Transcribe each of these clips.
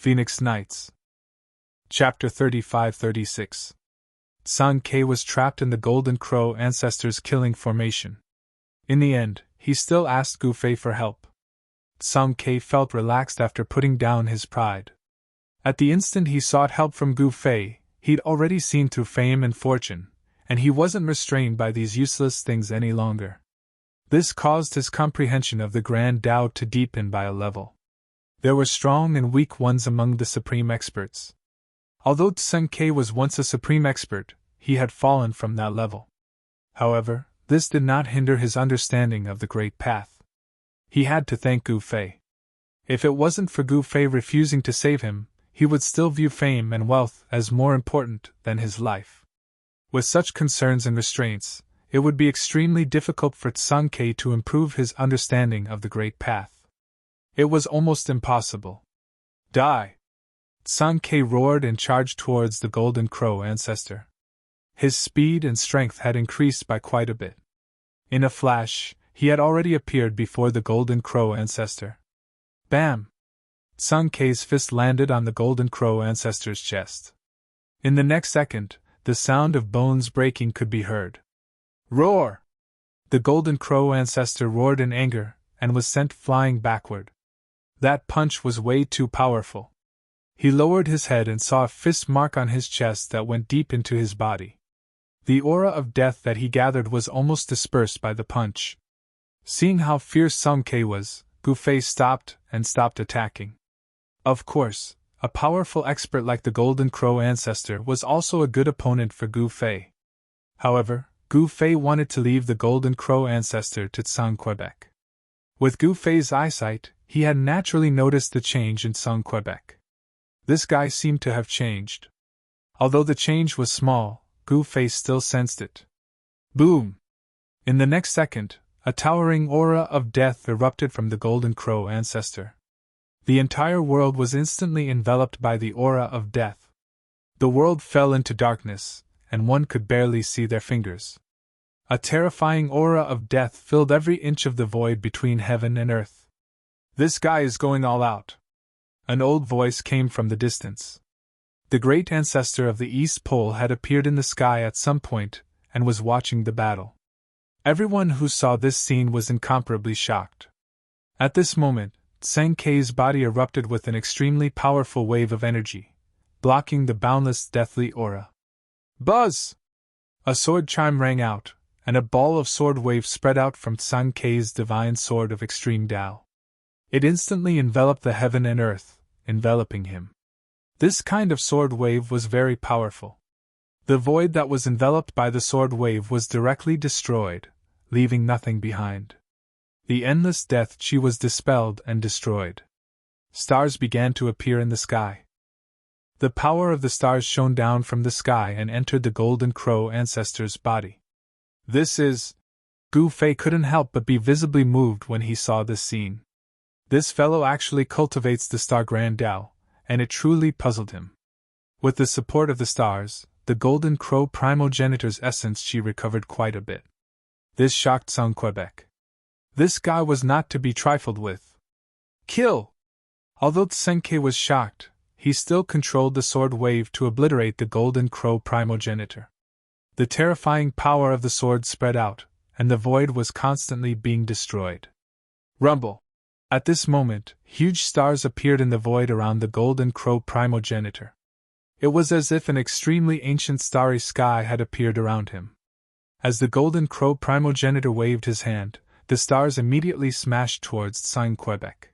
Phoenix Nights. Chapter 35-36. Sun Ke was trapped in the Golden Crow Ancestors' killing formation. In the end, he still asked Gu Fei for help. Sun Ke felt relaxed after putting down his pride. At the instant he sought help from Gu Fei, he'd already seen through fame and fortune, and he wasn't restrained by these useless things any longer. This caused his comprehension of the Grand Tao to deepen by a level. There were strong and weak ones among the supreme experts. Although Sun Ke was once a supreme expert, he had fallen from that level. However, this did not hinder his understanding of the Great Path. He had to thank Gu Fei. If it wasn't for Gu Fei refusing to save him, he would still view fame and wealth as more important than his life. With such concerns and restraints, it would be extremely difficult for Sun Ke to improve his understanding of the Great Path. It was almost impossible. Die! Sun Ke roared and charged towards the Golden Crow Ancestor. His speed and strength had increased by quite a bit. In a flash, he had already appeared before the Golden Crow Ancestor. Bam! Sun Ke's fist landed on the Golden Crow Ancestor's chest. In the next second, the sound of bones breaking could be heard. Roar! The Golden Crow Ancestor roared in anger and was sent flying backward. That punch was way too powerful. He lowered his head and saw a fist mark on his chest that went deep into his body. The aura of death that he gathered was almost dispersed by the punch. Seeing how fierce Sun Ke was, Gu Fei stopped attacking. Of course, a powerful expert like the Golden Crow Ancestor was also a good opponent for Gu Fei. However, Gu Fei wanted to leave the Golden Crow Ancestor to Sun Quebec. With Gu Fei's eyesight, he had naturally noticed the change in Sun Quebec. This guy seemed to have changed. Although the change was small, Gu Fei still sensed it. Boom! In the next second, a towering aura of death erupted from the Golden Crow Ancestor. The entire world was instantly enveloped by the aura of death. The world fell into darkness, and one could barely see their fingers. A terrifying aura of death filled every inch of the void between heaven and earth. This guy is going all out. An old voice came from the distance. The great ancestor of the East Pole had appeared in the sky at some point and was watching the battle. Everyone who saw this scene was incomparably shocked. At this moment, Sun Ke's body erupted with an extremely powerful wave of energy, blocking the boundless deathly aura. Buzz! A sword chime rang out, and a ball of sword wave spread out from Sun Ke's divine sword of extreme Tao. It instantly enveloped the heaven and earth, enveloping him. This kind of sword wave was very powerful. The void that was enveloped by the sword wave was directly destroyed, leaving nothing behind. The endless death chi was dispelled and destroyed. Stars began to appear in the sky. The power of the stars shone down from the sky and entered the Golden Crow Ancestor's body. This is... Gu Fei couldn't help but be visibly moved when he saw this scene. This fellow actually cultivates the Star Grand Tao, and it truly puzzled him. With the support of the stars, the Golden Crow primogenitor's essence chi recovered quite a bit. This shocked Sun Quebec. This guy was not to be trifled with. Kill! Although Sun Ke was shocked, he still controlled the sword wave to obliterate the Golden Crow primogenitor. The terrifying power of the sword spread out, and the void was constantly being destroyed. Rumble! At this moment, huge stars appeared in the void around the Golden Crow primogenitor. It was as if an extremely ancient starry sky had appeared around him. As the Golden Crow primogenitor waved his hand, the stars immediately smashed towards Sun Quebec.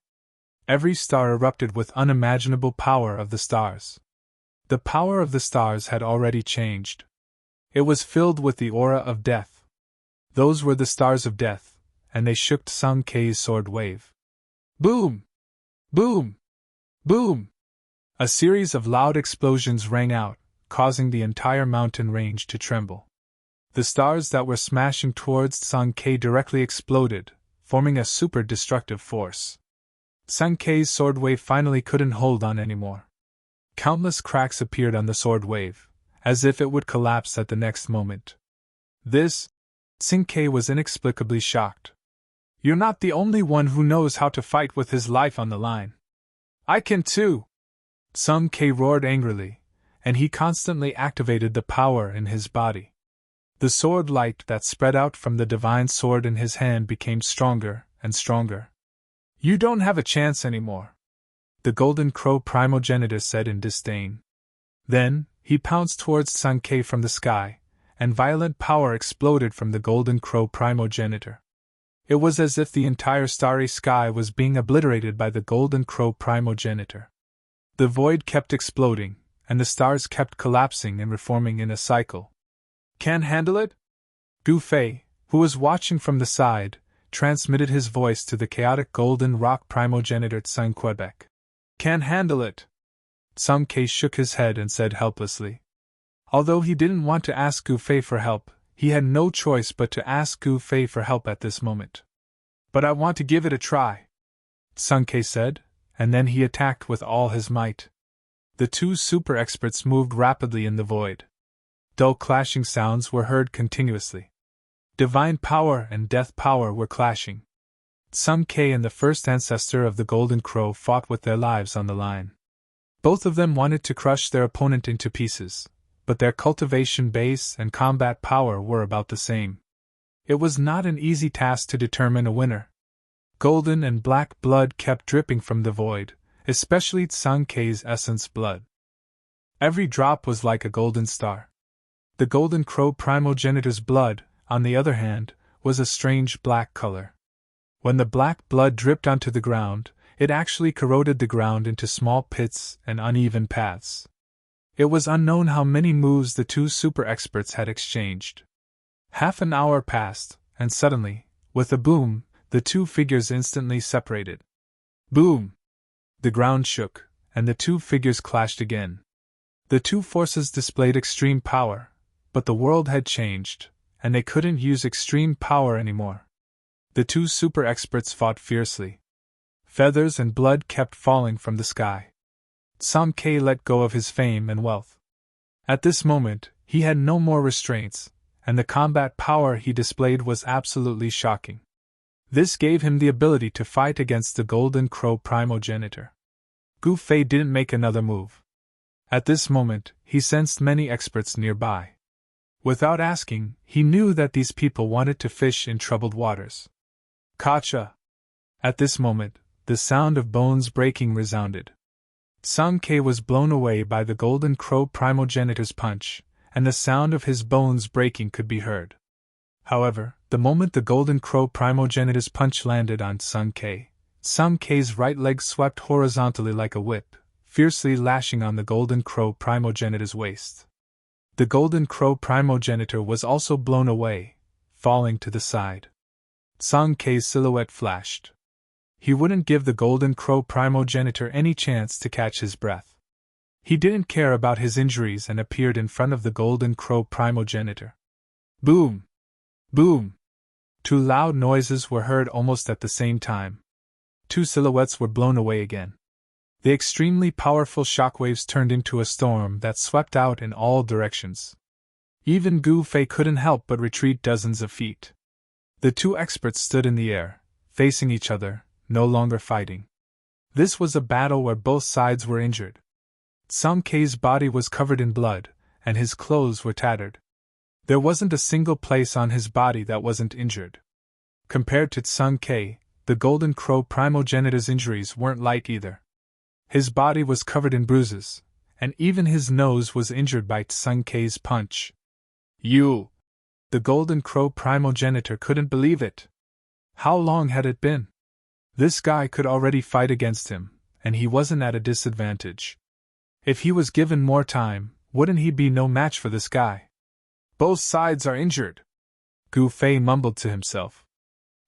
Every star erupted with unimaginable power of the stars. The power of the stars had already changed. It was filled with the aura of death. Those were the stars of death, and they shook Sun Ke's sword wave. Boom! Boom! Boom! A series of loud explosions rang out, causing the entire mountain range to tremble. The stars that were smashing towards Sun Ke directly exploded, forming a super destructive force. Sun Ke's sword wave finally couldn't hold on anymore. Countless cracks appeared on the sword wave, as if it would collapse at the next moment. Sun Ke was inexplicably shocked. You're not the only one who knows how to fight with his life on the line. I can too! Sun Ke roared angrily, and he constantly activated the power in his body. The sword light that spread out from the divine sword in his hand became stronger and stronger. You don't have a chance anymore, the Golden Crow primogenitor said in disdain. Then, he pounced towards Sun Ke from the sky, and violent power exploded from the Golden Crow primogenitor. It was as if the entire starry sky was being obliterated by the Golden Crow primogenitor. The void kept exploding, and the stars kept collapsing and reforming in a cycle. Can't handle it? Gu Fei, who was watching from the side, transmitted his voice to the chaotic golden rock primogenitor Sun Quebec. Can't handle it. Sun Ke shook his head and said helplessly. Although he didn't want to ask Gu Fei for help, he had no choice but to ask Gu Fei for help at this moment. But I want to give it a try, Sun Ke said, and then he attacked with all his might. The two super experts moved rapidly in the void. Dull clashing sounds were heard continuously. Divine power and death power were clashing. Sun Ke and the first ancestor of the Golden Crow fought with their lives on the line. Both of them wanted to crush their opponent into pieces, but their cultivation base and combat power were about the same. It was not an easy task to determine a winner. Golden and black blood kept dripping from the void, especially Sun Ke's essence blood. Every drop was like a golden star. The Golden Crow primogenitor's blood, on the other hand, was a strange black color. When the black blood dripped onto the ground, it actually corroded the ground into small pits and uneven paths. It was unknown how many moves the two super experts had exchanged. Half an hour passed, and suddenly, with a boom, the two figures instantly separated. Boom! The ground shook, and the two figures clashed again. The two forces displayed extreme power, but the world had changed, and they couldn't use extreme power anymore. The two super experts fought fiercely. Feathers and blood kept falling from the sky. Sun Ke let go of his fame and wealth. At this moment, he had no more restraints, and the combat power he displayed was absolutely shocking. This gave him the ability to fight against the Golden Crow primogenitor. Gu Fei didn't make another move. At this moment, he sensed many experts nearby. Without asking, he knew that these people wanted to fish in troubled waters. Kacha! At this moment, the sound of bones breaking resounded. Sun Ke was blown away by the Golden Crow primogenitor's punch, and the sound of his bones breaking could be heard. However, the moment the Golden Crow primogenitor's punch landed on Sun Ke's right leg swept horizontally like a whip, fiercely lashing on the Golden Crow primogenitor's waist. The Golden Crow primogenitor was also blown away, falling to the side. Sun Ke's silhouette flashed. He wouldn't give the Golden Crow primogenitor any chance to catch his breath. He didn't care about his injuries and appeared in front of the Golden Crow primogenitor. Boom! Boom! Two loud noises were heard almost at the same time. Two silhouettes were blown away again. The extremely powerful shockwaves turned into a storm that swept out in all directions. Even Gu Fei couldn't help but retreat dozens of feet. The two experts stood in the air, facing each other, no longer fighting. This was a battle where both sides were injured. Sun Ke's body was covered in blood, and his clothes were tattered. There wasn't a single place on his body that wasn't injured. Compared to Sun Ke, the Golden Crow primogenitor's injuries weren't light either. His body was covered in bruises, and even his nose was injured by Sun Ke's punch. You! The Golden Crow primogenitor couldn't believe it. How long had it been? This guy could already fight against him, and he wasn't at a disadvantage. If he was given more time, wouldn't he be no match for this guy? Both sides are injured, Gu Fei mumbled to himself.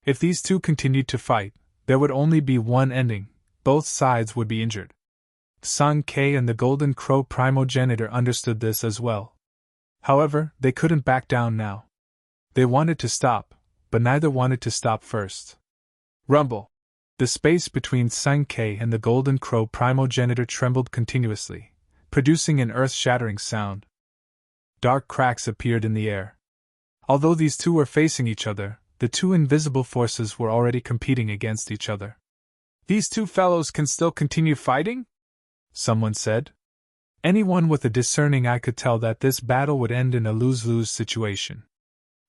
If these two continued to fight, there would only be one ending: both sides would be injured. Sun Ke and the Golden Crow primogenitor understood this as well. However, they couldn't back down now. They wanted to stop, but neither wanted to stop first. Rumble! The space between Sun Ke and the Golden Crow primogenitor trembled continuously, producing an earth-shattering sound. Dark cracks appeared in the air. Although these two were facing each other, the two invisible forces were already competing against each other. These two fellows can still continue fighting? someone said. Anyone with a discerning eye could tell that this battle would end in a lose-lose situation.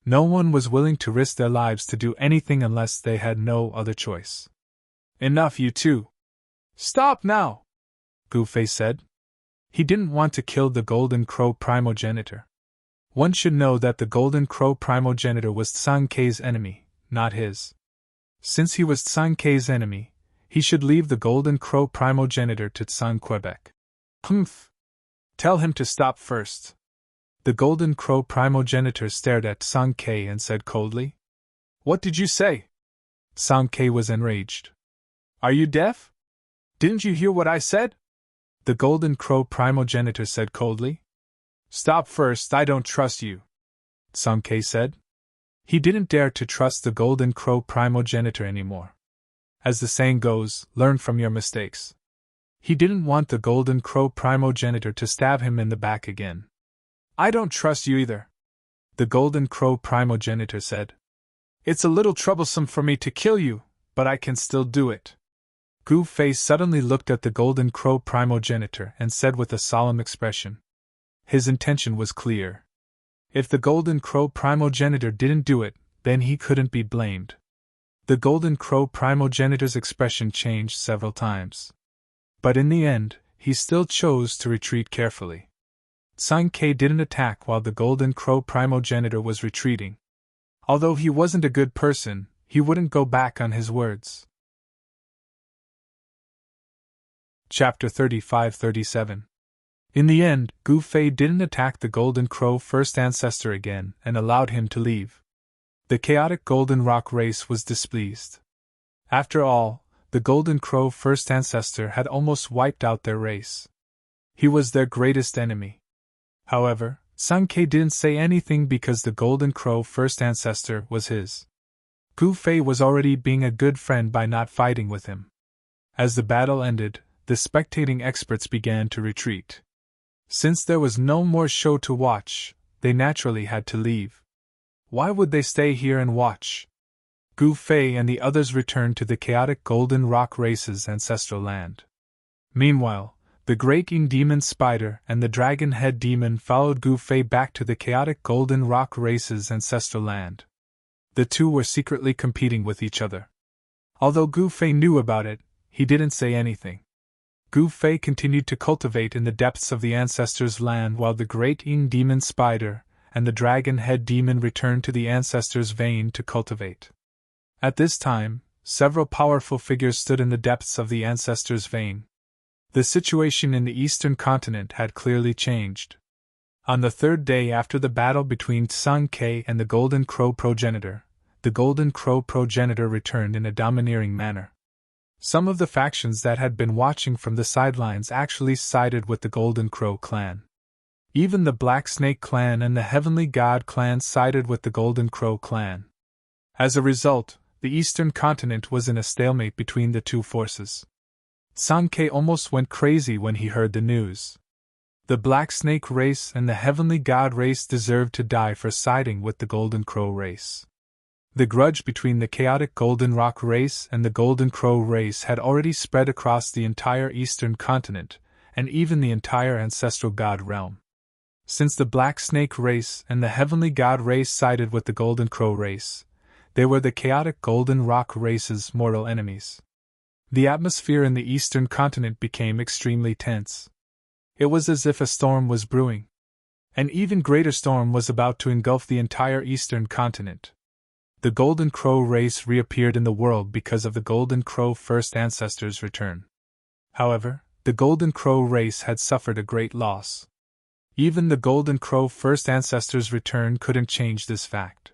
No one was willing to risk their lives to do anything unless they had no other choice. Enough, you two. Stop now, Gu Fei said. He didn't want to kill the Golden Crow primogenitor. One should know that the Golden Crow primogenitor was Tsang Kei's enemy, not his. Since he was Tsang Kei's enemy, he should leave the Golden Crow primogenitor to Tsang Quebec. Humph! Tell him to stop first. The Golden Crow primogenitor stared at Tsang Kei and said coldly. What did you say? Tsang Kei was enraged. Are you deaf? Didn't you hear what I said? The Golden Crow primogenitor said coldly. Stop first, I don't trust you, Tsang Kei said. He didn't dare to trust the Golden Crow primogenitor anymore. As the saying goes, learn from your mistakes. He didn't want the Golden Crow primogenitor to stab him in the back again. I don't trust you either, the Golden Crow primogenitor said. It's a little troublesome for me to kill you, but I can still do it. Gu Fei suddenly looked at the Golden Crow primogenitor and said with a solemn expression. His intention was clear. If the Golden Crow primogenitor didn't do it, then he couldn't be blamed. The Golden Crow primogenitor's expression changed several times. But in the end, he still chose to retreat carefully. Tsang Kei didn't attack while the Golden Crow primogenitor was retreating. Although he wasn't a good person, he wouldn't go back on his words. Chapter 35-37. In the end, Gu Fei didn't attack the Golden Crow first ancestor again and allowed him to leave. The chaotic Golden Rock race was displeased. After all, the Golden Crow first ancestor had almost wiped out their race. He was their greatest enemy. However, Tsang Kei didn't say anything because the Golden Crow first ancestor was his. Gu Fei was already being a good friend by not fighting with him. As the battle ended, the spectating experts began to retreat. Since there was no more show to watch, they naturally had to leave. Why would they stay here and watch? Gu Fei and the others returned to the chaotic Golden Rock Race's ancestral land. Meanwhile, the Great Ing Demon Spider and the Dragon Head Demon followed Gu Fei back to the chaotic Golden Rock Race's ancestral land. The two were secretly competing with each other. Although Gu Fei knew about it, he didn't say anything. Gu Fei continued to cultivate in the depths of the ancestors' land while the Great Ing Demon Spider and the Dragon Head Demon returned to the ancestors' vein to cultivate. At this time, several powerful figures stood in the depths of the ancestors' vein. The situation in the eastern continent had clearly changed. On the third day after the battle between Tsang Kei and the Golden Crow progenitor, the Golden Crow progenitor returned in a domineering manner. Some of the factions that had been watching from the sidelines actually sided with the Golden Crow clan. Even the Black Snake clan and the Heavenly God clan sided with the Golden Crow clan. As a result, the eastern continent was in a stalemate between the two forces. Tsang Kei almost went crazy when he heard the news. The Black Snake race and the Heavenly God race deserved to die for siding with the Golden Crow race. The grudge between the chaotic Golden Rock race and the Golden Crow race had already spread across the entire eastern continent, and even the entire ancestral god realm. Since the Black Snake race and the Heavenly God race sided with the Golden Crow race, they were the chaotic Golden Rock race's mortal enemies. The atmosphere in the eastern continent became extremely tense. It was as if a storm was brewing. An even greater storm was about to engulf the entire eastern continent. The Golden Crow race reappeared in the world because of the Golden Crow first ancestors' return. However, the Golden Crow race had suffered a great loss. Even the Golden Crow first ancestors' return couldn't change this fact.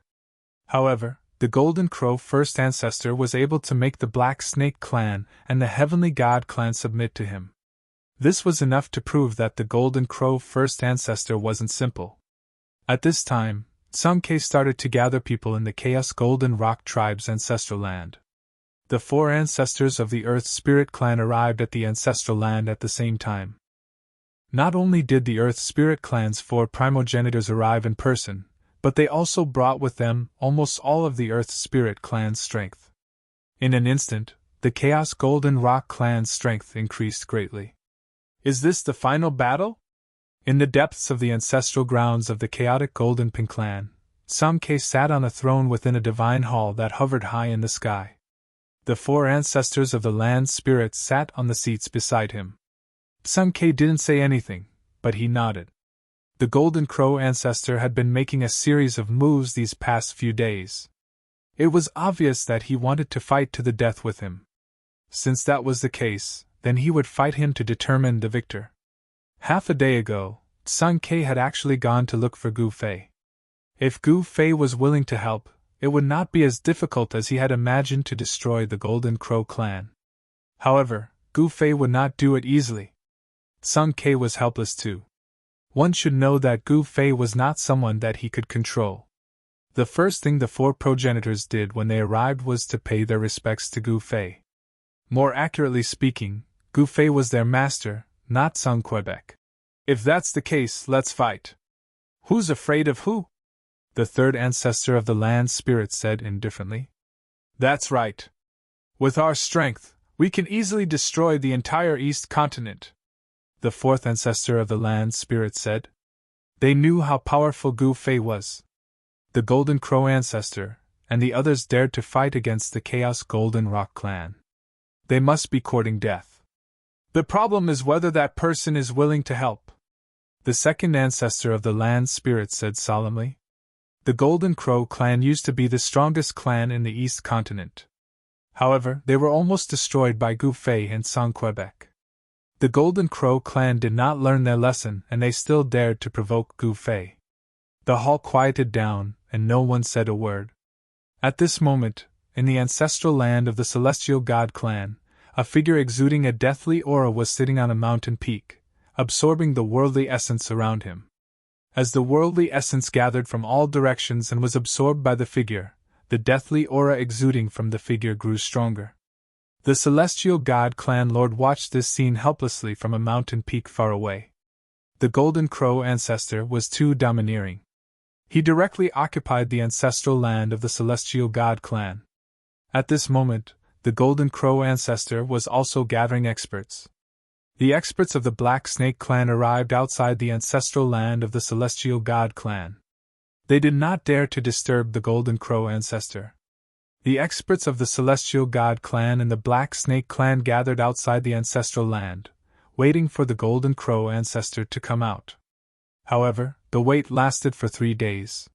However, the Golden Crow first ancestor was able to make the Black Snake clan and the Heavenly God clan submit to him. This was enough to prove that the Golden Crow first ancestor wasn't simple. At this time, Tsang Kei started to gather people in the Chaos Golden Rock tribe's ancestral land. The 4 ancestors of the Earth Spirit clan arrived at the ancestral land at the same time. Not only did the Earth Spirit clan's 4 primogenitors arrive in person, but they also brought with them almost all of the Earth Spirit clan's strength. In an instant, the Chaos Golden Rock clan's strength increased greatly. Is this the final battle? In the depths of the ancestral grounds of the chaotic Golden Pin clan, Song-K sat on a throne within a divine hall that hovered high in the sky. The 4 ancestors of the land spirits sat on the seats beside him. Song-K didn't say anything, but he nodded. The Golden Crow ancestor had been making a series of moves these past few days. It was obvious that he wanted to fight to the death with him. Since that was the case, then he would fight him to determine the victor. Half a day ago, Song-K had actually gone to look for Gu Fei. If Gu Fei was willing to help, it would not be as difficult as he had imagined to destroy the Golden Crow clan. However, Gu Fei would not do it easily. Song-K was helpless too. One should know that Gu Fei was not someone that he could control. The first thing the 4 progenitors did when they arrived was to pay their respects to Gu Fei. More accurately speaking, Gu Fei was their master, not Song Quebec. If that's the case, let's fight. Who's afraid of who? The 3rd ancestor of the land spirit said indifferently. That's right. With our strength, we can easily destroy the entire East Continent. The 4th ancestor of the land spirit said. They knew how powerful Gu Fei was. The Golden Crow ancestor, and the others dared to fight against the Chaos Golden Rock clan. They must be courting death. The problem is whether that person is willing to help. The 2nd ancestor of the land spirit said solemnly. The Golden Crow clan used to be the strongest clan in the East Continent. However, they were almost destroyed by Gu Fei and Song Quebec. The Golden Crow clan did not learn their lesson and they still dared to provoke Gu Fei. The hall quieted down, and no one said a word. At this moment, in the ancestral land of the Celestial God clan, a figure exuding a deathly aura was sitting on a mountain peak, absorbing the worldly essence around him. As the worldly essence gathered from all directions and was absorbed by the figure, the deathly aura exuding from the figure grew stronger. The Celestial God clan lord watched this scene helplessly from a mountain peak far away. The Golden Crow ancestor was too domineering. He directly occupied the ancestral land of the Celestial God clan. At this moment, the Golden Crow ancestor was also gathering experts. The experts of the Black Snake clan arrived outside the ancestral land of the Celestial God clan. They did not dare to disturb the Golden Crow ancestor. The experts of the Celestial God clan and the Black Snake clan gathered outside the ancestral land, waiting for the Golden Crow ancestor to come out. However, the wait lasted for 3 days.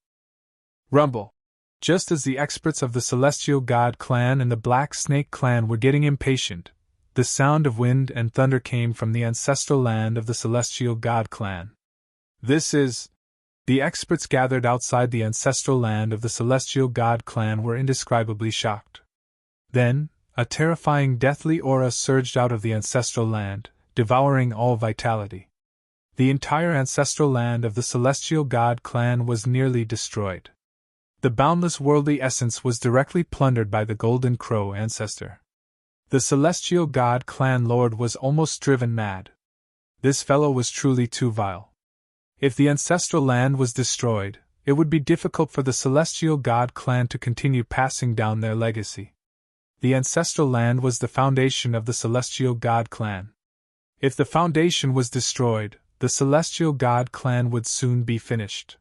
Rumble! Just as the experts of the Celestial God clan and the Black Snake clan were getting impatient, the sound of wind and thunder came from the ancestral land of the Celestial God clan. This is... The experts gathered outside the ancestral land of the Celestial God clan were indescribably shocked. Then, a terrifying deathly aura surged out of the ancestral land, devouring all vitality. The entire ancestral land of the Celestial God clan was nearly destroyed. The boundless worldly essence was directly plundered by the Golden Crow ancestor. The Celestial God clan lord was almost driven mad. This fellow was truly too vile. If the ancestral land was destroyed, it would be difficult for the Celestial God clan to continue passing down their legacy. The ancestral land was the foundation of the Celestial God clan. If the foundation was destroyed, the Celestial God clan would soon be finished.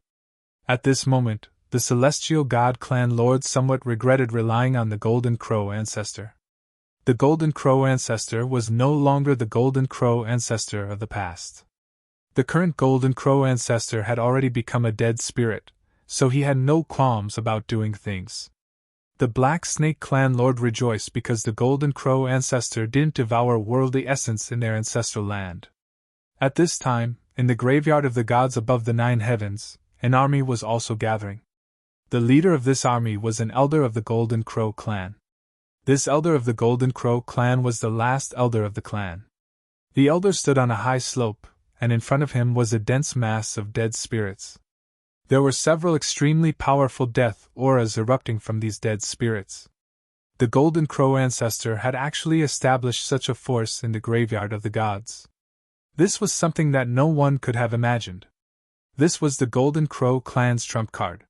At this moment, the Celestial God clan lord somewhat regretted relying on the Golden Crow ancestor. The Golden Crow ancestor was no longer the Golden Crow ancestor of the past. The current Golden Crow ancestor had already become a dead spirit, so he had no qualms about doing things. The Black Snake clan lord rejoiced because the Golden Crow ancestor didn't devour worldly essence in their ancestral land. At this time, in the graveyard of the gods above the 9 heavens, an army was also gathering. The leader of this army was an elder of the Golden Crow clan. This elder of the Golden Crow clan was the last elder of the clan. The elder stood on a high slope, and in front of him was a dense mass of dead spirits. There were several extremely powerful death auras erupting from these dead spirits. The Golden Crow ancestor had actually established such a force in the graveyard of the gods. This was something that no one could have imagined. This was the Golden Crow clan's trump card.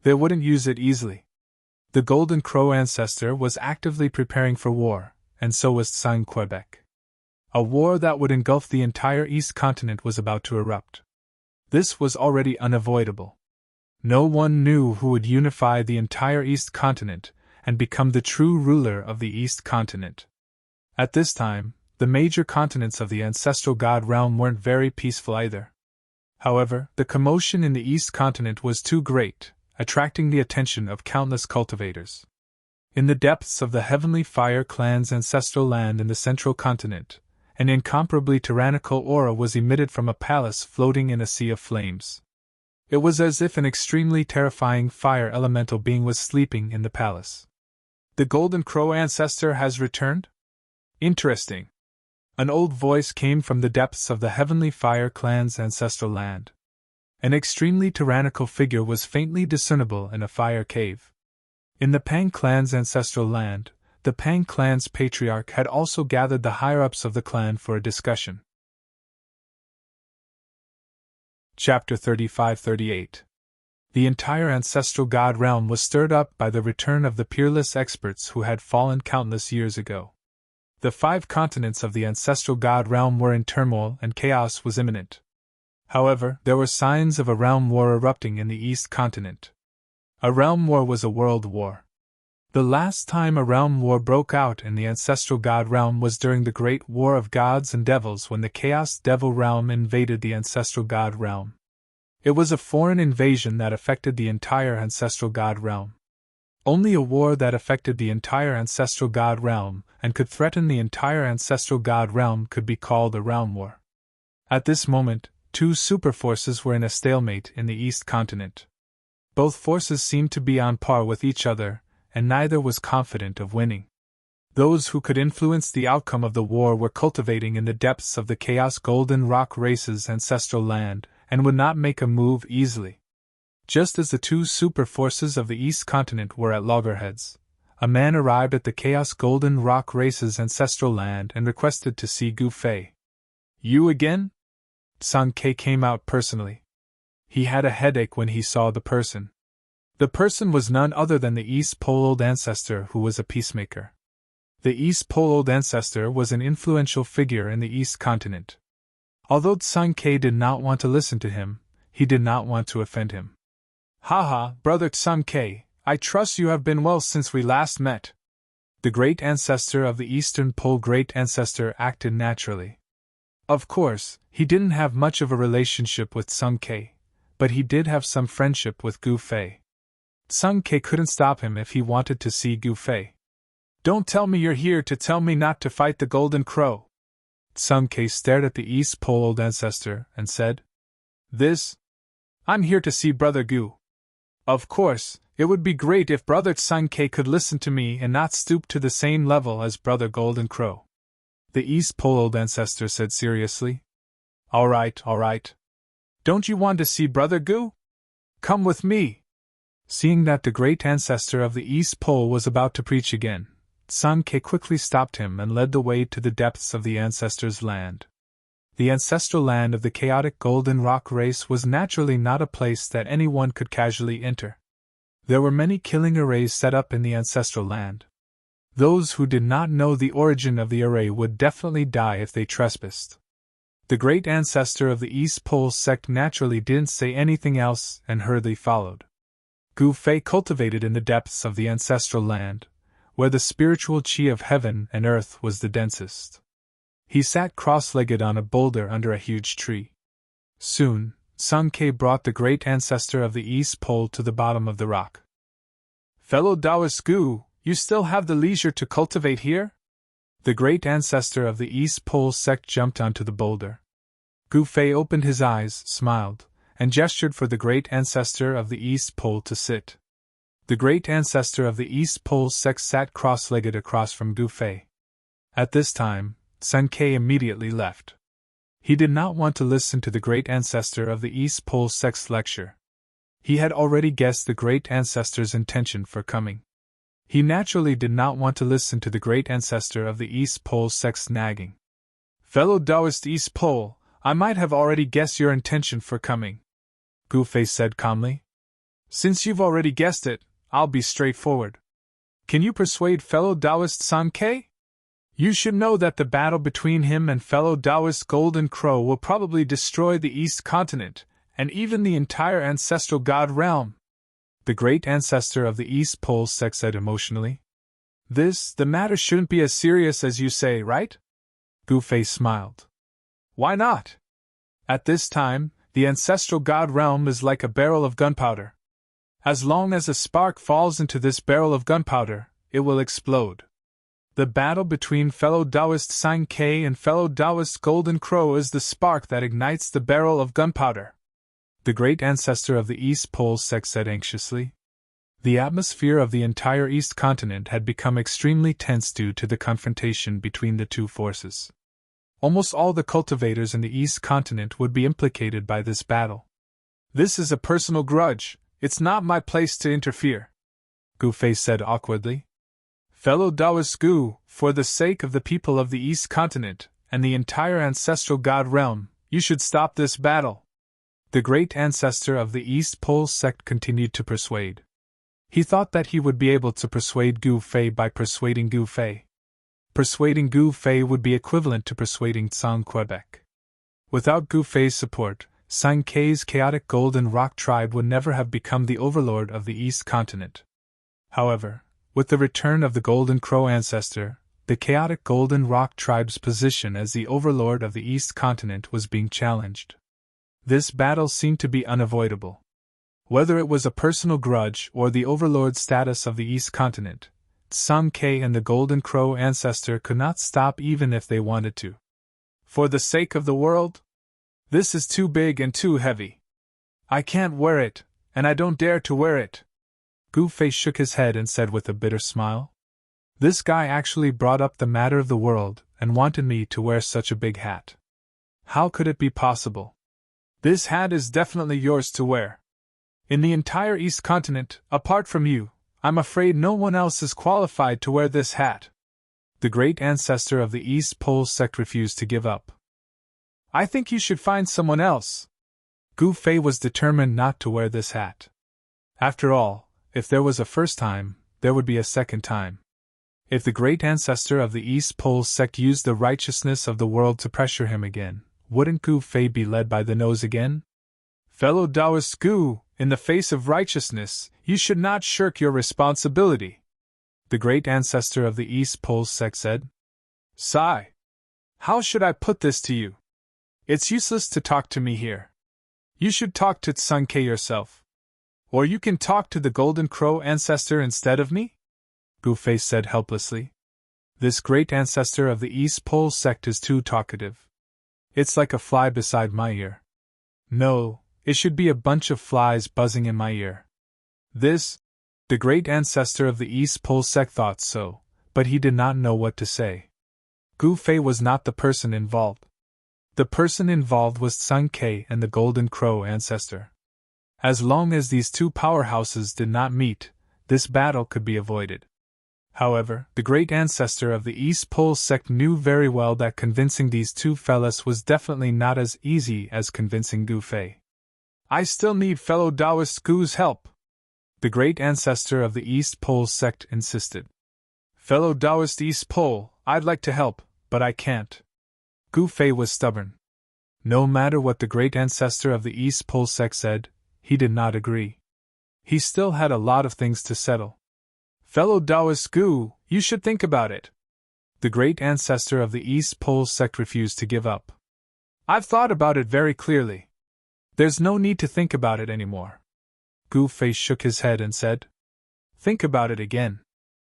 They wouldn't use it easily. The Golden Crow ancestor was actively preparing for war, and so was Tsang Quebec. A war that would engulf the entire East continent was about to erupt. This was already unavoidable. No one knew who would unify the entire East continent and become the true ruler of the East continent. At this time, the major continents of the ancestral god realm weren't very peaceful either. However, the commotion in the East continent was too great, attracting the attention of countless cultivators. In the depths of the Heavenly Fire clan's ancestral land in the central continent, an incomparably tyrannical aura was emitted from a palace floating in a sea of flames. It was as if an extremely terrifying fire elemental being was sleeping in the palace. The Golden Crow ancestor has returned? Interesting. An old voice came from the depths of the Heavenly Fire clan's ancestral land. An extremely tyrannical figure was faintly discernible in a fire cave. In the Pang clan's ancestral land, the Pang clan's patriarch had also gathered the higher-ups of the clan for a discussion. Chapter 35-38. The entire ancestral god realm was stirred up by the return of the peerless experts who had fallen countless years ago. The 5 continents of the ancestral god realm were in turmoil and chaos was imminent. However, there were signs of a realm war erupting in the East continent. A realm war was a world war. The last time a realm war broke out in the ancestral god realm was during the Great War of Gods and Devils when the Chaos Devil realm invaded the ancestral god realm. It was a foreign invasion that affected the entire ancestral god realm. Only a war that affected the entire ancestral god realm and could threaten the entire ancestral god realm could be called a realm war. At this moment, 2 superforces were in a stalemate in the East continent. Both forces seemed to be on par with each other, and neither was confident of winning. Those who could influence the outcome of the war were cultivating in the depths of the Chaos Golden Rock race's ancestral land, and would not make a move easily. Just as the 2 super forces of the East continent were at loggerheads, a man arrived at the Chaos Golden Rock race's ancestral land and requested to see Gu Fei. You again? Sun Ke came out personally. He had a headache when he saw the person. The person was none other than the East Pole Old Ancestor, who was a peacemaker. The East Pole Old Ancestor was an influential figure in the East continent. Although Sun Ke did not want to listen to him, he did not want to offend him. Haha, brother Sun Ke, I trust you have been well since we last met. The Great Ancestor of the Eastern Pole Great Ancestor acted naturally. Of course, he didn't have much of a relationship with Sun Ke, but he did have some friendship with Gu Fei. Sun Ke couldn't stop him if he wanted to see Gu Fei. Don't tell me you're here to tell me not to fight the Golden Crow. Sun Ke stared at the East Pole Old Ancestor and said, I'm here to see Brother Gu. Of course, it would be great if Brother Sun Ke could listen to me and not stoop to the same level as Brother Golden Crow. The East Pole Old Ancestor said seriously. All right. Don't you want to see Brother Gu? Come with me. Seeing that the Great Ancestor of the East Pole was about to preach again, Sun Ke quickly stopped him and led the way to the depths of the Ancestor's land. The ancestral land of the chaotic Golden Rock race was naturally not a place that anyone could casually enter. There were many killing arrays set up in the ancestral land. Those who did not know the origin of the array would definitely die if they trespassed. The Great Ancestor of the East Pole sect naturally didn't say anything else and hurriedly followed. Gu Fei cultivated in the depths of the ancestral land, where the spiritual qi of heaven and earth was the densest. He sat cross-legged on a boulder under a huge tree. Soon, Sun Ke brought the Great Ancestor of the East Pole to the bottom of the rock. Fellow Taoist Gu, you still have the leisure to cultivate here? The Great Ancestor of the East Pole sect jumped onto the boulder. Gu Fei opened his eyes, smiled, and gestured for the Great Ancestor of the East Pole to sit. The Great Ancestor of the East Pole sect sat cross-legged across from Gu Fei. At this time, Sun Ke immediately left. He did not want to listen to the Great Ancestor of the East Pole sect's lecture. He had already guessed the Great Ancestor's intention for coming. He naturally did not want to listen to the Great Ancestor of the East Pole sect's nagging. Fellow Taoist East Pole, I might have already guessed your intention for coming, Gu Fei said calmly. Since you've already guessed it, I'll be straightforward. Can you persuade fellow Taoist Sun Ke? You should know that the battle between him and fellow Taoist Golden Crow will probably destroy the East Continent, and even the entire ancestral god realm," the great ancestor of the East Pole sect said emotionally. The matter shouldn't be as serious as you say, right?" Gu Fei smiled. "Why not? At this time, the ancestral god realm is like a barrel of gunpowder. As long as a spark falls into this barrel of gunpowder, it will explode. The battle between fellow Taoist Sang Ke and fellow Taoist Golden Crow is the spark that ignites the barrel of gunpowder," the great ancestor of the East Pole sect said anxiously. The atmosphere of the entire East Continent had become extremely tense due to the confrontation between the two forces. Almost all the cultivators in the East Continent would be implicated by this battle. "This is a personal grudge, it's not my place to interfere," Gu Fei said awkwardly. "Fellow Taoist Gu, for the sake of the people of the East Continent, and the entire ancestral god realm, you should stop this battle," the great ancestor of the East Pole sect continued to persuade. He thought that he would be able to persuade Gu Fei by persuading Gu Fei. Persuading Gu Fei would be equivalent to persuading Tsang Quebec. Without Gu Fei's support, Sang Ke's chaotic Golden Rock tribe would never have become the overlord of the East Continent. However, with the return of the Golden Crow ancestor, the chaotic Golden Rock tribe's position as the overlord of the East Continent was being challenged. This battle seemed to be unavoidable. Whether it was a personal grudge or the overlord status of the East Continent, Sang Ke and the Golden Crow ancestor could not stop even if they wanted to. "For the sake of the world? This is too big and too heavy. I can't wear it, and I don't dare to wear it." Gu Fei shook his head and said with a bitter smile, "This guy actually brought up the matter of the world and wanted me to wear such a big hat. How could it be possible? This hat is definitely yours to wear. In the entire East Continent, apart from you, I'm afraid no one else is qualified to wear this hat." The great ancestor of the East Pole sect refused to give up. "I think you should find someone else." Gu Fei was determined not to wear this hat. After all, if there was a first time, there would be a second time. If the great ancestor of the East Pole sect used the righteousness of the world to pressure him again, wouldn't Gu Fei be led by the nose again? "Fellow Taoist Gu, in the face of righteousness, you should not shirk your responsibility," the great ancestor of the East Pole sect said. "Sigh. How should I put this to you? It's useless to talk to me here. You should talk to Tsang Ke yourself. Or you can talk to the Golden Crow ancestor instead of me?" Gu Fei said helplessly. "This great ancestor of the East Pole sect is too talkative. It's like a fly beside my ear. No, it should be a bunch of flies buzzing in my ear." The great ancestor of the East Pole sect thought so, but he did not know what to say. Gu Fei was not the person involved. The person involved was Tsang Ke and the Golden Crow ancestor. As long as these two powerhouses did not meet, this battle could be avoided. However, the great ancestor of the East Pole sect knew very well that convincing these two fellas was definitely not as easy as convincing Gu Fei. "I still need fellow Taoist Gu's help," the great ancestor of the East Pole sect insisted. "Fellow Taoist East Pole, I'd like to help, but I can't." Gu Fei was stubborn. No matter what the great ancestor of the East Pole sect said, he did not agree. He still had a lot of things to settle. "Fellow Taoist Gu, you should think about it." The great ancestor of the East Pole sect refused to give up. "I've thought about it very clearly. There's no need to think about it anymore." Gu Fei shook his head and said, "Think about it again.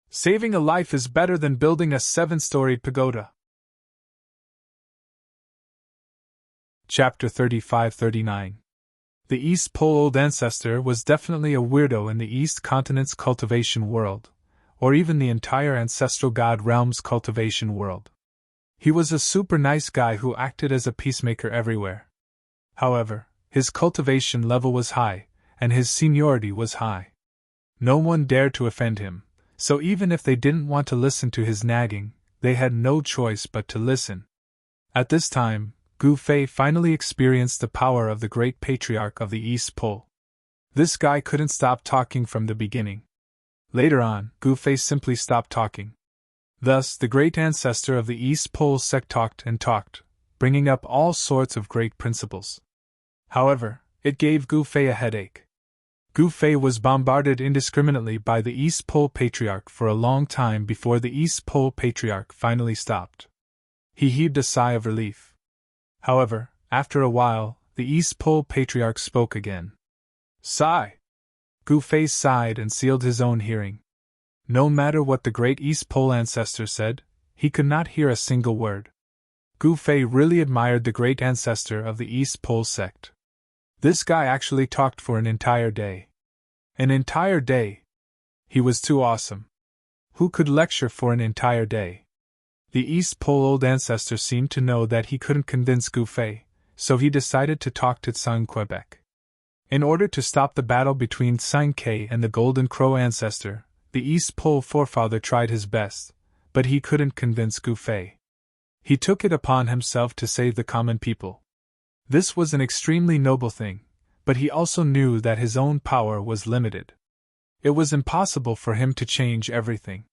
Saving a life is better than building a 7-storied pagoda." Chapter 35-39. The East Pole Old Ancestor was definitely a weirdo in the East Continent's cultivation world, or even the entire ancestral god realm's cultivation world. He was a super nice guy who acted as a peacemaker everywhere. However, his cultivation level was high, and his seniority was high. No one dared to offend him, so even if they didn't want to listen to his nagging, they had no choice but to listen. At this time, Gu Fei finally experienced the power of the great patriarch of the East Pole. This guy couldn't stop talking from the beginning. Later on, Gu Fei simply stopped talking. Thus, the great ancestor of the East Pole sect talked and talked, bringing up all sorts of great principles. However, it gave Gu Fei a headache. Gu Fei was bombarded indiscriminately by the East Pole Patriarch for a long time before the East Pole Patriarch finally stopped. He heaved a sigh of relief. However, after a while, the East Pole Patriarch spoke again. Sigh! Gu Fei sighed and sealed his own hearing. No matter what the great East Pole ancestor said, he could not hear a single word. Gu Fei really admired the great ancestor of the East Pole sect. This guy actually talked for an entire day. An entire day! He was too awesome. Who could lecture for an entire day? The East Pole old ancestor seemed to know that he couldn't convince Gu Fei, so he decided to talk to Tsang Quebec. In order to stop the battle between Tsang Ke and the Golden Crow ancestor, the East Pole forefather tried his best, but he couldn't convince Gu Fei. He took it upon himself to save the common people. This was an extremely noble thing, but he also knew that his own power was limited. It was impossible for him to change everything.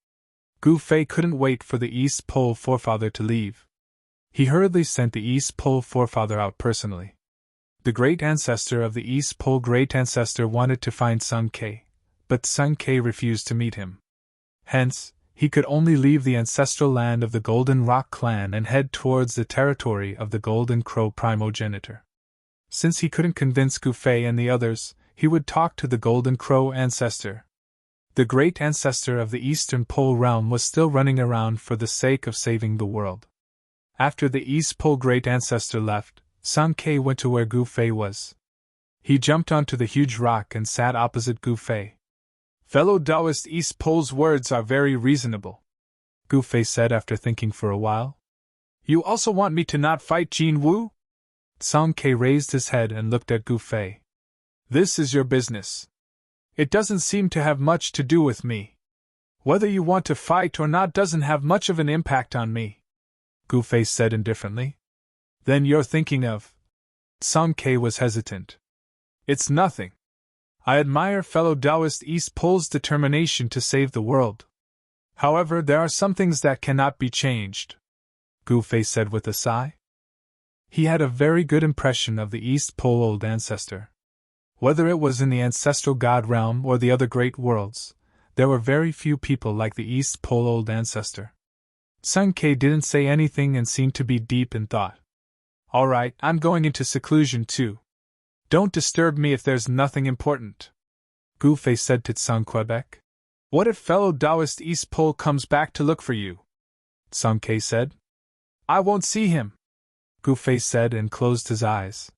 Gu Fei couldn't wait for the East Pole forefather to leave. He hurriedly sent the East Pole forefather out personally. The great ancestor of the East Pole great ancestor wanted to find Tsang Ke, but Tsang Ke refused to meet him. Hence, he could only leave the ancestral land of the Golden Rock clan and head towards the territory of the Golden Crow primogenitor. Since he couldn't convince Gu Fei and the others, he would talk to the Golden Crow ancestor. The great ancestor of the Eastern Pole realm was still running around for the sake of saving the world. After the East Pole great ancestor left, Tsang Ke went to where Gu Fei was. He jumped onto the huge rock and sat opposite Gu Fei. Fellow Taoist East Pole's words are very reasonable, Gu Fei said after thinking for a while. You also want me to not fight Jin Wu? Tsang Ke raised his head and looked at Gu Fei. This is your business. It doesn't seem to have much to do with me. Whether you want to fight or not doesn't have much of an impact on me, Gu Fei said indifferently. Then you're thinking of... Tsang Ke was hesitant. It's nothing. I admire fellow Taoist East Pole's determination to save the world. However, there are some things that cannot be changed, Gu Fei said with a sigh. He had a very good impression of the East Pole old ancestor. Whether it was in the ancestral god realm or the other great worlds, there were very few people like the East Pole old ancestor. Tsang Ke didn't say anything and seemed to be deep in thought. All right, I'm going into seclusion too. Don't disturb me if there's nothing important, Gu Fei said to Tsang Quebec. What if fellow Taoist East Pole comes back to look for you? Tsang Ke said. I won't see him, Gu Fei said and closed his eyes.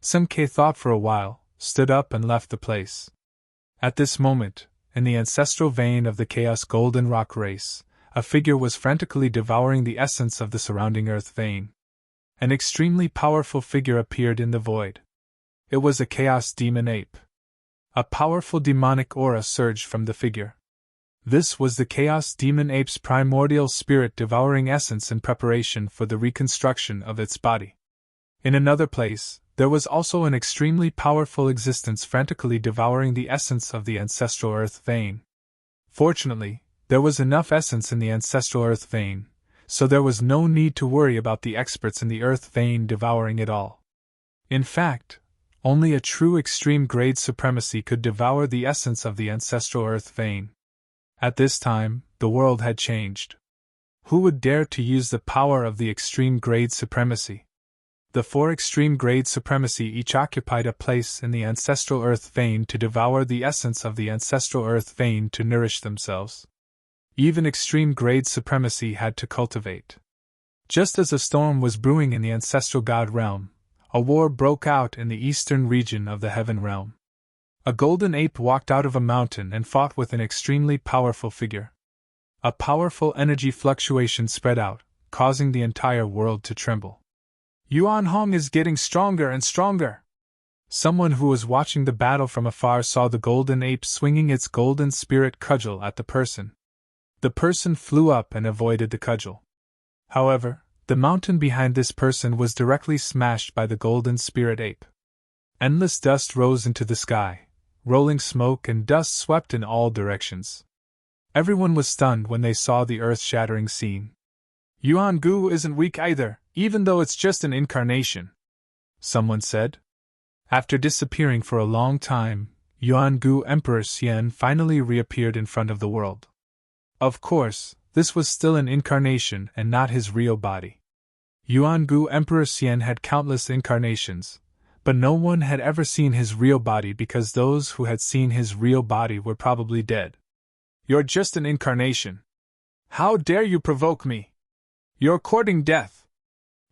Tsang Ke thought for a while, stood up and left the place. At this moment, in the ancestral vein of the Chaos Golden Rock race, a figure was frantically devouring the essence of the surrounding earth vein. An extremely powerful figure appeared in the void. It was a Chaos Demon Ape. A powerful demonic aura surged from the figure. This was the Chaos Demon Ape's primordial spirit devouring essence in preparation for the reconstruction of its body. In another place, there was also an extremely powerful existence frantically devouring the essence of the ancestral earth vein. Fortunately, there was enough essence in the ancestral earth vein, so there was no need to worry about the experts in the earth vein devouring it all. In fact, only a true extreme grade supremacy could devour the essence of the ancestral earth vein. At this time, the world had changed. Who would dare to use the power of the extreme grade supremacy? The 4 extreme grade supremacy each occupied a place in the ancestral earth vein to devour the essence of the ancestral earth vein to nourish themselves. Even extreme grade supremacy had to cultivate. Just as a storm was brewing in the ancestral god realm, a war broke out in the eastern region of the heaven realm. A golden ape walked out of a mountain and fought with an extremely powerful figure. A powerful energy fluctuation spread out, causing the entire world to tremble. Yuan Hong is getting stronger and stronger. Someone who was watching the battle from afar saw the golden ape swinging its golden spirit cudgel at the person. The person flew up and avoided the cudgel. However, the mountain behind this person was directly smashed by the golden spirit ape. Endless dust rose into the sky, rolling smoke and dust swept in all directions. Everyone was stunned when they saw the earth-shattering scene. Yuan Gu isn't weak either, even though it's just an incarnation, someone said. After disappearing for a long time, Yuan Gu Emperor Xian finally reappeared in front of the world. Of course, this was still an incarnation and not his real body. Yuan Gu Emperor Xian had countless incarnations, but no one had ever seen his real body because those who had seen his real body were probably dead. You're just an incarnation. How dare you provoke me? You're courting death!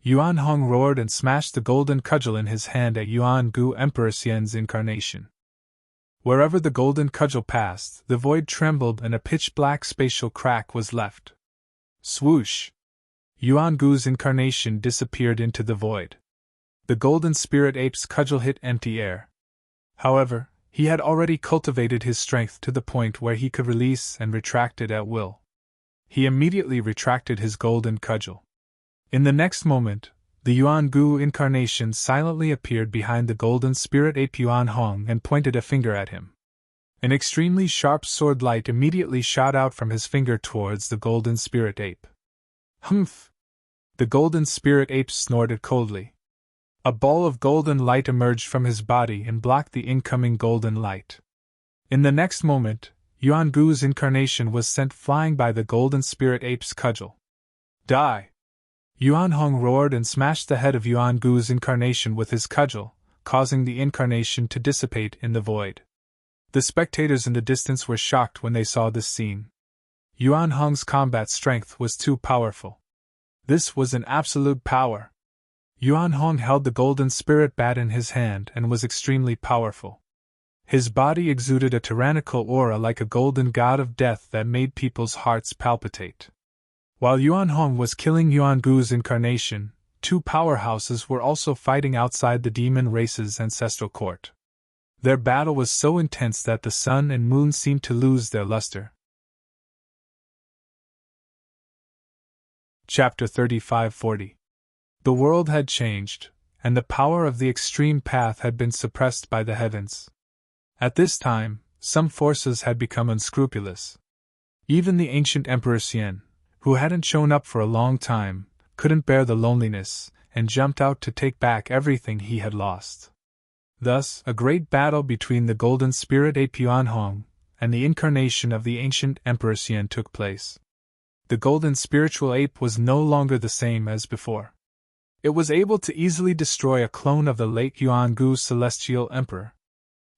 Yuan Hong roared and smashed the golden cudgel in his hand at Yuan Gu Emperor Xian's incarnation. Wherever the golden cudgel passed, the void trembled and a pitch-black spatial crack was left. Swoosh! Yuan Gu's incarnation disappeared into the void. The golden spirit ape's cudgel hit empty air. However, he had already cultivated his strength to the point where he could release and retract it at will. He immediately retracted his golden cudgel. In the next moment, the Yuan Gu incarnation silently appeared behind the golden spirit ape Yuan Hong and pointed a finger at him. An extremely sharp sword light immediately shot out from his finger towards the golden spirit ape. Humph! The golden spirit ape snorted coldly. A ball of golden light emerged from his body and blocked the incoming golden light. In the next moment, Yuan Gu's incarnation was sent flying by the golden spirit ape's cudgel. Die! Yuan Hong roared and smashed the head of Yuan Gu's incarnation with his cudgel, causing the incarnation to dissipate in the void. The spectators in the distance were shocked when they saw this scene. Yuan Hong's combat strength was too powerful. This was an absolute power. Yuan Hong held the golden spirit bat in his hand and was extremely powerful. His body exuded a tyrannical aura like a golden god of death that made people's hearts palpitate. While Yuan Hong was killing Yuan Gu's incarnation, two powerhouses were also fighting outside the demon race's ancestral court. Their battle was so intense that the sun and moon seemed to lose their luster. Chapter 35-40. The world had changed, and the power of the extreme path had been suppressed by the heavens. At this time, some forces had become unscrupulous. Even the ancient Emperor Xian, who hadn't shown up for a long time, couldn't bear the loneliness, and jumped out to take back everything he had lost. Thus, a great battle between the golden spirit ape Yuan Hong and the incarnation of the ancient Emperor Xian took place. The golden spiritual ape was no longer the same as before. It was able to easily destroy a clone of the late Yuan Gu's celestial emperor.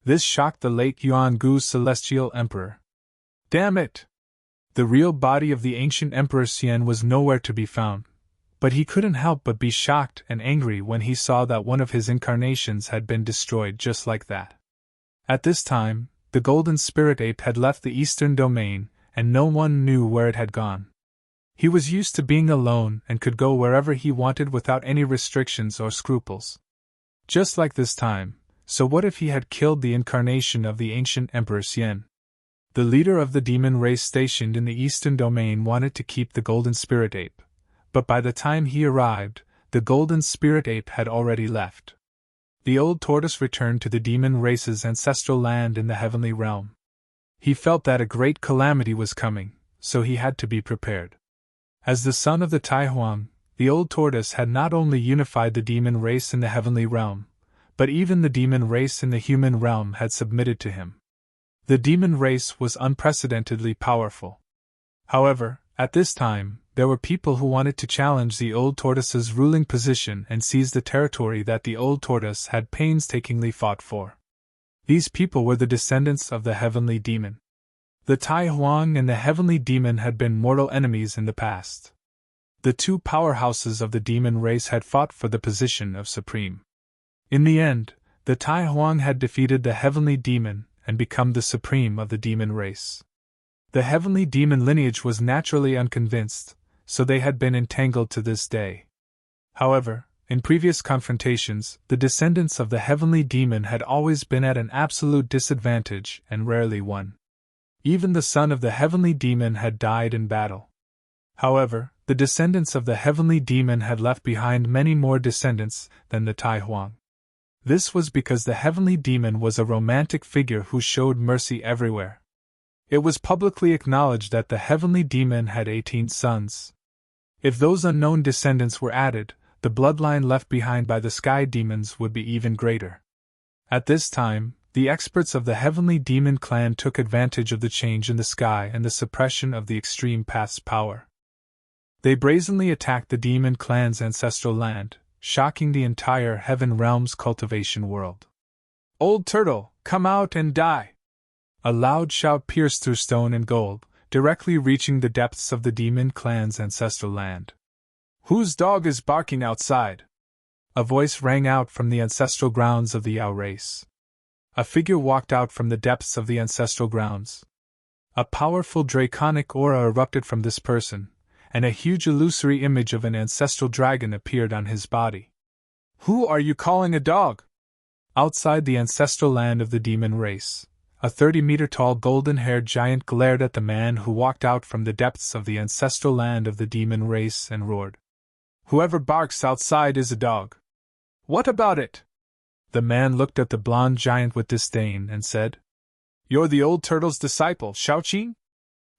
This shocked the late Yuan Gu's celestial emperor. Damn it! The real body of the ancient Emperor Xian was nowhere to be found, but he couldn't help but be shocked and angry when he saw that one of his incarnations had been destroyed just like that. At this time, the golden spirit ape had left the eastern domain, and no one knew where it had gone. He was used to being alone and could go wherever he wanted without any restrictions or scruples. Just like this time, so what if he had killed the incarnation of the ancient Emperor Xian? The leader of the demon race stationed in the eastern domain wanted to keep the golden spirit ape, but by the time he arrived, the golden spirit ape had already left. The old tortoise returned to the demon race's ancestral land in the heavenly realm. He felt that a great calamity was coming, so he had to be prepared. As the son of the Tai Huang, the old tortoise had not only unified the demon race in the heavenly realm, but even the demon race in the human realm had submitted to him. The demon race was unprecedentedly powerful. However, at this time, there were people who wanted to challenge the old tortoise's ruling position and seize the territory that the old tortoise had painstakingly fought for. These people were the descendants of the heavenly demon. The Tai Huang and the heavenly demon had been mortal enemies in the past. The two powerhouses of the demon race had fought for the position of supreme. In the end, the Tai Huang had defeated the heavenly demon and become the supreme of the demon race. The heavenly demon lineage was naturally unconvinced, so they had been entangled to this day. However, in previous confrontations, the descendants of the heavenly demon had always been at an absolute disadvantage and rarely won. Even the son of the heavenly demon had died in battle. However, the descendants of the heavenly demon had left behind many more descendants than the Tai Huang. This was because the heavenly demon was a romantic figure who showed mercy everywhere. It was publicly acknowledged that the heavenly demon had 18 sons. If those unknown descendants were added, the bloodline left behind by the sky demons would be even greater. At this time, the experts of the heavenly demon clan took advantage of the change in the sky and the suppression of the extreme path's power. They brazenly attacked the demon clan's ancestral land, shocking the entire heaven realm's cultivation world. "Old turtle, come out and die!" A loud shout pierced through stone and gold, directly reaching the depths of the demon clan's ancestral land. "Whose dog is barking outside?" A voice rang out from the ancestral grounds of the Yao race. A figure walked out from the depths of the ancestral grounds. A powerful draconic aura erupted from this person, and a huge illusory image of an ancestral dragon appeared on his body. "Who are you calling a dog?" Outside the ancestral land of the demon race, a 30-meter-tall golden-haired giant glared at the man who walked out from the depths of the ancestral land of the demon race and roared, "Whoever barks outside is a dog. What about it?" The man looked at the blonde giant with disdain and said, "You're the old turtle's disciple, Shaoqing?"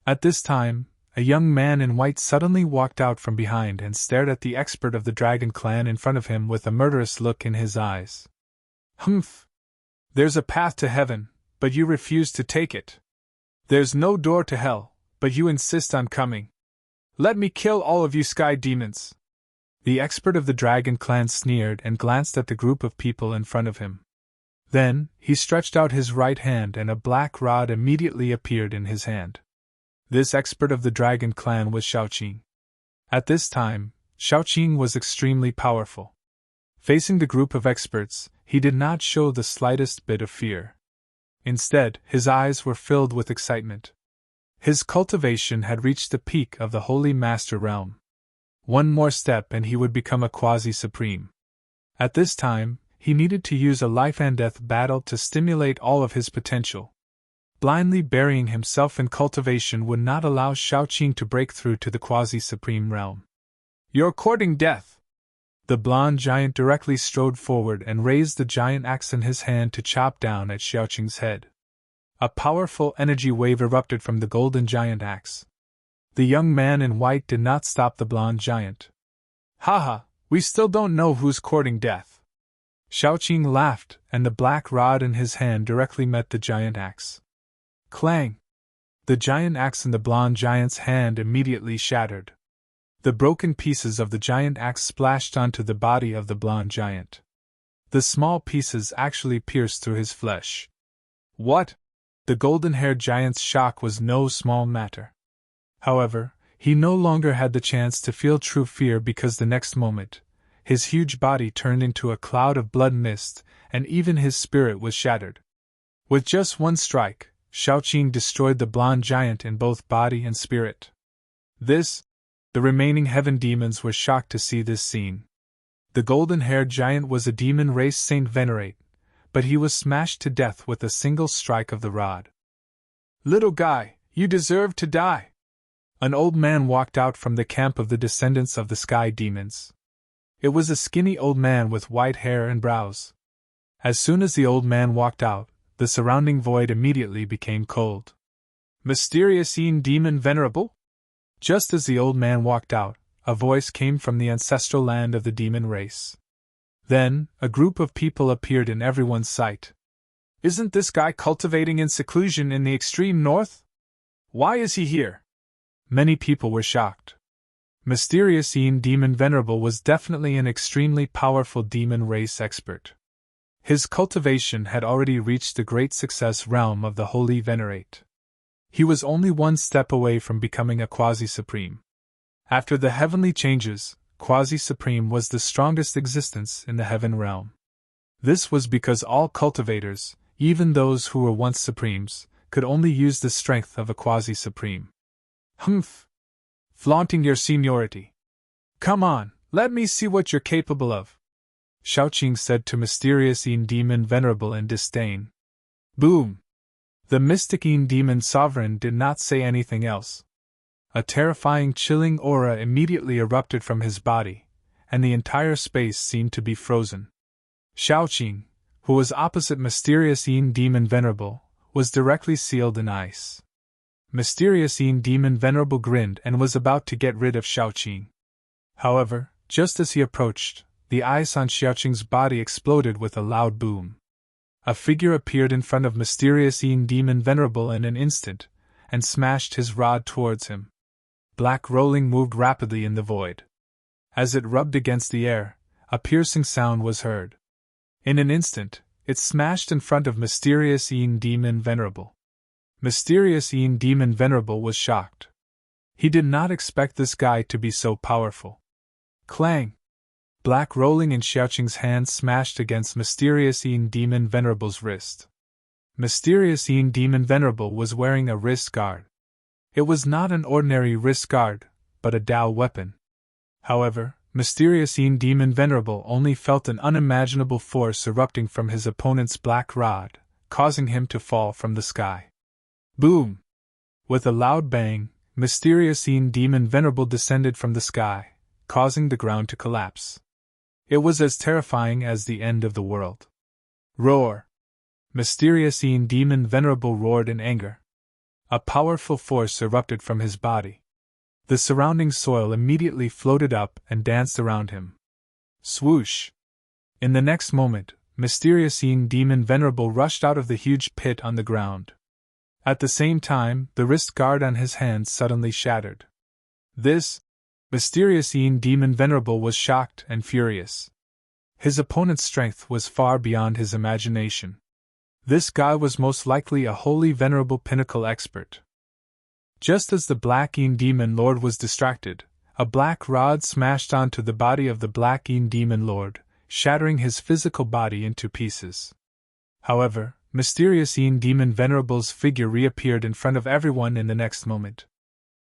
At this time, a young man in white suddenly walked out from behind and stared at the expert of the dragon clan in front of him with a murderous look in his eyes. "Humph! There's a path to heaven, but you refuse to take it. There's no door to hell, but you insist on coming. Let me kill all of you sky demons." The expert of the dragon clan sneered and glanced at the group of people in front of him. Then, he stretched out his right hand and a black rod immediately appeared in his hand. This expert of the dragon clan was Shaoqing. At this time, Shaoqing was extremely powerful. Facing the group of experts, he did not show the slightest bit of fear. Instead, his eyes were filled with excitement. His cultivation had reached the peak of the Holy Master realm. One more step and he would become a quasi-supreme. At this time, he needed to use a life-and-death battle to stimulate all of his potential. Blindly burying himself in cultivation would not allow Shaoqing to break through to the quasi-supreme realm. "You're courting death!" The blonde giant directly strode forward and raised the giant axe in his hand to chop down at Shaoqing's head. A powerful energy wave erupted from the golden giant axe. The young man in white did not stop the blonde giant. "Haha, we still don't know who's courting death." Shaoqing laughed, and the black rod in his hand directly met the giant axe. Clang! The giant axe in the blonde giant's hand immediately shattered. The broken pieces of the giant axe splashed onto the body of the blonde giant. The small pieces actually pierced through his flesh. "What?" The golden-haired giant's shock was no small matter. However, he no longer had the chance to feel true fear because the next moment, his huge body turned into a cloud of blood mist, and even his spirit was shattered. With just one strike, Shaoqing destroyed the blonde giant in both body and spirit. The remaining heaven demons were shocked to see this scene. The golden-haired giant was a demon race Saint Venerate, but he was smashed to death with a single strike of the rod. "Little guy, you deserve to die!" An old man walked out from the camp of the descendants of the sky demons. It was a skinny old man with white hair and brows. As soon as the old man walked out, the surrounding void immediately became cold. "Mysterious demon Venerable?" Just as the old man walked out, a voice came from the ancestral land of the demon race. Then, a group of people appeared in everyone's sight. "Isn't this guy cultivating in seclusion in the extreme north? Why is he here?" Many people were shocked. Mysterious demon Venerable was definitely an extremely powerful demon race expert. His cultivation had already reached the great success realm of the Holy Venerate. He was only one step away from becoming a quasi-supreme. After the heavenly changes, quasi-supreme was the strongest existence in the heaven realm. This was because all cultivators, even those who were once supremes, could only use the strength of a quasi-supreme. "Humph! Flaunting your seniority. Come on, let me see what you're capable of," Shaoqing said to Mysterious Demon Venerable in disdain. Boom! The mystic demon sovereign did not say anything else. A terrifying chilling aura immediately erupted from his body, and the entire space seemed to be frozen. Shaoqing, who was opposite Mysterious Demon Venerable, was directly sealed in ice. Mysterious Demon Venerable grinned and was about to get rid of Xiaoqing. However, just as he approached, the ice on Xiaoqing's body exploded with a loud boom. A figure appeared in front of Mysterious Demon Venerable in an instant, and smashed his rod towards him. Black rolling moved rapidly in the void. As it rubbed against the air, a piercing sound was heard. In an instant, it smashed in front of Mysterious Demon Venerable. Mysterious Demon Venerable was shocked. He did not expect this guy to be so powerful. Clang! Black rolling in Xiaoqing's hand smashed against Mysterious Demon Venerable's wrist. Mysterious Demon Venerable was wearing a wrist guard. It was not an ordinary wrist guard, but a Dao weapon. However, Mysterious Demon Venerable only felt an unimaginable force erupting from his opponent's black rod, causing him to fall from the sky. Boom! With a loud bang, Mysterious Demon Venerable descended from the sky, causing the ground to collapse. It was as terrifying as the end of the world. Roar! Mysterious Demon Venerable roared in anger. A powerful force erupted from his body. The surrounding soil immediately floated up and danced around him. Swoosh! In the next moment, Mysterious Demon Venerable rushed out of the huge pit on the ground. At the same time, the wrist guard on his hand suddenly shattered. This Mysterious Demon Venerable was shocked and furious. His opponent's strength was far beyond his imagination. This guy was most likely a holy venerable pinnacle expert. Just as the Black Demon Lord was distracted, a black rod smashed onto the body of the Black Demon Lord, shattering his physical body into pieces. However, Mysterious Demon Venerable's figure reappeared in front of everyone in the next moment.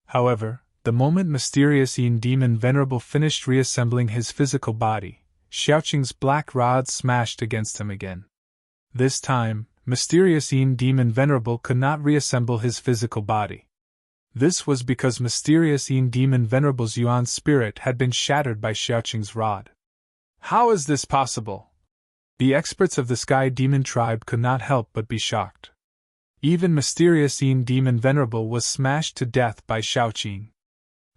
However, the moment Mysterious Demon Venerable finished reassembling his physical body, Xiaoqing's black rod smashed against him again. This time, Mysterious Demon Venerable could not reassemble his physical body. This was because Mysterious Demon Venerable's Yuan spirit had been shattered by Xiaoqing's rod. How is this possible? The experts of the Sky Demon tribe could not help but be shocked. Even Mysterious Demon Venerable was smashed to death by Xiaoqing.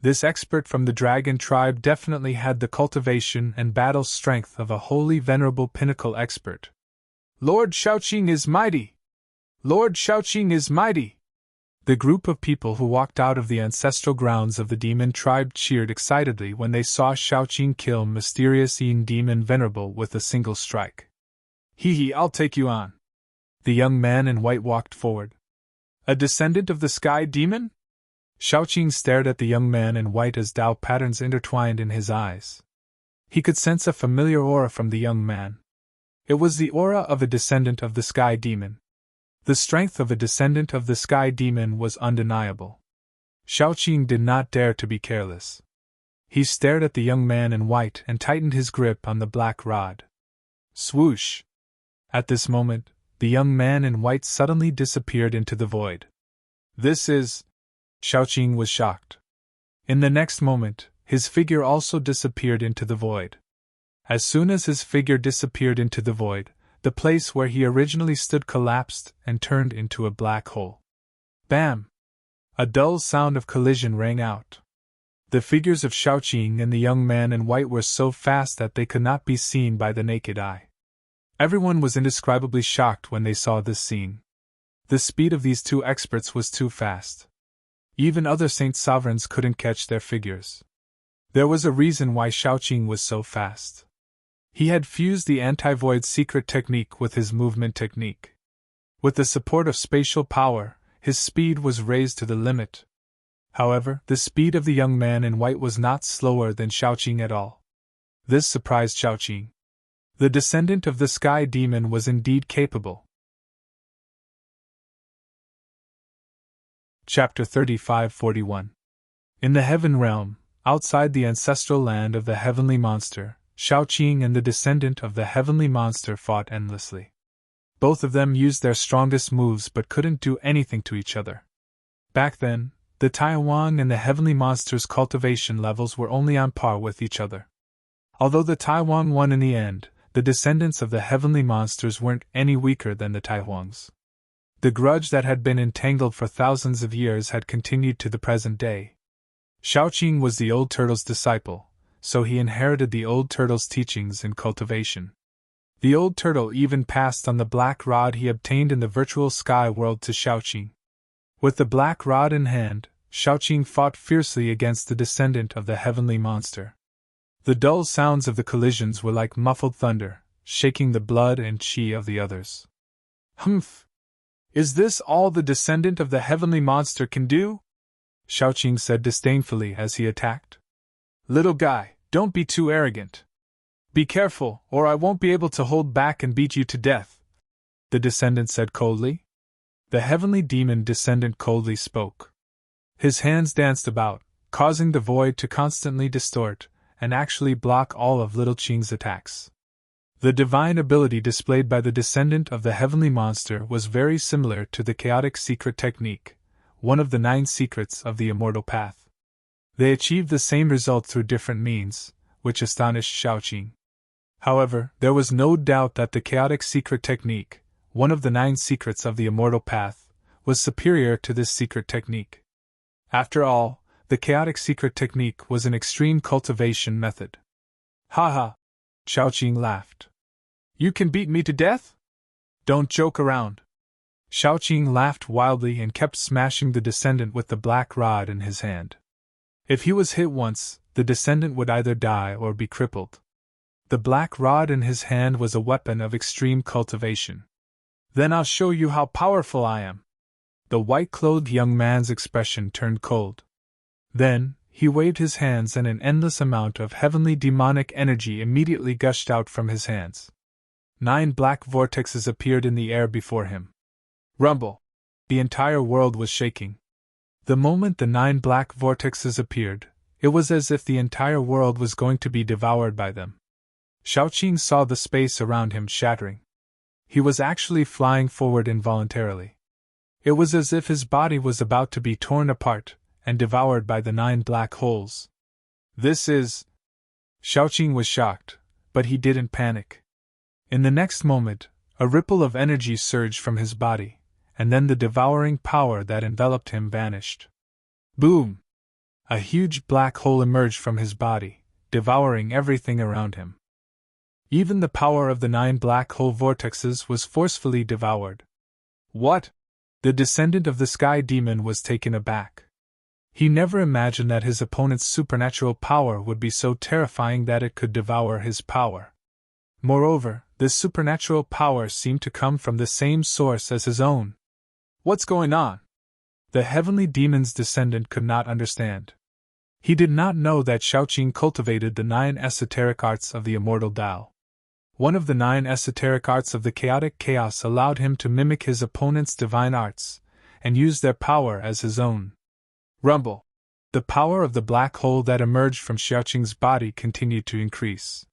This expert from the Dragon tribe definitely had the cultivation and battle strength of a holy venerable pinnacle expert. Lord Xiaoqing is mighty! Lord Xiaoqing is mighty! The group of people who walked out of the ancestral grounds of the demon tribe cheered excitedly when they saw Xiaoqing kill Mysterious Demon Venerable with a single strike. Hee, I'll take you on. The young man in white walked forward. A descendant of the Sky Demon? Xiaoqing stared at the young man in white as Dao patterns intertwined in his eyes. He could sense a familiar aura from the young man. It was the aura of a descendant of the Sky Demon. The strength of a descendant of the Sky Demon was undeniable. Xiaoqing did not dare to be careless. He stared at the young man in white and tightened his grip on the black rod. Swoosh! At this moment, the young man in white suddenly disappeared into the void. This is... Xiaoqing was shocked. In the next moment, his figure also disappeared into the void. As soon as his figure disappeared into the void, the place where he originally stood collapsed and turned into a black hole. Bam! A dull sound of collision rang out. The figures of Xiaoqing and the young man in white were so fast that they could not be seen by the naked eye. Everyone was indescribably shocked when they saw this scene. The speed of these two experts was too fast. Even other saint sovereigns couldn't catch their figures. There was a reason why Xiaoqing was so fast. He had fused the anti-void secret technique with his movement technique. With the support of spatial power, his speed was raised to the limit. However, the speed of the young man in white was not slower than Xiaoqing at all. This surprised Xiaoqing. The descendant of the Sky Demon was indeed capable. Chapter 35-41. In the Heaven Realm, outside the ancestral land of the Heavenly Monster, Xiaoqing and the descendant of the Heavenly Monster fought endlessly. Both of them used their strongest moves but couldn't do anything to each other. Back then, the Taiwan and the Heavenly Monster's cultivation levels were only on par with each other. Although the Taiwan won in the end, the descendants of the Heavenly Monsters weren't any weaker than the Taiwangs. The grudge that had been entangled for thousands of years had continued to the present day. Shaoqing was the old turtle's disciple, so he inherited the old turtle's teachings in cultivation. The old turtle even passed on the black rod he obtained in the virtual sky world to Shaoqing. With the black rod in hand, Shaoqing fought fiercely against the descendant of the heavenly monster. The dull sounds of the collisions were like muffled thunder, shaking the blood and qi of the others. Humph! Is this all the descendant of the heavenly monster can do? Shaoqing said disdainfully as he attacked. Little guy, don't be too arrogant. Be careful, or I won't be able to hold back and beat you to death, the descendant said coldly. The heavenly demon descendant coldly spoke. His hands danced about, causing the void to constantly distort, and actually block all of Little Qing's attacks. The divine ability displayed by the descendant of the heavenly monster was very similar to the chaotic secret technique, one of the 9 secrets of the immortal path. They achieved the same result through different means, which astonished Shaoqing. However, there was no doubt that the chaotic secret technique, one of the 9 secrets of the immortal path, was superior to this secret technique. After all, the chaotic secret technique was an extreme cultivation method. Ha! Shaoqing laughed. You can beat me to death? Don't joke around. Shaoqing laughed wildly and kept smashing the descendant with the black rod in his hand. If he was hit once, the descendant would either die or be crippled. The black rod in his hand was a weapon of extreme cultivation. Then I'll show you how powerful I am. The white-clothed young man's expression turned cold. Then, he waved his hands and an endless amount of heavenly demonic energy immediately gushed out from his hands. 9 black vortexes appeared in the air before him. Rumble! The entire world was shaking. The moment the 9 black vortexes appeared, it was as if the entire world was going to be devoured by them. Shaoqing saw the space around him shattering. He was actually flying forward involuntarily. It was as if his body was about to be torn apart and devoured by the 9 black holes. This is... Shaoqing was shocked, but he didn't panic. In the next moment, a ripple of energy surged from his body, and then the devouring power that enveloped him vanished. Boom! A huge black hole emerged from his body, devouring everything around him. Even the power of the 9 black hole vortexes was forcefully devoured. What? The descendant of the sky demon was taken aback. He never imagined that his opponent's supernatural power would be so terrifying that it could devour his power. Moreover, this supernatural power seemed to come from the same source as his own. What's going on? The heavenly demon's descendant could not understand. He did not know that Shaoqing cultivated the 9 esoteric arts of the immortal Tao. One of the 9 esoteric arts of the chaotic chaos allowed him to mimic his opponent's divine arts, and use their power as his own. Rumble! The power of the black hole that emerged from Shaoqing's body continued to increase.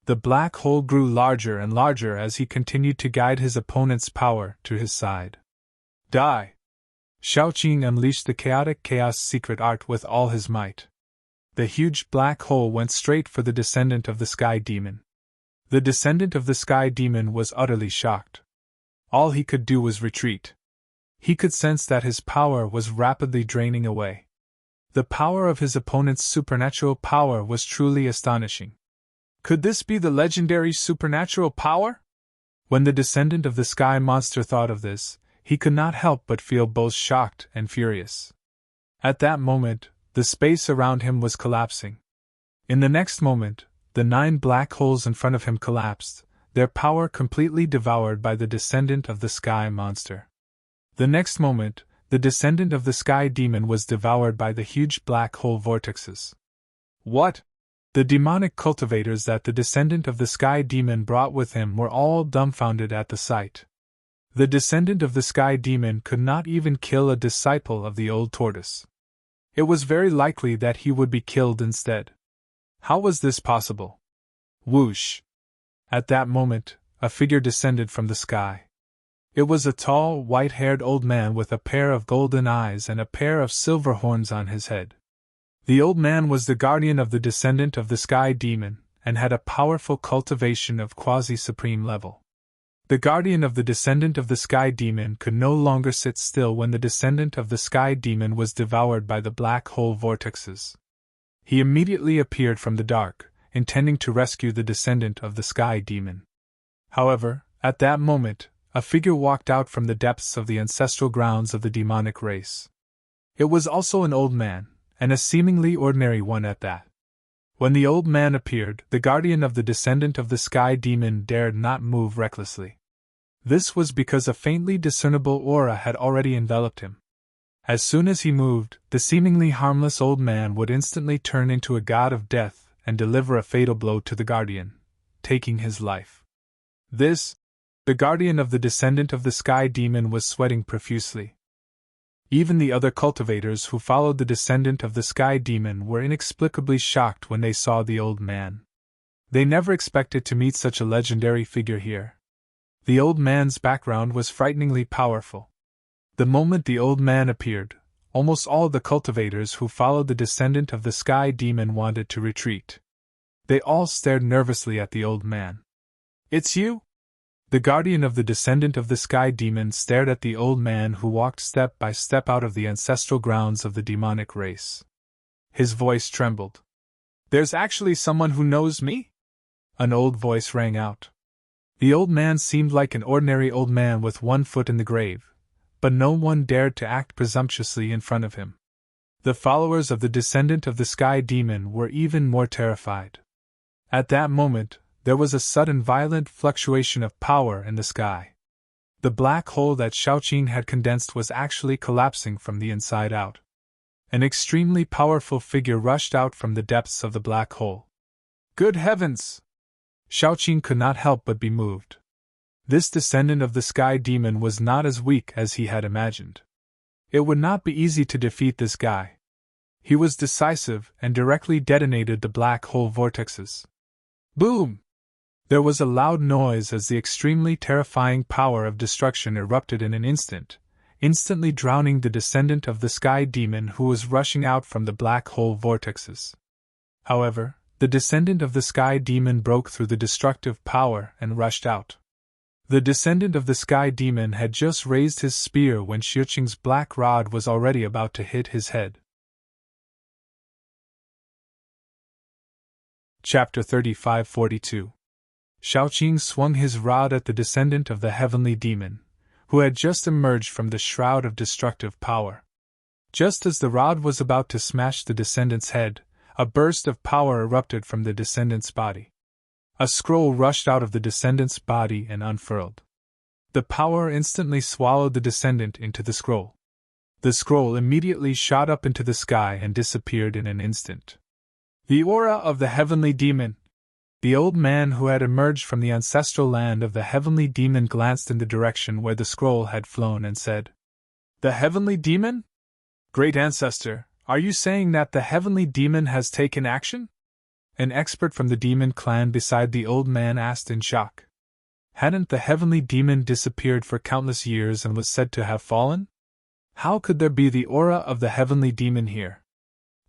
The black hole grew larger and larger as he continued to guide his opponent's power to his side. Die! Shaoqing unleashed the chaotic chaos secret art with all his might. The huge black hole went straight for the descendant of the sky demon. The descendant of the sky demon was utterly shocked. All he could do was retreat. He could sense that his power was rapidly draining away. The power of his opponent's supernatural power was truly astonishing. Could this be the legendary supernatural power? When the descendant of the sky monster thought of this, he could not help but feel both shocked and furious. At that moment, the space around him was collapsing. In the next moment, the 9 black holes in front of him collapsed, their power completely devoured by the descendant of the sky monster. The next moment, the descendant of the sky demon was devoured by the huge black hole vortexes. What? The demonic cultivators that the descendant of the sky demon brought with him were all dumbfounded at the sight. The descendant of the sky demon could not even kill a disciple of the old tortoise. It was very likely that he would be killed instead. How was this possible? Whoosh! At that moment, a figure descended from the sky. It was a tall, white-haired old man with a pair of golden eyes and a pair of silver horns on his head. The old man was the guardian of the descendant of the sky demon, and had a powerful cultivation of quasi-supreme level. The guardian of the descendant of the sky demon could no longer sit still when the descendant of the sky demon was devoured by the black hole vortexes. He immediately appeared from the dark, intending to rescue the descendant of the sky demon. However, at that moment, a figure walked out from the depths of the ancestral grounds of the demonic race. It was also an old man, and a seemingly ordinary one at that. When the old man appeared, the guardian of the descendant of the sky demon dared not move recklessly. This was because a faintly discernible aura had already enveloped him. As soon as he moved, the seemingly harmless old man would instantly turn into a god of death and deliver a fatal blow to the guardian, taking his life. The guardian of the descendant of the sky demon was sweating profusely. Even the other cultivators who followed the descendant of the sky demon were inexplicably shocked when they saw the old man. They never expected to meet such a legendary figure here. The old man's background was frighteningly powerful. The moment the old man appeared, almost all the cultivators who followed the descendant of the sky demon wanted to retreat. They all stared nervously at the old man. "It's you?" The guardian of the descendant of the sky demon stared at the old man who walked step by step out of the ancestral grounds of the demonic race. His voice trembled. "There's actually someone who knows me?" An old voice rang out. The old man seemed like an ordinary old man with one foot in the grave, but no one dared to act presumptuously in front of him. The followers of the descendant of the sky demon were even more terrified. At that moment, there was a sudden violent fluctuation of power in the sky. The black hole that Shaoqing had condensed was actually collapsing from the inside out. An extremely powerful figure rushed out from the depths of the black hole. "Good heavens!" Shaoqing could not help but be moved. This descendant of the sky demon was not as weak as he had imagined. It would not be easy to defeat this guy. He was decisive and directly detonated the black hole vortexes. Boom! There was a loud noise as the extremely terrifying power of destruction erupted in an instant, instantly drowning the descendant of the sky demon who was rushing out from the black hole vortexes. However, the descendant of the sky demon broke through the destructive power and rushed out. The descendant of the sky demon had just raised his spear when Shaoqing's black rod was already about to hit his head. Chapter 35-42. Shaoqing swung his rod at the descendant of the heavenly demon, who had just emerged from the shroud of destructive power. Just as the rod was about to smash the descendant's head, a burst of power erupted from the descendant's body. A scroll rushed out of the descendant's body and unfurled. The power instantly swallowed the descendant into the scroll. The scroll immediately shot up into the sky and disappeared in an instant. The aura of the heavenly demon! The old man who had emerged from the ancestral land of the heavenly demon glanced in the direction where the scroll had flown and said, "The heavenly demon? Great ancestor, are you saying that the heavenly demon has taken action?" An expert from the demon clan beside the old man asked in shock. Hadn't the heavenly demon disappeared for countless years and was said to have fallen? How could there be the aura of the heavenly demon here?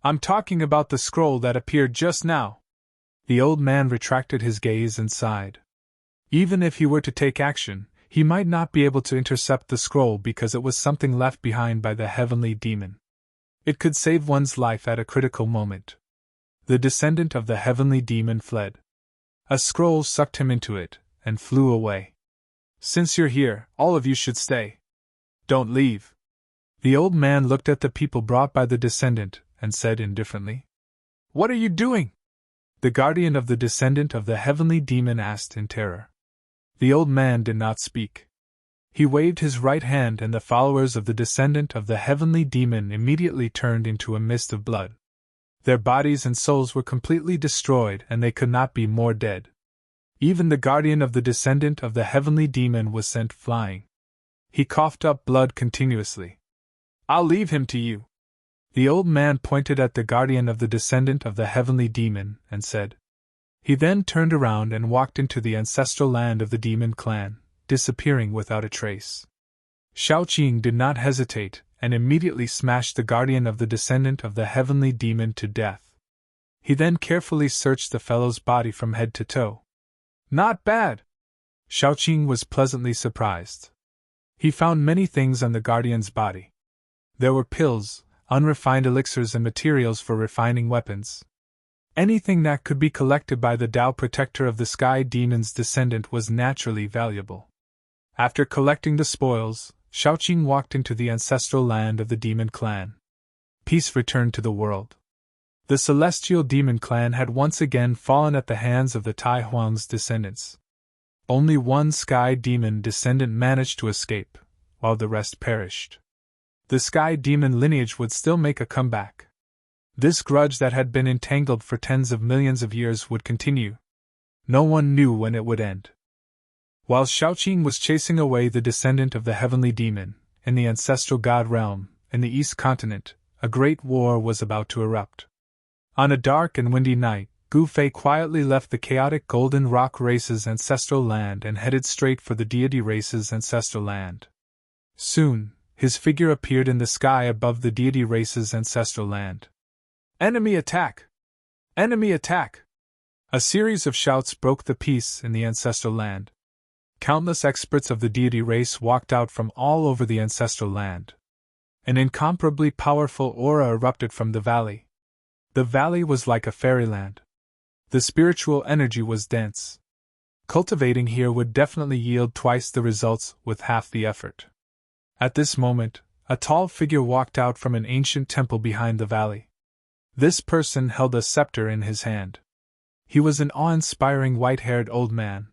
"I'm talking about the scroll that appeared just now." The old man retracted his gaze and sighed. Even if he were to take action, he might not be able to intercept the scroll because it was something left behind by the heavenly demon. It could save one's life at a critical moment. The descendant of the heavenly demon fled. A scroll sucked him into it, and flew away. "Since you're here, all of you should stay. Don't leave." The old man looked at the people brought by the descendant, and said indifferently, "What are you doing?" The guardian of the descendant of the heavenly demon asked in terror. The old man did not speak. He waved his right hand and the followers of the descendant of the heavenly demon immediately turned into a mist of blood. Their bodies and souls were completely destroyed and they could not be more dead. Even the guardian of the descendant of the heavenly demon was sent flying. He coughed up blood continuously. "I'll leave him to you." The old man pointed at the guardian of the descendant of the heavenly demon and said. He then turned around and walked into the ancestral land of the demon clan, disappearing without a trace. Shaoqing did not hesitate and immediately smashed the guardian of the descendant of the heavenly demon to death. He then carefully searched the fellow's body from head to toe. "Not bad!" Shaoqing was pleasantly surprised. He found many things on the guardian's body. There were pills, unrefined elixirs, and materials for refining weapons. Anything that could be collected by the Tao protector of the Sky Demon's descendant was naturally valuable. After collecting the spoils, Shaoqing walked into the ancestral land of the demon clan. Peace returned to the world. The celestial demon clan had once again fallen at the hands of the Tai Huang's descendants. Only one Sky Demon descendant managed to escape, while the rest perished. The Sky Demon lineage would still make a comeback. This grudge that had been entangled for tens of millions of years would continue. No one knew when it would end. While Shaoqing was chasing away the descendant of the heavenly demon, in the ancestral god realm, in the East Continent, a great war was about to erupt. On a dark and windy night, Gu Fei quietly left the chaotic Golden Rock race's ancestral land and headed straight for the deity race's ancestral land. Soon, his figure appeared in the sky above the deity race's ancestral land. "Enemy attack! Enemy attack!" A series of shouts broke the peace in the ancestral land. Countless experts of the deity race walked out from all over the ancestral land. An incomparably powerful aura erupted from the valley. The valley was like a fairyland. The spiritual energy was dense. Cultivating here would definitely yield twice the results with half the effort. At this moment, a tall figure walked out from an ancient temple behind the valley. This person held a scepter in his hand. He was an awe-inspiring white-haired old man.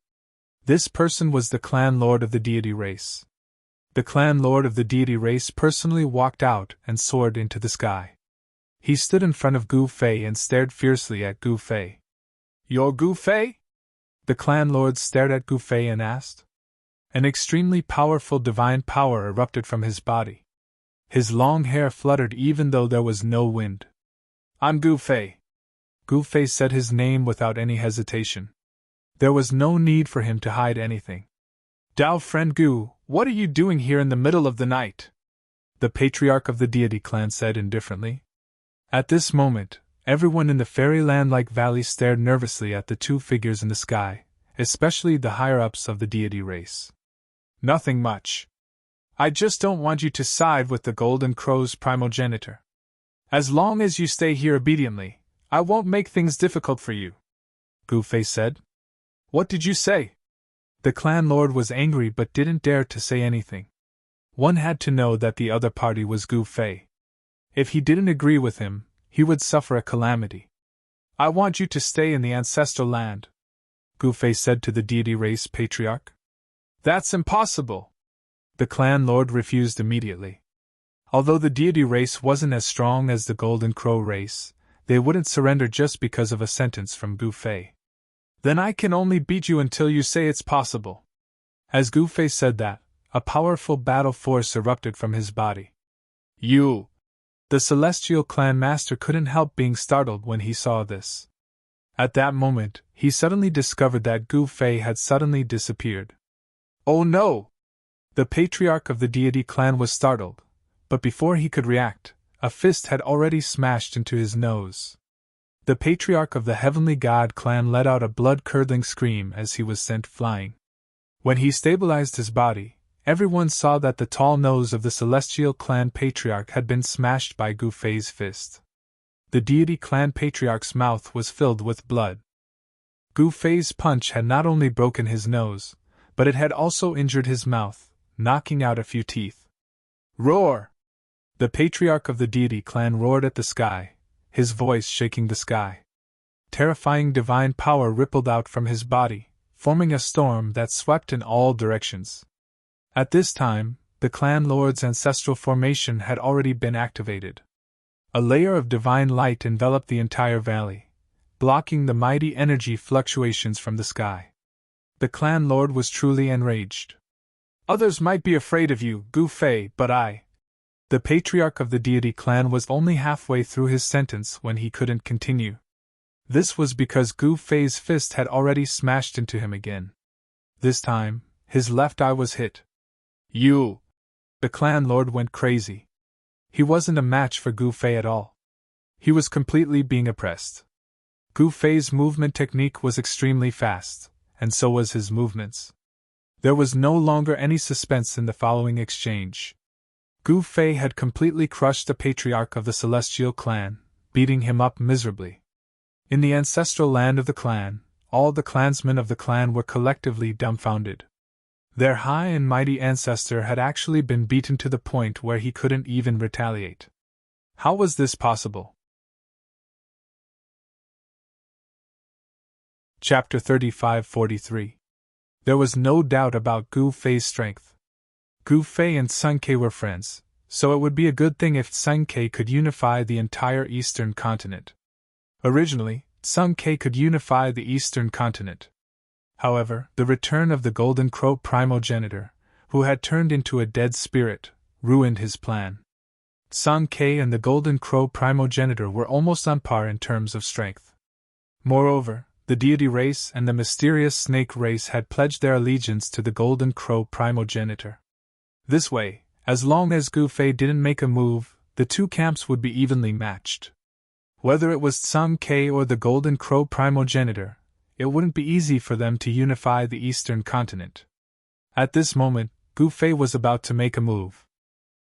This person was the clan lord of the deity race. The clan lord of the deity race personally walked out and soared into the sky. He stood in front of Gu Fei and stared fiercely at Gu Fei. "You're Gu Fei?" The clan lord stared at Gu Fei and asked. An extremely powerful divine power erupted from his body. His long hair fluttered even though there was no wind. "I'm Gu Fei." Gu Fei said his name without any hesitation. There was no need for him to hide anything. "Dao friend Gu, what are you doing here in the middle of the night?" The patriarch of the deity clan said indifferently. At this moment, everyone in the fairyland-like valley stared nervously at the two figures in the sky, especially the higher-ups of the deity race. "Nothing much. I just don't want you to side with the Golden Crow's primogenitor. As long as you stay here obediently, I won't make things difficult for you," Gu Fei said. "What did you say?" The clan lord was angry but didn't dare to say anything. One had to know that the other party was Gu Fei. If he didn't agree with him, he would suffer a calamity. "I want you to stay in the ancestral land," Gu Fei said to the deity race patriarch. "That's impossible!" The clan lord refused immediately. Although the deity race wasn't as strong as the Golden Crow race, they wouldn't surrender just because of a sentence from Gu Fei. "Then I can only beat you until you say it's possible." As Gu Fei said that, a powerful battle force erupted from his body. "You!" The celestial clan master couldn't help being startled when he saw this. At that moment, he suddenly discovered that Gu Fei had suddenly disappeared. "Oh no!" The patriarch of the deity clan was startled, but before he could react, a fist had already smashed into his nose. The patriarch of the heavenly god clan let out a blood-curdling scream as he was sent flying. When he stabilized his body, everyone saw that the tall nose of the celestial clan patriarch had been smashed by Gu Fei's fist. The deity clan patriarch's mouth was filled with blood. Gu Fei's punch had not only broken his nose, but it had also injured his mouth, knocking out a few teeth. "Roar!" The patriarch of the deity clan roared at the sky, his voice shaking the sky. Terrifying divine power rippled out from his body, forming a storm that swept in all directions. At this time, the clan lord's ancestral formation had already been activated. A layer of divine light enveloped the entire valley, blocking the mighty energy fluctuations from the sky. The clan lord was truly enraged. "Others might be afraid of you, Gu Fei, but I..." The patriarch of the deity clan was only halfway through his sentence when he couldn't continue. This was because Gu Fei's fist had already smashed into him again. This time, his left eye was hit. "You!" The clan lord went crazy. He wasn't a match for Gu Fei at all. He was completely being oppressed. Gu Fei's movement technique was extremely fast, and so was his movements. There was no longer any suspense in the following exchange. Gu Fei had completely crushed the patriarch of the Celestial clan, beating him up miserably. In the ancestral land of the clan, all the clansmen of the clan were collectively dumbfounded. Their high and mighty ancestor had actually been beaten to the point where he couldn't even retaliate. How was this possible? Chapter 35-43. There was no doubt about Gu Fei's strength. Gu Fei and Sun Ke were friends, so it would be a good thing if Sun Ke could unify the entire eastern continent. Originally, Sun Ke could unify the eastern continent. However, the return of the Golden Crow primogenitor, who had turned into a dead spirit, ruined his plan. Sun Ke and the Golden Crow primogenitor were almost on par in terms of strength. Moreover, the deity race and the mysterious snake race had pledged their allegiance to the Golden Crow primogenitor. This way, as long as Gu Fei didn't make a move, the two camps would be evenly matched. Whether it was Sun Ke or the Golden Crow primogenitor, it wouldn't be easy for them to unify the eastern continent. At this moment, Gu Fei was about to make a move.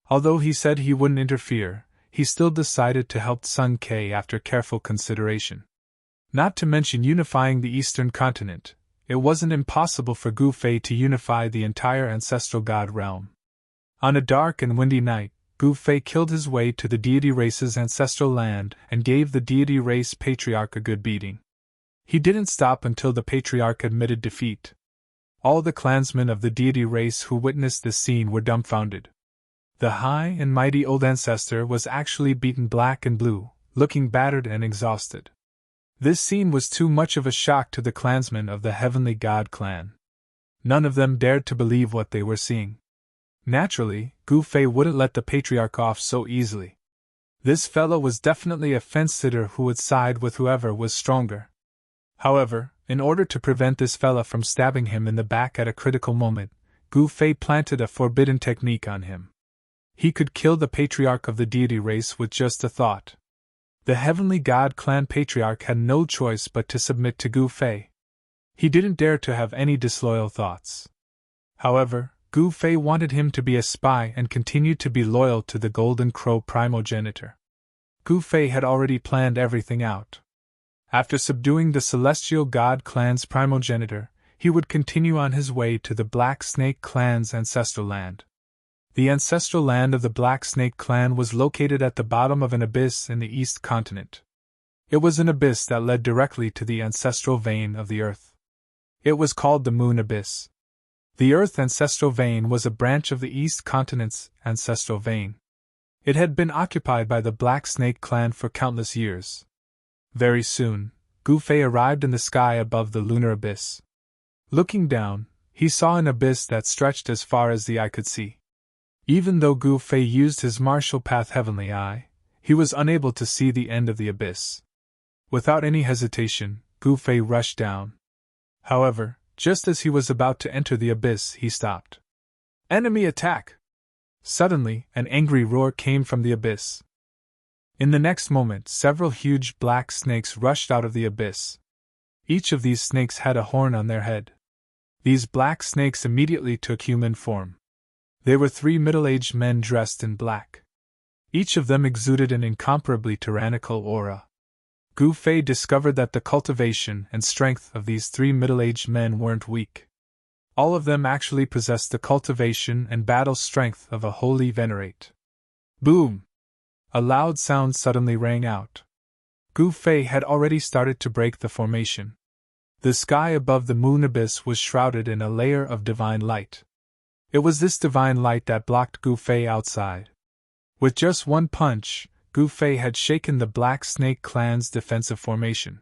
Although he said he wouldn't interfere, he still decided to help Sun Ke after careful consideration. Not to mention unifying the eastern continent, it wasn't impossible for Gu Fei to unify the entire ancestral god realm. On a dark and windy night, Gu Fei killed his way to the deity race's ancestral land and gave the deity race patriarch a good beating. He didn't stop until the patriarch admitted defeat. All the clansmen of the deity race who witnessed this scene were dumbfounded. The high and mighty old ancestor was actually beaten black and blue, looking battered and exhausted. This scene was too much of a shock to the clansmen of the Heavenly God clan. None of them dared to believe what they were seeing. Naturally, Gu Fei wouldn't let the patriarch off so easily. This fellow was definitely a fence-sitter who would side with whoever was stronger. However, in order to prevent this fella from stabbing him in the back at a critical moment, Gu Fei planted a forbidden technique on him. He could kill the patriarch of the deity race with just a thought. The Heavenly God clan patriarch had no choice but to submit to Gu Fei. He didn't dare to have any disloyal thoughts. However, Gu Fei wanted him to be a spy and continued to be loyal to the Golden Crow primogenitor. Gu Fei had already planned everything out. After subduing the Celestial God clan's primogenitor, he would continue on his way to the Black Snake clan's ancestral land. The ancestral land of the Black Snake clan was located at the bottom of an abyss in the East continent. It was an abyss that led directly to the ancestral vein of the Earth. It was called the Moon Abyss. The Earth ancestral vein was a branch of the East continent's ancestral vein. It had been occupied by the Black Snake clan for countless years. Very soon, Gu Fei arrived in the sky above the lunar abyss. Looking down, he saw an abyss that stretched as far as the eye could see. Even though Gu Fei used his martial path Heavenly Eye, he was unable to see the end of the abyss. Without any hesitation, Gu Fei rushed down. However, just as he was about to enter the abyss, he stopped. Enemy attack! Suddenly, an angry roar came from the abyss. In the next moment, several huge black snakes rushed out of the abyss. Each of these snakes had a horn on their head. These black snakes immediately took human form. They were 3 middle-aged men dressed in black. Each of them exuded an incomparably tyrannical aura. Gu Fei discovered that the cultivation and strength of these 3 middle-aged men weren't weak. All of them actually possessed the cultivation and battle strength of a holy venerate. Boom! A loud sound suddenly rang out. Gu Fei had already started to break the formation. The sky above the moon abyss was shrouded in a layer of divine light. It was this divine light that blocked Gu Fei outside. With just one punch, Gu Fei had shaken the Black Snake clan's defensive formation.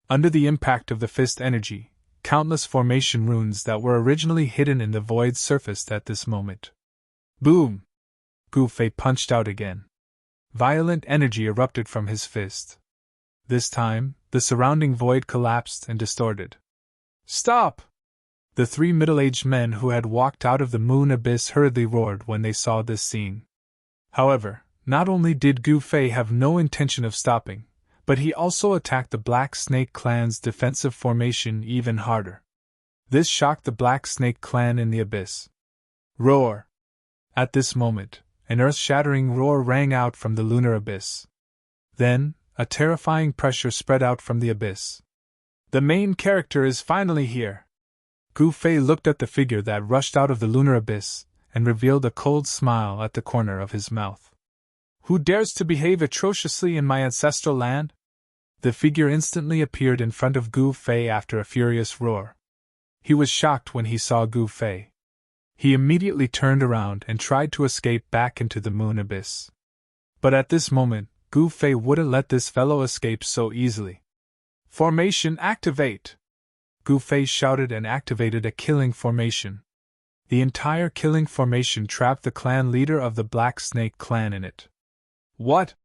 Under the impact of the fist energy, countless formation runes that were originally hidden in the void surfaced at this moment. Boom! Gu Fei punched out again. Violent energy erupted from his fist. This time, the surrounding void collapsed and distorted. Stop! The 3 middle-aged men who had walked out of the moon abyss hurriedly roared when they saw this scene. However, not only did Gu Fei have no intention of stopping, but he also attacked the Black Snake clan's defensive formation even harder. This shocked the Black Snake clan in the abyss. Roar! At this moment, an earth-shattering roar rang out from the lunar abyss. Then, a terrifying pressure spread out from the abyss. The main character is finally here! Gu Fei looked at the figure that rushed out of the lunar abyss, and revealed a cold smile at the corner of his mouth. Who dares to behave atrociously in my ancestral land? The figure instantly appeared in front of Gu Fei after a furious roar. He was shocked when he saw Gu Fei. He immediately turned around and tried to escape back into the moon abyss. But at this moment, Gu Fei wouldn't let this fellow escape so easily. Formation activate! Gu Fei shouted and activated a killing formation. The entire killing formation trapped the clan leader of the Black Snake clan in it. What?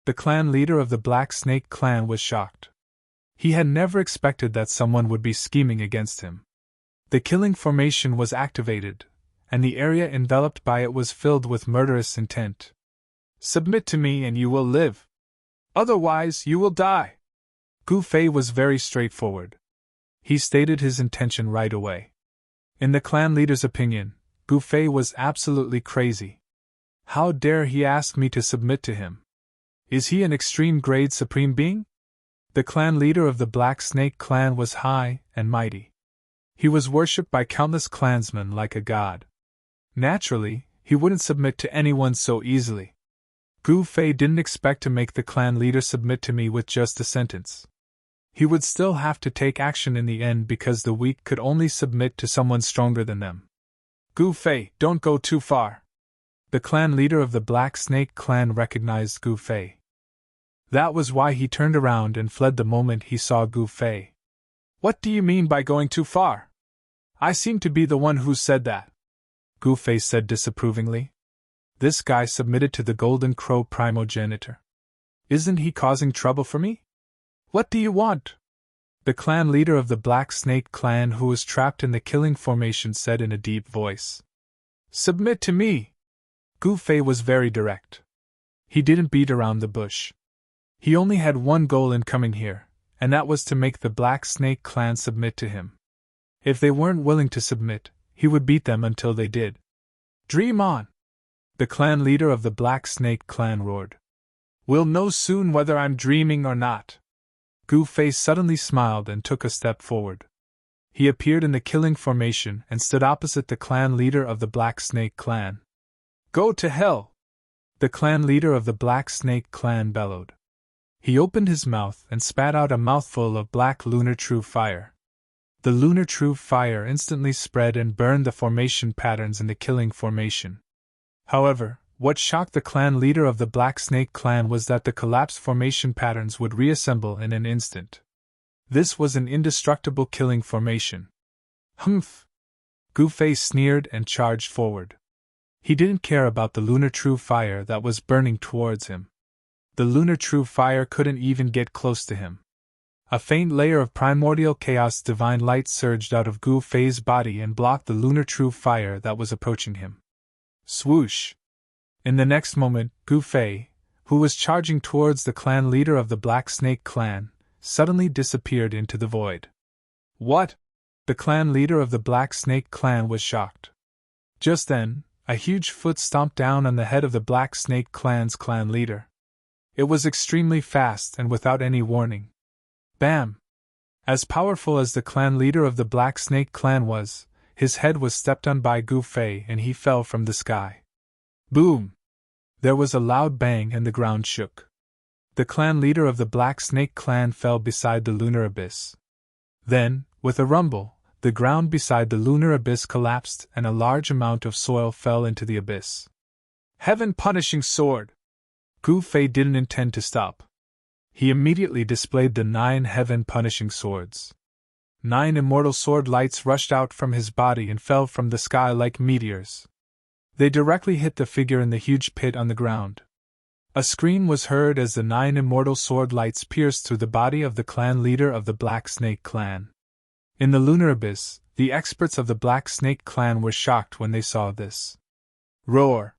The clan leader of the Black Snake clan was shocked. He had never expected that someone would be scheming against him. The killing formation was activated, and the area enveloped by it was filled with murderous intent. Submit to me and you will live. Otherwise, you will die. Gu Fei was very straightforward. He stated his intention right away. In the clan leader's opinion, Gu Fei was absolutely crazy. How dare he ask me to submit to him? Is he an extreme grade supreme being? The clan leader of the Black Snake clan was high and mighty. He was worshipped by countless clansmen like a god. Naturally, he wouldn't submit to anyone so easily. Gu Fei didn't expect to make the clan leader submit to me with just a sentence. He would still have to take action in the end because the weak could only submit to someone stronger than them. Gu Fei, don't go too far. The clan leader of the Black Snake clan recognized Gu Fei. That was why he turned around and fled the moment he saw Gu Fei. What do you mean by going too far? I seem to be the one who said that. Gu Fei said disapprovingly. This guy submitted to the Golden Crow primogenitor. Isn't he causing trouble for me? What do you want? The clan leader of the Black Snake clan who was trapped in the killing formation said in a deep voice. Submit to me! Gu Fei was very direct. He didn't beat around the bush. He only had one goal in coming here, and that was to make the Black Snake clan submit to him. If they weren't willing to submit, he would beat them until they did. Dream on! The clan leader of the Black Snake clan roared. We'll know soon whether I'm dreaming or not. Gu Fei suddenly smiled and took a step forward. He appeared in the killing formation and stood opposite the clan leader of the Black Snake clan. Go to hell! The clan leader of the Black Snake clan bellowed. He opened his mouth and spat out a mouthful of black lunar true fire. The lunar true fire instantly spread and burned the formation patterns in the killing formation. However, what shocked the clan leader of the Black Snake clan was that the collapsed formation patterns would reassemble in an instant. This was an indestructible killing formation. Humph! Gu Fei sneered and charged forward. He didn't care about the lunar true fire that was burning towards him. The lunar true fire couldn't even get close to him. A faint layer of primordial chaos divine light surged out of Gu Fei's body and blocked the lunar true fire that was approaching him. Swoosh! In the next moment, Gu Fei, who was charging towards the clan leader of the Black Snake clan, suddenly disappeared into the void. What? The clan leader of the Black Snake clan was shocked. Just then, a huge foot stomped down on the head of the Black Snake clan's clan leader. It was extremely fast and without any warning. Bam! As powerful as the clan leader of the Black Snake clan was, his head was stepped on by Gu Fei and he fell from the sky. Boom! There was a loud bang and the ground shook. The clan leader of the Black Snake clan fell beside the lunar abyss. Then, with a rumble, the ground beside the lunar abyss collapsed and a large amount of soil fell into the abyss. Heaven punishing sword! Gu Fei didn't intend to stop. He immediately displayed the 9 heaven punishing swords. 9 immortal sword lights rushed out from his body and fell from the sky like meteors. They directly hit the figure in the huge pit on the ground. A scream was heard as the 9 immortal sword lights pierced through the body of the clan leader of the Black Snake clan. In the lunar abyss, the experts of the Black Snake clan were shocked when they saw this. Roar!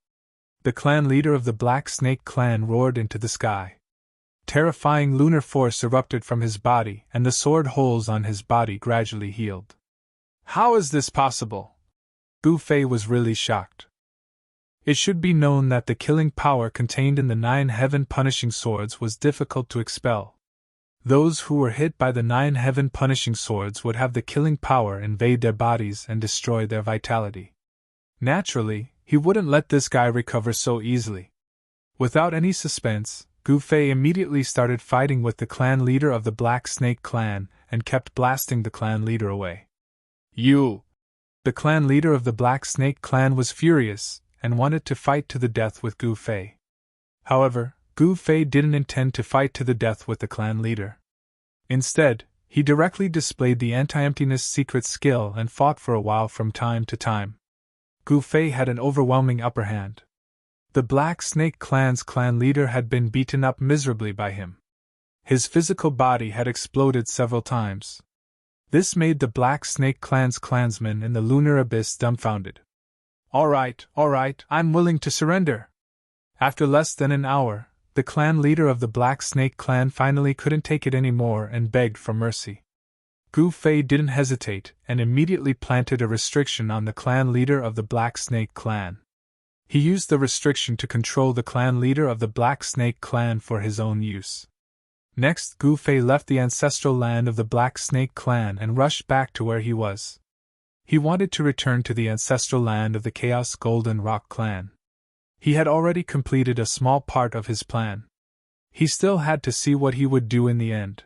The clan leader of the Black Snake clan roared into the sky. Terrifying lunar force erupted from his body and the sword holes on his body gradually healed. How is this possible? Gu Fei was really shocked. It should be known that the killing power contained in the 9 heaven-punishing swords was difficult to expel. Those who were hit by the 9 heaven-punishing swords would have the killing power invade their bodies and destroy their vitality. Naturally, he wouldn't let this guy recover so easily. Without any suspense, Gu Fei immediately started fighting with the clan leader of the Black Snake clan and kept blasting the clan leader away. You! The clan leader of the Black Snake clan was furious and wanted to fight to the death with Gu Fei. However, Gu Fei didn't intend to fight to the death with the clan leader. Instead, he directly displayed the anti-emptiness secret skill and fought for a while from time to time. Gu Fei had an overwhelming upper hand. The Black Snake clan's clan leader had been beaten up miserably by him. His physical body had exploded several times. This made the Black Snake clan's clansmen in the lunar abyss dumbfounded. All right, I'm willing to surrender. After less than an hour, the clan leader of the Black Snake clan finally couldn't take it anymore and begged for mercy. Gu Fei didn't hesitate and immediately planted a restriction on the clan leader of the Black Snake clan. He used the restriction to control the clan leader of the Black Snake clan for his own use. Next, Gu Fei left the ancestral land of the Black Snake clan and rushed back to where he was. He wanted to return to the ancestral land of the Chaos Golden Rock clan. He had already completed a small part of his plan. He still had to see what he would do in the end.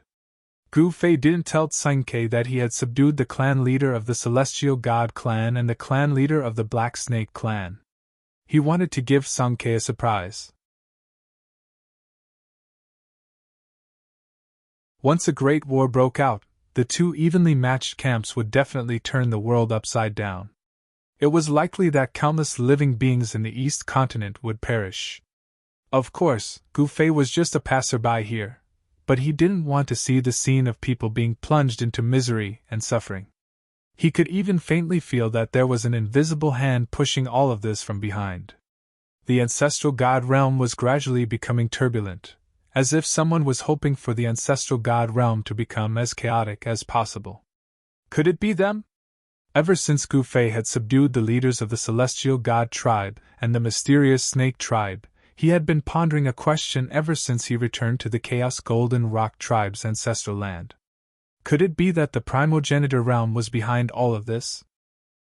Gu Fei didn't tell Tsunke that he had subdued the clan leader of the Celestial God clan and the clan leader of the Black Snake clan. He wanted to give Tsunke a surprise. Once a great war broke out, the 2 evenly matched camps would definitely turn the world upside down. It was likely that countless living beings in the East Continent would perish. Of course, Gu Fei was just a passerby here, but he didn't want to see the scene of people being plunged into misery and suffering. He could even faintly feel that there was an invisible hand pushing all of this from behind. The ancestral god realm was gradually becoming turbulent, as if someone was hoping for the ancestral god realm to become as chaotic as possible. Could it be them? Ever since Gu Fei had subdued the leaders of the Celestial God tribe and the mysterious Snake tribe, he had been pondering a question ever since he returned to the Chaos Golden Rock tribe's ancestral land. Could it be that the primogenitor realm was behind all of this?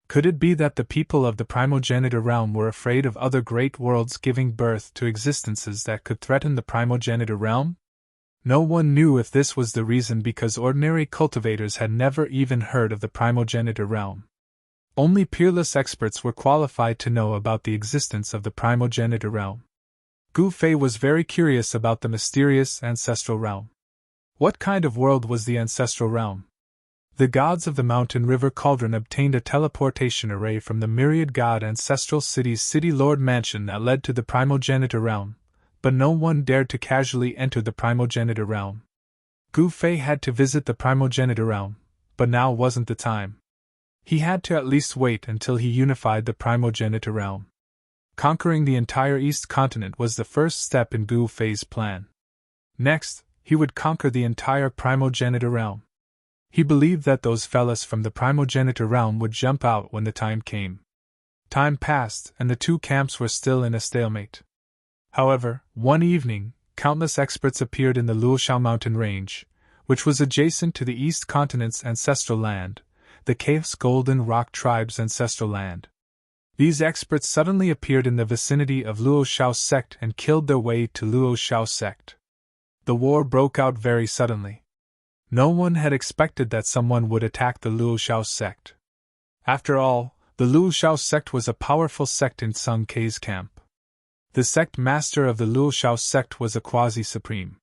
Could it be that the people of the primogenitor realm were afraid of other great worlds giving birth to existences that could threaten the primogenitor realm? No one knew if this was the reason because ordinary cultivators had never even heard of the primogenitor realm. Only peerless experts were qualified to know about the existence of the primogenitor realm. Gu Fei was very curious about the mysterious ancestral realm. What kind of world was the ancestral realm? The gods of the Mountain River Cauldron obtained a teleportation array from the myriad god ancestral city's City Lord Mansion that led to the primogenitor realm, but no one dared to casually enter the primogenitor realm. Gu Fei had to visit the primogenitor realm, but now wasn't the time. He had to at least wait until he unified the primogenitor realm. Conquering the entire East Continent was the first step in Gu Fei's plan. Next, he would conquer the entire primogenitor realm. He believed that those fellas from the primogenitor realm would jump out when the time came. Time passed, and the 2 camps were still in a stalemate. However, one evening, countless experts appeared in the Luoshao mountain range, which was adjacent to the East Continent's ancestral land, the Chaos Golden Rock tribe's ancestral land. These experts suddenly appeared in the vicinity of Luoshao sect and killed their way to Luoshao sect. The war broke out very suddenly. No one had expected that someone would attack the Luoshao sect. After all, the Luoshao sect was a powerful sect in Sung Kei's camp. The sect master of the Luoshao sect was a quasi-supreme.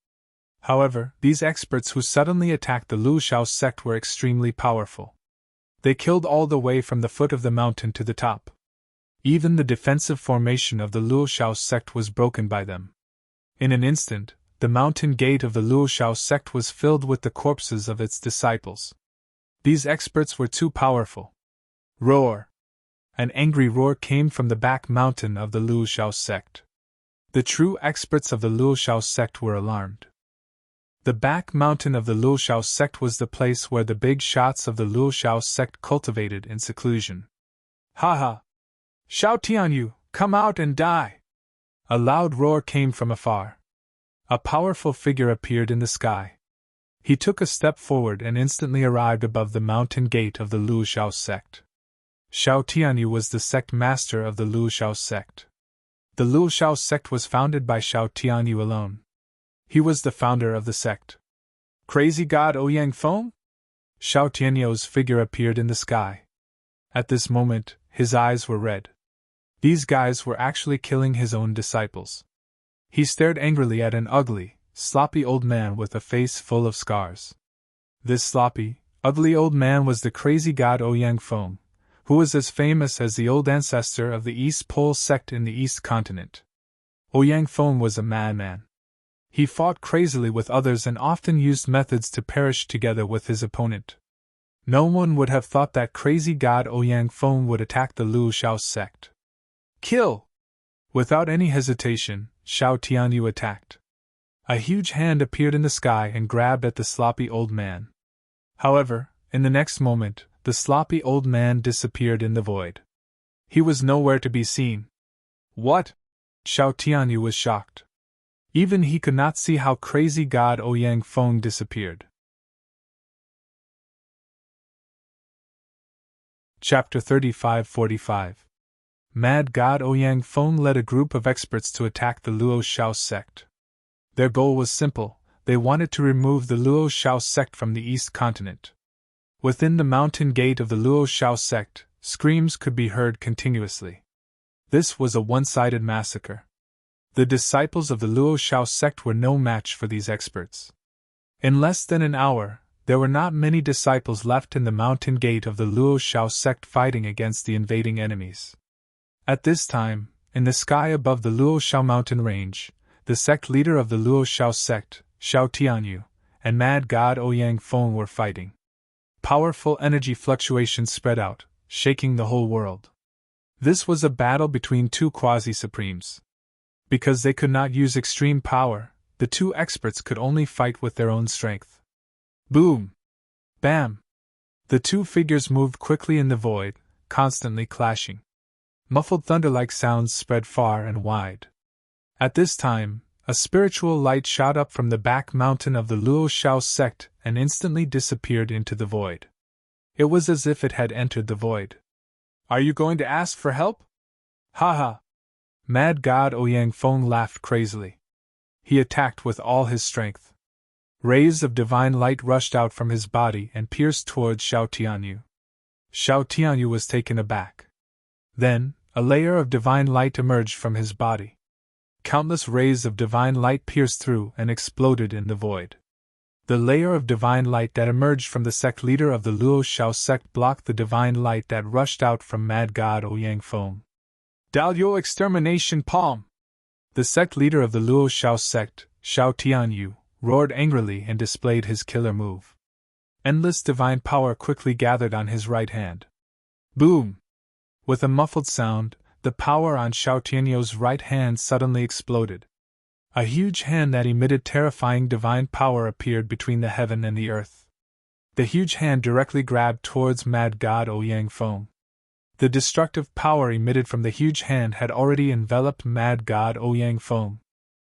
However, these experts who suddenly attacked the Luoshao sect were extremely powerful. They killed all the way from the foot of the mountain to the top. Even the defensive formation of the Luoshao sect was broken by them. In an instant, the mountain gate of the Luoshao sect was filled with the corpses of its disciples. These experts were too powerful. Roar! An angry roar came from the back mountain of the Luoshao sect. The true experts of the Luoshao sect were alarmed. The back mountain of the Luoshao sect was the place where the big shots of the Luoshao sect cultivated in seclusion. Ha ha! Xiao Tianyu, come out and die! A loud roar came from afar. A powerful figure appeared in the sky. He took a step forward and instantly arrived above the mountain gate of the Luoshao sect. Xiao Tianyu was the sect master of the Luoshao sect. The Luoshao sect was founded by Xiao Tianyu alone. He was the founder of the sect. Crazy god Ouyang Feng? Xiao Tianyu's figure appeared in the sky. At this moment, his eyes were red. These guys were actually killing his own disciples. He stared angrily at an ugly, sloppy old man with a face full of scars. This sloppy, ugly old man was the crazy god Ouyang Feng, who was as famous as the old ancestor of the East Pole sect in the East continent. Ouyang Feng was a madman. He fought crazily with others and often used methods to perish together with his opponent. No one would have thought that crazy god Ouyang Feng would attack the Luoshao sect. Kill! Without any hesitation, Xiao Tianyu attacked. A huge hand appeared in the sky and grabbed at the sloppy old man. However, in the next moment, the sloppy old man disappeared in the void. He was nowhere to be seen. What? Xiao Tianyu was shocked. Even he could not see how crazy god Ouyang Feng disappeared. Chapter 35-45. Mad god Ouyang Feng led a group of experts to attack the Luoshao sect. Their goal was simple: they wanted to remove the Luoshao sect from the East continent. Within the mountain gate of the Luoshao sect, screams could be heard continuously. This was a one-sided massacre. The disciples of the Luoshao sect were no match for these experts. In less than an hour, there were not many disciples left in the mountain gate of the Luoshao sect fighting against the invading enemies. At this time, in the sky above the Luoshao mountain range, the sect leader of the Luoshao sect, Xiao Tianyu, and mad god Ouyang Feng were fighting. Powerful energy fluctuations spread out, shaking the whole world. This was a battle between two quasi-supremes. Because they could not use extreme power, the two experts could only fight with their own strength. Boom! Bam! The two figures moved quickly in the void, constantly clashing. Muffled thunder-like sounds spread far and wide. At this time, a spiritual light shot up from the back mountain of the Luoshao sect and instantly disappeared into the void. It was as if it had entered the void. Are you going to ask for help? Ha ha! Mad god Ouyang Feng laughed crazily. He attacked with all his strength. Rays of divine light rushed out from his body and pierced towards Xiao Tianyu. Xiao Tianyu was taken aback. Then, a layer of divine light emerged from his body. Countless rays of divine light pierced through and exploded in the void. The layer of divine light that emerged from the sect leader of the Luoshao sect blocked the divine light that rushed out from mad god Ouyang Feng. Dalyo extermination palm! The sect leader of the Luoshao sect, Xiao Tianyu, roared angrily and displayed his killer move. Endless divine power quickly gathered on his right hand. Boom! With a muffled sound, the power on Xiao Tianyu's right hand suddenly exploded. A huge hand that emitted terrifying divine power appeared between the heaven and the earth. The huge hand directly grabbed towards mad god Ouyang Feng. The destructive power emitted from the huge hand had already enveloped mad god Ouyang Feng.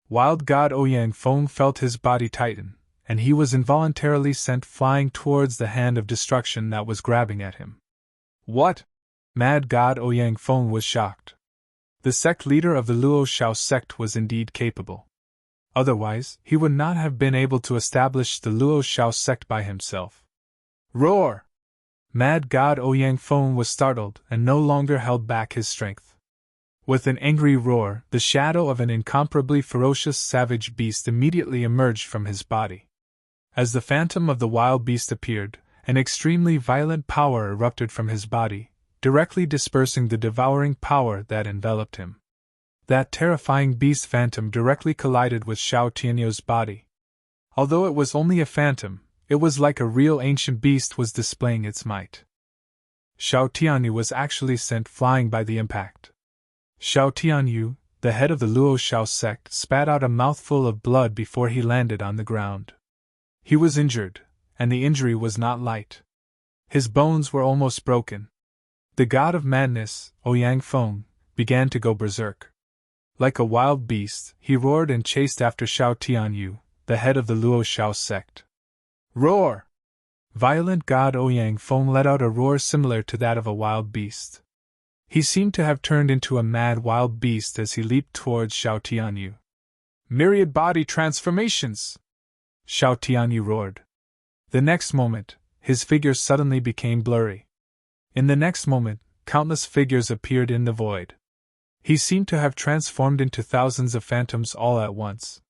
Wild god Ouyang Feng felt his body tighten, and he was involuntarily sent flying towards the hand of destruction that was grabbing at him. What? Mad god Ouyang Feng was shocked. The sect leader of the Luoshao sect was indeed capable. Otherwise, he would not have been able to establish the Luoshao sect by himself. Roar! Mad god Ouyang Feng was startled and no longer held back his strength. With an angry roar, the shadow of an incomparably ferocious savage beast immediately emerged from his body. As the phantom of the wild beast appeared, an extremely violent power erupted from his body, directly dispersing the devouring power that enveloped him. That terrifying beast phantom directly collided with Xiao Tianyu's body. Although it was only a phantom, it was like a real ancient beast was displaying its might. Xiao Tianyu was actually sent flying by the impact. Xiao Tianyu, the head of the Luoshao sect, spat out a mouthful of blood before he landed on the ground. He was injured, and the injury was not light. His bones were almost broken. The god of madness, Ouyang Feng, began to go berserk. Like a wild beast, he roared and chased after Xiao Tianyu, the head of the Luo Shao sect. Roar! Violent god Ouyang Feng let out a roar similar to that of a wild beast. He seemed to have turned into a mad wild beast as he leaped towards Xiao Tianyu. Myriad body transformations! Xiao Tianyu roared. The next moment, his figure suddenly became blurry. In the next moment, countless figures appeared in the void. He seemed to have transformed into thousands of phantoms all at once.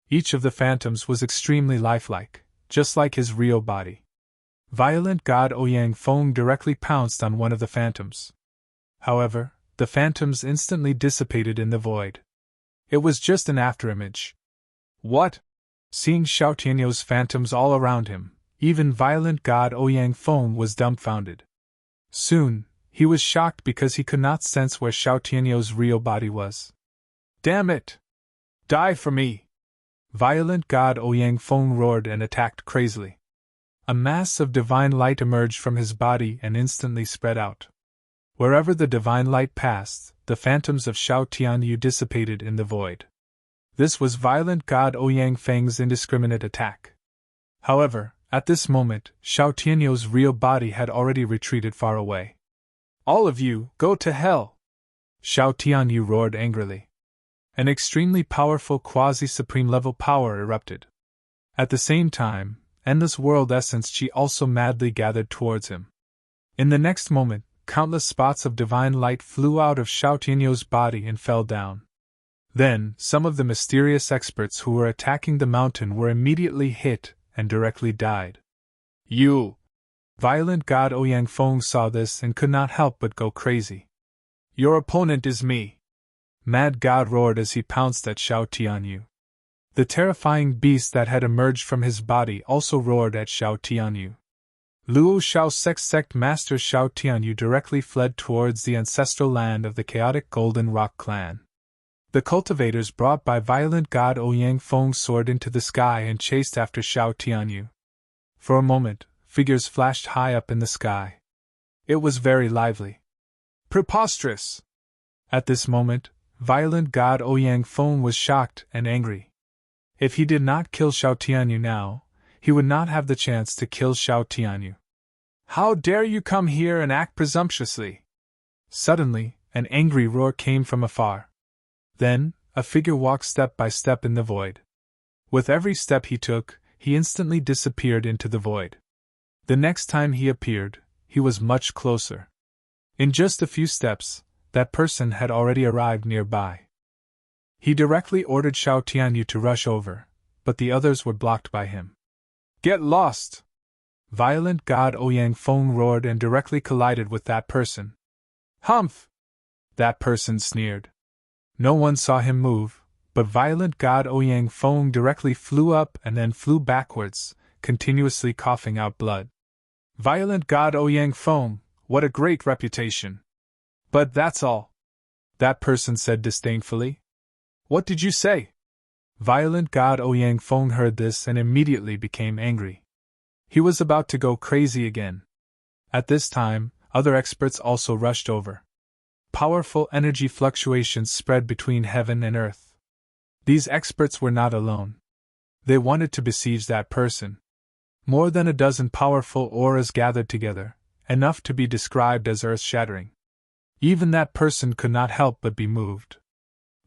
Each of the phantoms was extremely lifelike, just like his real body. Violent god Ouyang Feng directly pounced on one of the phantoms. However, the phantoms instantly dissipated in the void. It was just an afterimage. What? Seeing Xiao Tianyu's phantoms all around him, even violent god Ouyang Feng was dumbfounded. Soon, he was shocked because he could not sense where Xiao Tianyu's real body was. Damn it! Die for me! Violent god Ouyang Feng roared and attacked crazily. A mass of divine light emerged from his body and instantly spread out. Wherever the divine light passed, the phantoms of Xiao Tianyu dissipated in the void. This was violent god Ouyang Feng's indiscriminate attack. However, at this moment, Xiao Tianyu's real body had already retreated far away. All of you, go to hell! Xiao Tianyu roared angrily. An extremely powerful quasi-supreme level power erupted. At the same time, endless world essence chi also madly gathered towards him. In the next moment, countless spots of divine light flew out of Xiao Tianyu's body and fell down. Then, some of the mysterious experts who were attacking the mountain were immediately hit and directly died. You! Violent god Ouyang Feng saw this and could not help but go crazy. Your opponent is me! Mad God roared as he pounced at Xiao Tianyu. The terrifying beast that had emerged from his body also roared at Xiao Tianyu. Luo Shao sect master Xiao Tianyu directly fled towards the ancestral land of the chaotic Golden Rock clan. The cultivators brought by violent god Ouyang Feng soared into the sky and chased after Xiao Tianyu. For a moment, figures flashed high up in the sky. It was very lively. Preposterous! At this moment, violent god Ouyang Feng was shocked and angry. If he did not kill Xiao Tianyu now, he would not have the chance to kill Xiao Tianyu. How dare you come here and act presumptuously? Suddenly, an angry roar came from afar. Then, a figure walked step by step in the void. With every step he took, he instantly disappeared into the void. The next time he appeared, he was much closer. In just a few steps, that person had already arrived nearby. He directly ordered Xiao Tianyu to rush over, but the others were blocked by him. Get lost! Violent god Ouyang Feng roared and directly collided with that person. Humph! That person sneered. No one saw him move, but violent god Ouyang Feng directly flew up and then flew backwards, continuously coughing out blood. Violent god Ouyang Feng, what a great reputation! But that's all, that person said disdainfully. What did you say? Violent god Ouyang Feng heard this and immediately became angry. He was about to go crazy again. At this time, other experts also rushed over. Powerful energy fluctuations spread between heaven and earth. These experts were not alone. They wanted to besiege that person. More than a dozen powerful auras gathered together, enough to be described as earth-shattering. Even that person could not help but be moved.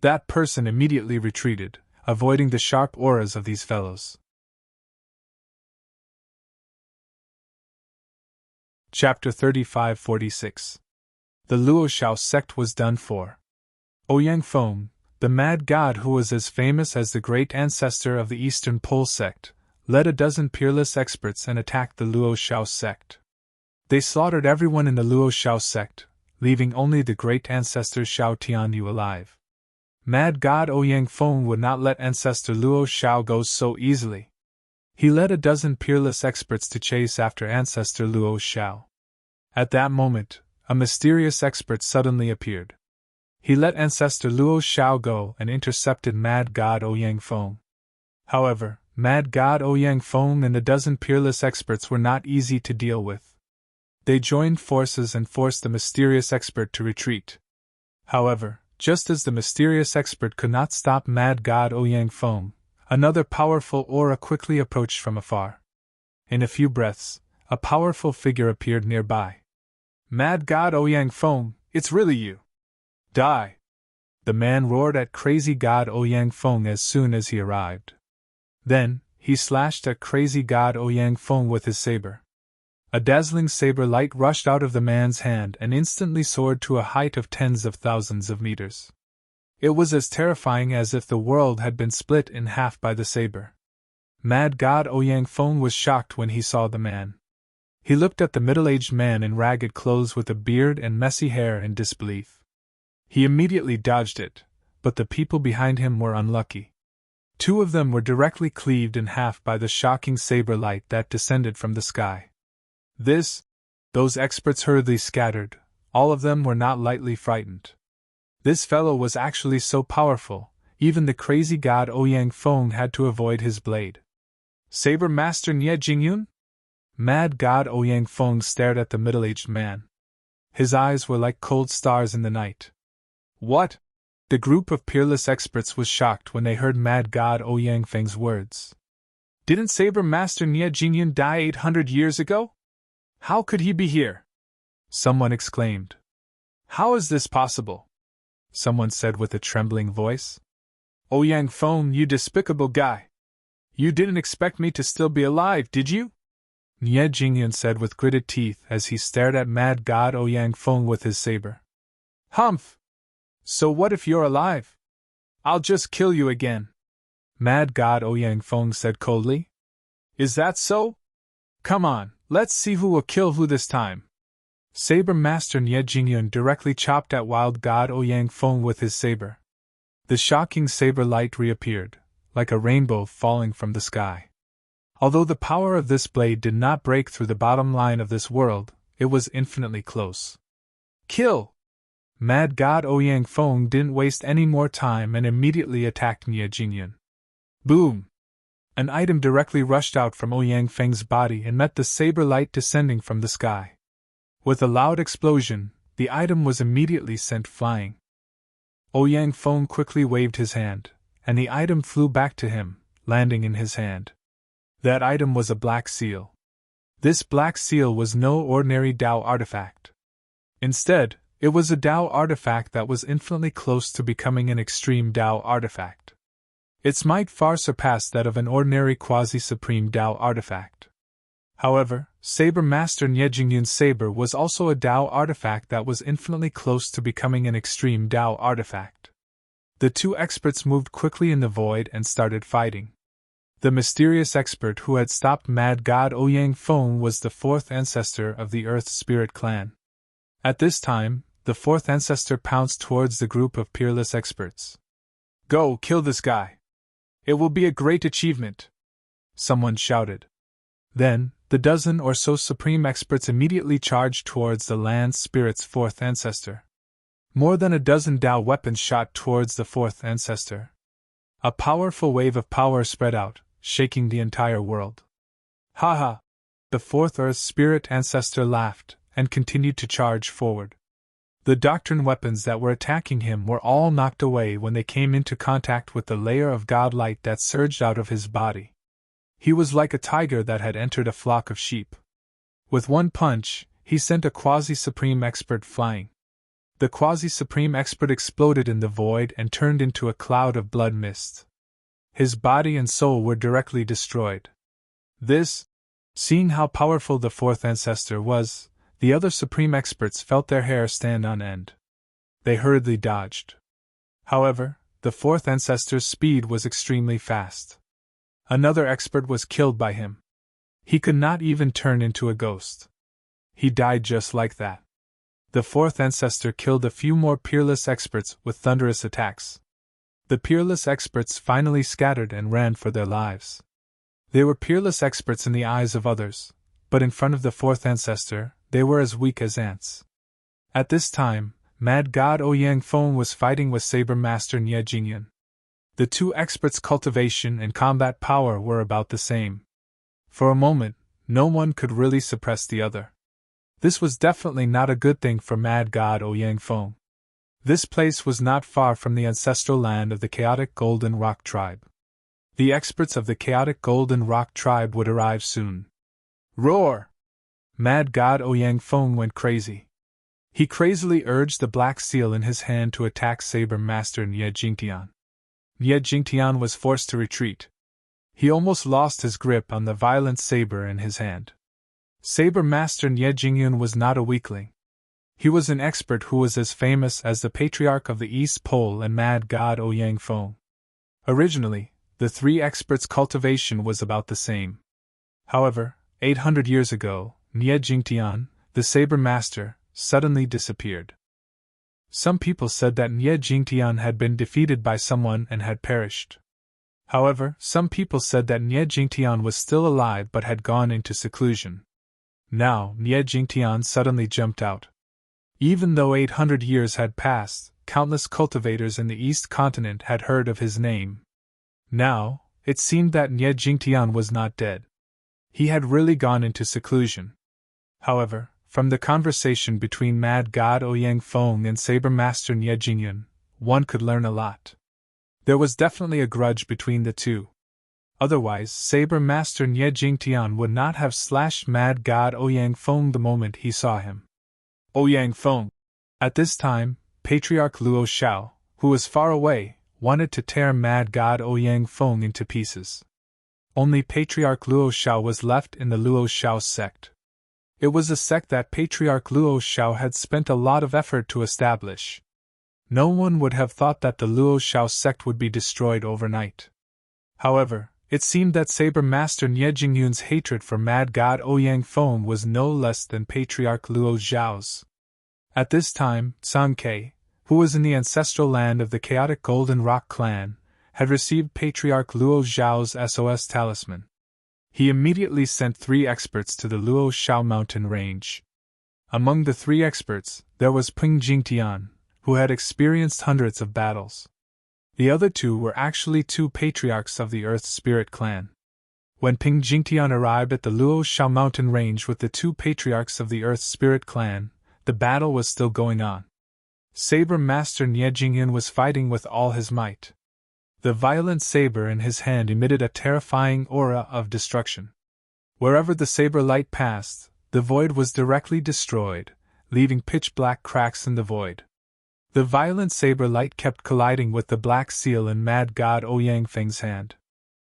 That person immediately retreated, avoiding the sharp auras of these fellows. Chapter 35-46. The Luo Shao sect was done for. Ouyang Feng, the mad god who was as famous as the great ancestor of the Eastern Pole sect, led a dozen peerless experts and attacked the Luo Shao sect. They slaughtered everyone in the Luo Shao sect, leaving only the great ancestor Xiao Tianyu alive. Mad god Ouyang Feng would not let ancestor Luo Shao go so easily. He led a dozen peerless experts to chase after ancestor Luo Shao. At that moment, a mysterious expert suddenly appeared. He let ancestor Luo Shao go and intercepted mad god Ouyang Feng. However, Mad God Ouyang Feng and a dozen peerless experts were not easy to deal with. They joined forces and forced the mysterious expert to retreat. However, just as the mysterious expert could not stop Mad God Ouyang Feng, another powerful aura quickly approached from afar. In a few breaths, a powerful figure appeared nearby. Mad God Ouyang Feng, it's really you! Die! The man roared at Crazy God Ouyang Feng as soon as he arrived. Then, he slashed at Crazy God Ouyang Feng with his saber. A dazzling saber light rushed out of the man's hand and instantly soared to a height of tens of thousands of meters. It was as terrifying as if the world had been split in half by the saber. Mad God Ouyang Feng was shocked when he saw the man. He looked at the middle-aged man in ragged clothes with a beard and messy hair in disbelief. He immediately dodged it, but the people behind him were unlucky. Two of them were directly cleaved in half by the shocking saber light that descended from the sky. Those experts hurriedly scattered. All of them were not lightly frightened. This fellow was actually so powerful, even the crazy god Ouyang Feng had to avoid his blade. Saber Master Nie Jingyun? Mad God Ouyang Feng stared at the middle-aged man. His eyes were like cold stars in the night. What? The group of peerless experts was shocked when they heard Mad God Ouyang Feng's words. Didn't Saber Master Nie Jingyun die 800 years ago? How could he be here? Someone exclaimed. How is this possible? Someone said with a trembling voice. Ouyang Feng, you despicable guy. You didn't expect me to still be alive, did you? Nie Jingyun said with gritted teeth as he stared at Mad God Ouyang Feng with his saber. Humph! So what if you're alive? I'll just kill you again. Mad God Ouyang Feng said coldly. Is that so? Come on, let's see who will kill who this time. Saber Master Nie Jingyun directly chopped at Wild God Ouyang Feng with his saber. The shocking saber light reappeared, like a rainbow falling from the sky. Although the power of this blade did not break through the bottom line of this world, it was infinitely close. Kill! Mad God Ouyang Feng didn't waste any more time and immediately attacked Nie Jingyun. Boom! An item directly rushed out from Ouyang Feng's body and met the saber light descending from the sky. With a loud explosion, the item was immediately sent flying. Ouyang Feng quickly waved his hand, and the item flew back to him, landing in his hand. That item was a black seal. This black seal was no ordinary Tao artifact. Instead, it was a Tao artifact that was infinitely close to becoming an extreme Tao artifact. Its might far surpassed that of an ordinary quasi-supreme Tao artifact. However, Saber Master Nie Jingyun's saber was also a Tao artifact that was infinitely close to becoming an extreme Tao artifact. The two experts moved quickly in the void and started fighting. The mysterious expert who had stopped Mad God Ouyang Feng was the fourth ancestor of the Earth Spirit clan. At this time, the fourth ancestor pounced towards the group of peerless experts. Go, kill this guy! It will be a great achievement! Someone shouted. Then, the dozen or so supreme experts immediately charged towards the land spirit's fourth ancestor. More than a dozen Tao weapons shot towards the fourth ancestor. A powerful wave of power spread out, shaking the entire world. Ha ha! The fourth Earth Spirit ancestor laughed, and continued to charge forward. The doctrine weapons that were attacking him were all knocked away when they came into contact with the layer of God light that surged out of his body. He was like a tiger that had entered a flock of sheep. With one punch, he sent a quasi-supreme expert flying. The quasi-supreme expert exploded in the void and turned into a cloud of blood mist. His body and soul were directly destroyed. Seeing how powerful the fourth ancestor was, the other supreme experts felt their hair stand on end. They hurriedly dodged. However, the fourth ancestor's speed was extremely fast. Another expert was killed by him. He could not even turn into a ghost. He died just like that. The fourth ancestor killed a few more peerless experts with thunderous attacks. The peerless experts finally scattered and ran for their lives. They were peerless experts in the eyes of others, but in front of the fourth ancestor, they were as weak as ants. At this time, Mad God Ouyang Feng was fighting with Saber Master Nie Jingyun. The two experts' cultivation and combat power were about the same. For a moment, no one could really suppress the other. This was definitely not a good thing for Mad God Ouyang Feng. This place was not far from the ancestral land of the chaotic Golden Rock tribe. The experts of the chaotic Golden Rock tribe would arrive soon. Roar! Mad God Ouyang Feng went crazy. He crazily urged the black seal in his hand to attack Saber Master Nye Jingtian. Nye Jingtian was forced to retreat. He almost lost his grip on the violent saber in his hand. Saber Master Nye Jingyun was not a weakling. He was an expert who was as famous as the Patriarch of the East Pole and Mad God Ouyang Feng. Originally, the three experts' cultivation was about the same. However, 800 years ago, Nye Jingtian, the Saber Master, suddenly disappeared. Some people said that Nye Jingtian had been defeated by someone and had perished. However, some people said that Nye Jingtian was still alive but had gone into seclusion. Now, Nye Jingtian suddenly jumped out. Even though 800 years had passed, countless cultivators in the East Continent had heard of his name. Now, it seemed that Nye Jingtian was not dead. He had really gone into seclusion. However, from the conversation between Mad God Ouyang Feng and Saber Master Nye Jingyun, one could learn a lot. There was definitely a grudge between the two. Otherwise, Saber Master Nye Jingtian would not have slashed Mad God Ouyang Feng the moment he saw him. Ouyang Feng! At this time, Patriarch Luo Xiao, who was far away, wanted to tear Mad God Ouyang Feng into pieces. Only Patriarch Luo Xiao was left in the Luo Xiao sect. It was a sect that Patriarch Luo Xiao had spent a lot of effort to establish. No one would have thought that the Luo Xiao sect would be destroyed overnight. However, it seemed that Saber Master Nye Jingyun's hatred for Mad God Ouyang Feng was no less than Patriarch Luo Xiao's. At this time, Song Ke, who was in the ancestral land of the chaotic Golden Rock clan, had received Patriarch Luo Xiao's SOS talisman. He immediately sent 3 experts to the Luo Xiao mountain range. Among the 3 experts, there was Ping Jingtian, who had experienced hundreds of battles. The other 2 were actually 2 patriarchs of the Earth Spirit clan. When Ping Jingtian arrived at the Luo Xiao mountain range with the 2 patriarchs of the Earth Spirit clan, the battle was still going on. Saber Master Nye Jingyun was fighting with all his might. The violent saber in his hand emitted a terrifying aura of destruction. Wherever the saber light passed, the void was directly destroyed, leaving pitch-black cracks in the void. The violent saber light kept colliding with the black seal in Mad God Ouyang Feng's hand.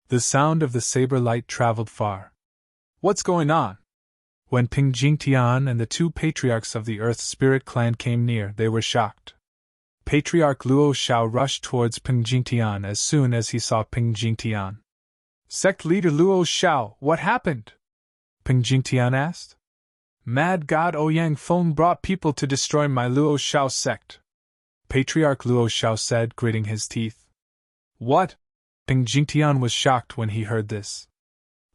The sound of the saber light traveled far. What's going on? When Ping Jingtian and the 2 patriarchs of the Earth Spirit clan came near, they were shocked. Patriarch Luo Xiao rushed towards Ping Jingtian as soon as he saw Ping Jingtian. Sect leader Luo Xiao, what happened? Ping Jingtian asked. Mad God Ouyang Feng brought people to destroy my Luo Xiao sect. Patriarch Luo Xiao said, gritting his teeth. What? Ping Jingtian was shocked when he heard this.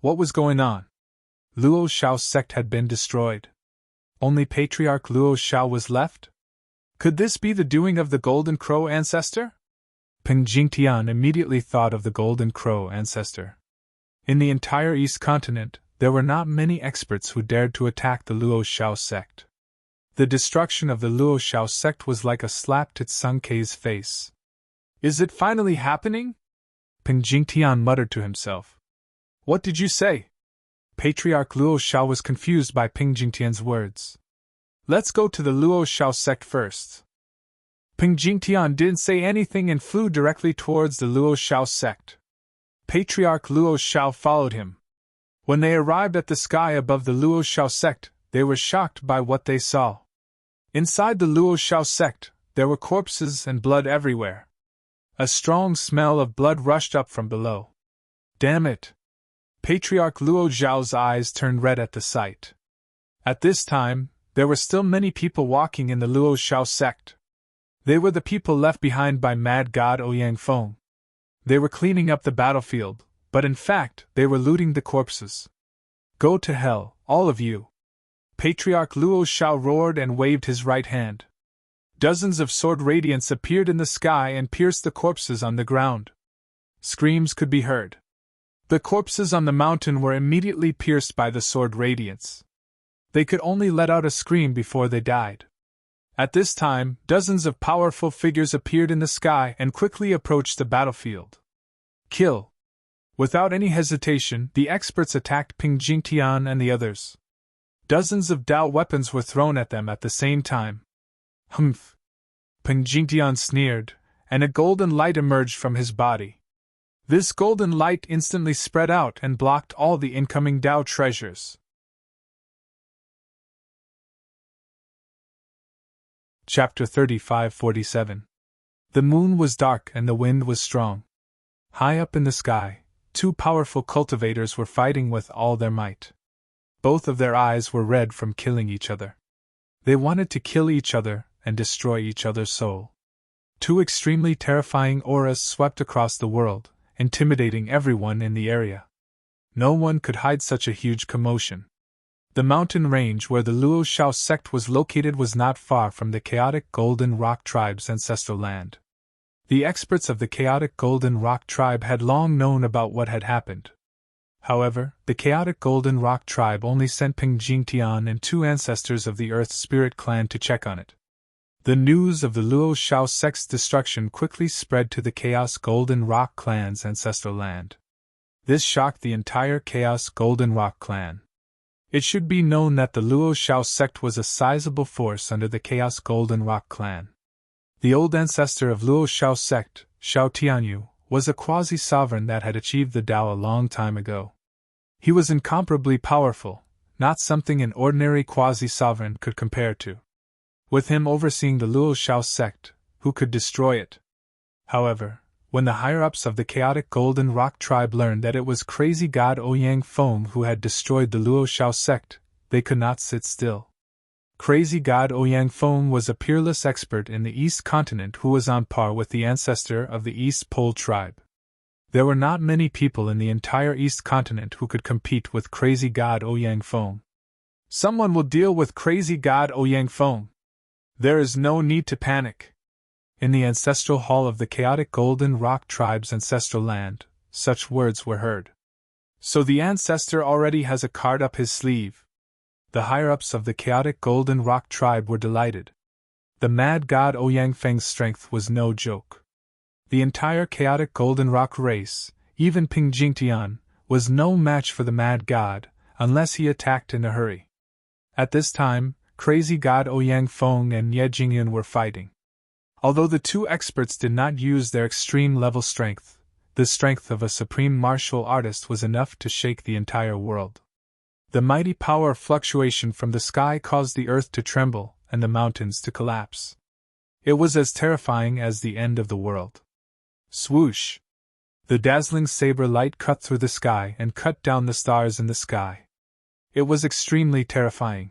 What was going on? Luo Xiao's sect had been destroyed. Only Patriarch Luo Xiao was left? Could this be the doing of the Golden Crow ancestor? Ping Jingtian immediately thought of the Golden Crow ancestor. In the entire East Continent, there were not many experts who dared to attack the Luo Xiao sect. The destruction of the Luo Xiao sect was like a slap to Song Ke's face. Is it finally happening? Ping Jingtian muttered to himself. What did you say? Patriarch Luo Xiao was confused by Ping Jingtian's words. Let's go to the Luo Xiao sect first. Ping Jingtian didn't say anything and flew directly towards the Luo Xiao sect. Patriarch Luo Xiao followed him. When they arrived at the sky above the Luo Xiao sect, they were shocked by what they saw. Inside the Luo Xiao sect, there were corpses and blood everywhere. A strong smell of blood rushed up from below. Damn it! Patriarch Luo Xiao's eyes turned red at the sight. At this time, there were still many people walking in the Luo Xiao sect. They were the people left behind by Mad God Ouyang Feng. They were cleaning up the battlefield, but in fact, they were looting the corpses. Go to hell, all of you! Patriarch Luo Xiao roared and waved his right hand. Dozens of sword radiance appeared in the sky and pierced the corpses on the ground. Screams could be heard. The corpses on the mountain were immediately pierced by the sword radiance. They could only let out a scream before they died. At this time, dozens of powerful figures appeared in the sky and quickly approached the battlefield. Kill! Without any hesitation, the experts attacked Ping Jingtian and the others. Dozens of Dao weapons were thrown at them at the same time. Humph! Ping Jingtian sneered, and a golden light emerged from his body. This golden light instantly spread out and blocked all the incoming Dao treasures. Chapter 35-47. The moon was dark and the wind was strong. High up in the sky, two powerful cultivators were fighting with all their might. Both of their eyes were red from killing each other. They wanted to kill each other and destroy each other's soul. Two extremely terrifying auras swept across the world, intimidating everyone in the area. No one could hide such a huge commotion. The mountain range where the Luo Shao sect was located was not far from the chaotic Golden Rock tribe's ancestral land. The experts of the chaotic Golden Rock tribe had long known about what had happened. However, the chaotic Golden Rock tribe only sent Ping Jingtian and two ancestors of the Earth Spirit clan to check on it. The news of the Luo Shao sect's destruction quickly spread to the Chaos Golden Rock clan's ancestral land. This shocked the entire Chaos Golden Rock clan. It should be known that the Luo Shao sect was a sizable force under the Chaos Golden Rock clan. The old ancestor of Luo Shao sect, Shao Tianyu, was a quasi-sovereign that had achieved the Tao a long time ago. He was incomparably powerful, not something an ordinary quasi-sovereign could compare to. With him overseeing the Luo Shao sect, who could destroy it? However, when the higher-ups of the chaotic Golden Rock tribe learned that it was crazy god Ouyang Feng who had destroyed the Luo Shao sect, they could not sit still. Crazy god Ouyang Feng was a peerless expert in the East Continent who was on par with the ancestor of the East Pole tribe. There were not many people in the entire East Continent who could compete with crazy god Ouyang Feng. Someone will deal with crazy god Ouyang Feng. There is no need to panic. In the ancestral hall of the chaotic Golden Rock tribe's ancestral land, such words were heard. So the ancestor already has a card up his sleeve. The higher-ups of the chaotic Golden Rock tribe were delighted. The mad god Ouyang Feng's strength was no joke. The entire chaotic Golden Rock race, even Ping Jingtian, was no match for the mad god, unless he attacked in a hurry. At this time, crazy god Ouyang Feng and Ye Jingyan were fighting. Although the two experts did not use their extreme-level strength, the strength of a supreme martial artist was enough to shake the entire world. The mighty power fluctuation from the sky caused the earth to tremble and the mountains to collapse. It was as terrifying as the end of the world. Swoosh! The dazzling saber light cut through the sky and cut down the stars in the sky. It was extremely terrifying.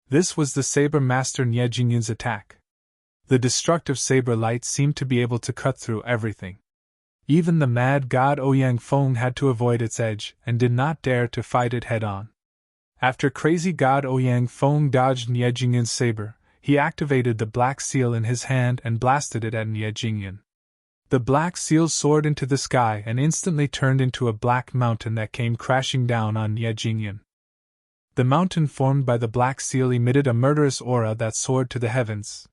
This was the saber master Nye Jingyun's attack. The destructive saber light seemed to be able to cut through everything. Even the mad god Ouyang Feng had to avoid its edge and did not dare to fight it head-on. After crazy god Ouyang Feng dodged Nye Jingyun's saber, he activated the black seal in his hand and blasted it at Nye Jingyun. The black seal soared into the sky and instantly turned into a black mountain that came crashing down on Nye Jingyun. The mountain formed by the black seal emitted a murderous aura that soared to the heavens.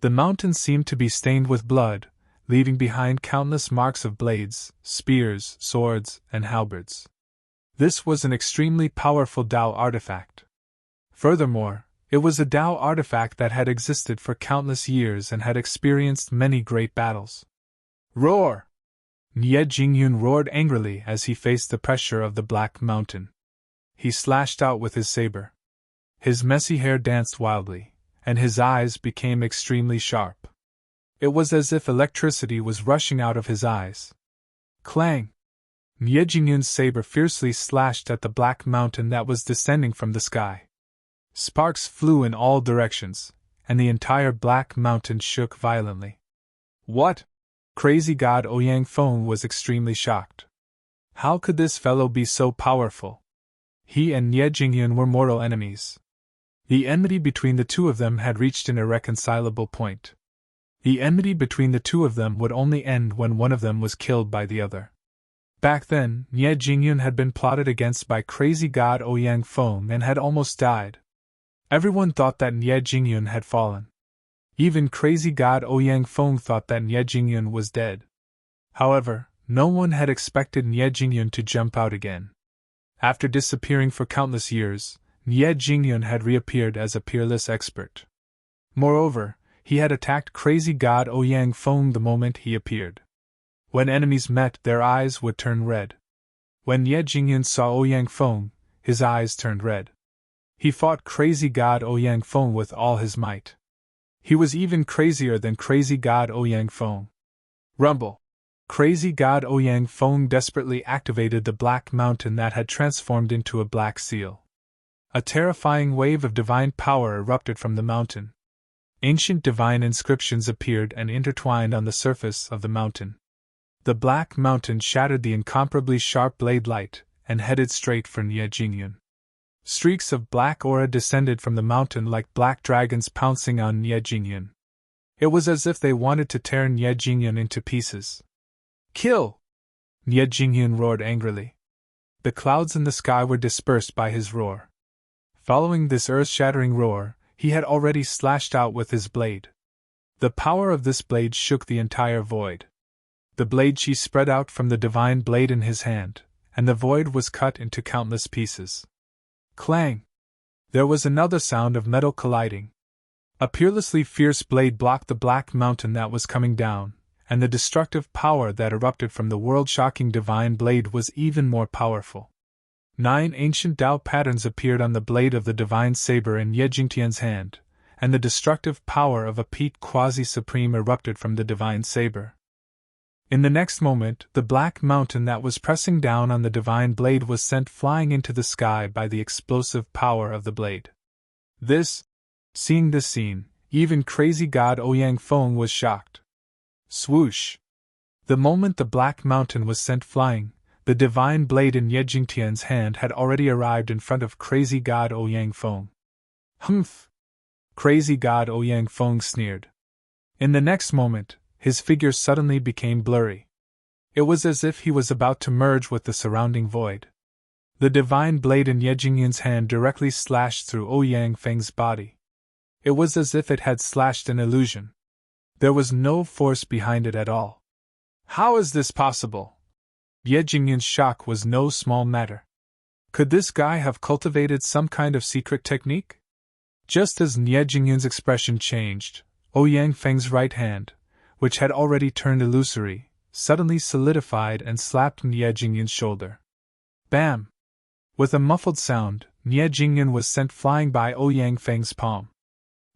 The mountain seemed to be stained with blood, leaving behind countless marks of blades, spears, swords, and halberds. This was an extremely powerful Tao artifact. Furthermore, it was a Tao artifact that had existed for countless years and had experienced many great battles. Roar! Nye Jingyun roared angrily as he faced the pressure of the black mountain. He slashed out with his saber. His messy hair danced wildly, and his eyes became extremely sharp. It was as if electricity was rushing out of his eyes. Clang! Nye Jingyun's saber fiercely slashed at the black mountain that was descending from the sky. Sparks flew in all directions, and the entire black mountain shook violently. What? Crazy god Ouyang Feng was extremely shocked. How could this fellow be so powerful? He and Nye Jingyun were mortal enemies. The enmity between the two of them had reached an irreconcilable point. The enmity between the two of them would only end when one of them was killed by the other. Back then, Nie Jingyun had been plotted against by crazy god Ouyang Feng and had almost died. Everyone thought that Nie Jingyun had fallen. Even crazy god Ouyang Feng thought that Nie Jingyun was dead. However, no one had expected Nie Jingyun to jump out again. After disappearing for countless years, Nie Jingyun had reappeared as a peerless expert. Moreover, he had attacked crazy god Ouyang Feng the moment he appeared. When enemies met, their eyes would turn red. When Nie Jingyun saw Ouyang Feng, his eyes turned red. He fought crazy god Ouyang Feng with all his might. He was even crazier than crazy god Ouyang Feng. Rumble! Crazy god Ouyang Feng desperately activated the black mountain that had transformed into a black seal. A terrifying wave of divine power erupted from the mountain. Ancient divine inscriptions appeared and intertwined on the surface of the mountain. The black mountain shattered the incomparably sharp blade light and headed straight for Nie Jingyun. Streaks of black aura descended from the mountain like black dragons pouncing on Nie Jingyun. It was as if they wanted to tear Nie Jingyun into pieces. Kill! Nie Jingyun roared angrily. The clouds in the sky were dispersed by his roar. Following this earth-shattering roar, he had already slashed out with his blade. The power of this blade shook the entire void. The blade chi spread out from the divine blade in his hand, and the void was cut into countless pieces. Clang! There was another sound of metal colliding. A peerlessly fierce blade blocked the black mountain that was coming down, and the destructive power that erupted from the world-shocking divine blade was even more powerful. 9 ancient Tao patterns appeared on the blade of the divine saber in Ye Jingtian's hand, and the destructive power of a peak quasi-supreme erupted from the divine saber. In the next moment, the black mountain that was pressing down on the divine blade was sent flying into the sky by the explosive power of the blade. Seeing this scene, even crazy god Ouyang Feng was shocked. Swoosh! The moment the black mountain was sent flying, the divine blade in Ye Jingtian's hand had already arrived in front of crazy god Ouyang Feng. Humph! Crazy god Ouyang Feng sneered. In the next moment, his figure suddenly became blurry. It was as if he was about to merge with the surrounding void. The divine blade in Ye Jingyan's hand directly slashed through Ouyang Feng's body. It was as if it had slashed an illusion. There was no force behind it at all. How is this possible? Ye Jingyan's shock was no small matter. Could this guy have cultivated some kind of secret technique? Just as Ye Jingyan's expression changed, Ouyang Feng's right hand, which had already turned illusory, suddenly solidified and slapped Ye Jingyan's shoulder. Bam! With a muffled sound, Ye Jingyan was sent flying by Ouyang Feng's palm.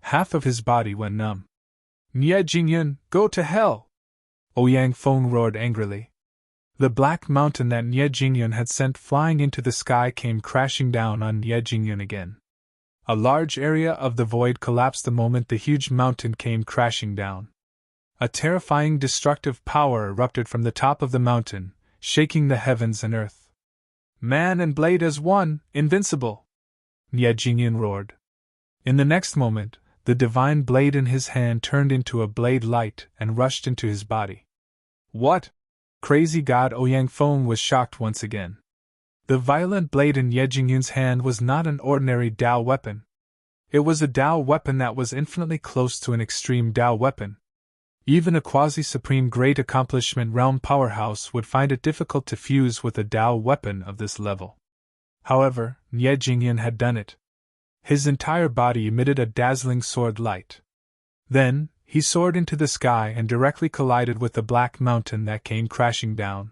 Half of his body went numb. Nye Jingyan, go to hell! Ouyang Feng roared angrily. The black mountain that Nye Jingyan had sent flying into the sky came crashing down on Nye Jingyan again. A large area of the void collapsed the moment the huge mountain came crashing down. A terrifying destructive power erupted from the top of the mountain, shaking the heavens and earth. Man and blade as one, invincible! Nye Jingyan roared. In the next moment, the divine blade in his hand turned into a blade light and rushed into his body. What? Crazy god Ouyang Feng was shocked once again. The violent blade in Ye Jingyan's hand was not an ordinary Dao weapon. It was a Dao weapon that was infinitely close to an extreme Dao weapon. Even a quasi-supreme great accomplishment realm powerhouse would find it difficult to fuse with a Dao weapon of this level. However, Ye Jingyan had done it. His entire body emitted a dazzling sword light. Then, he soared into the sky and directly collided with the black mountain that came crashing down.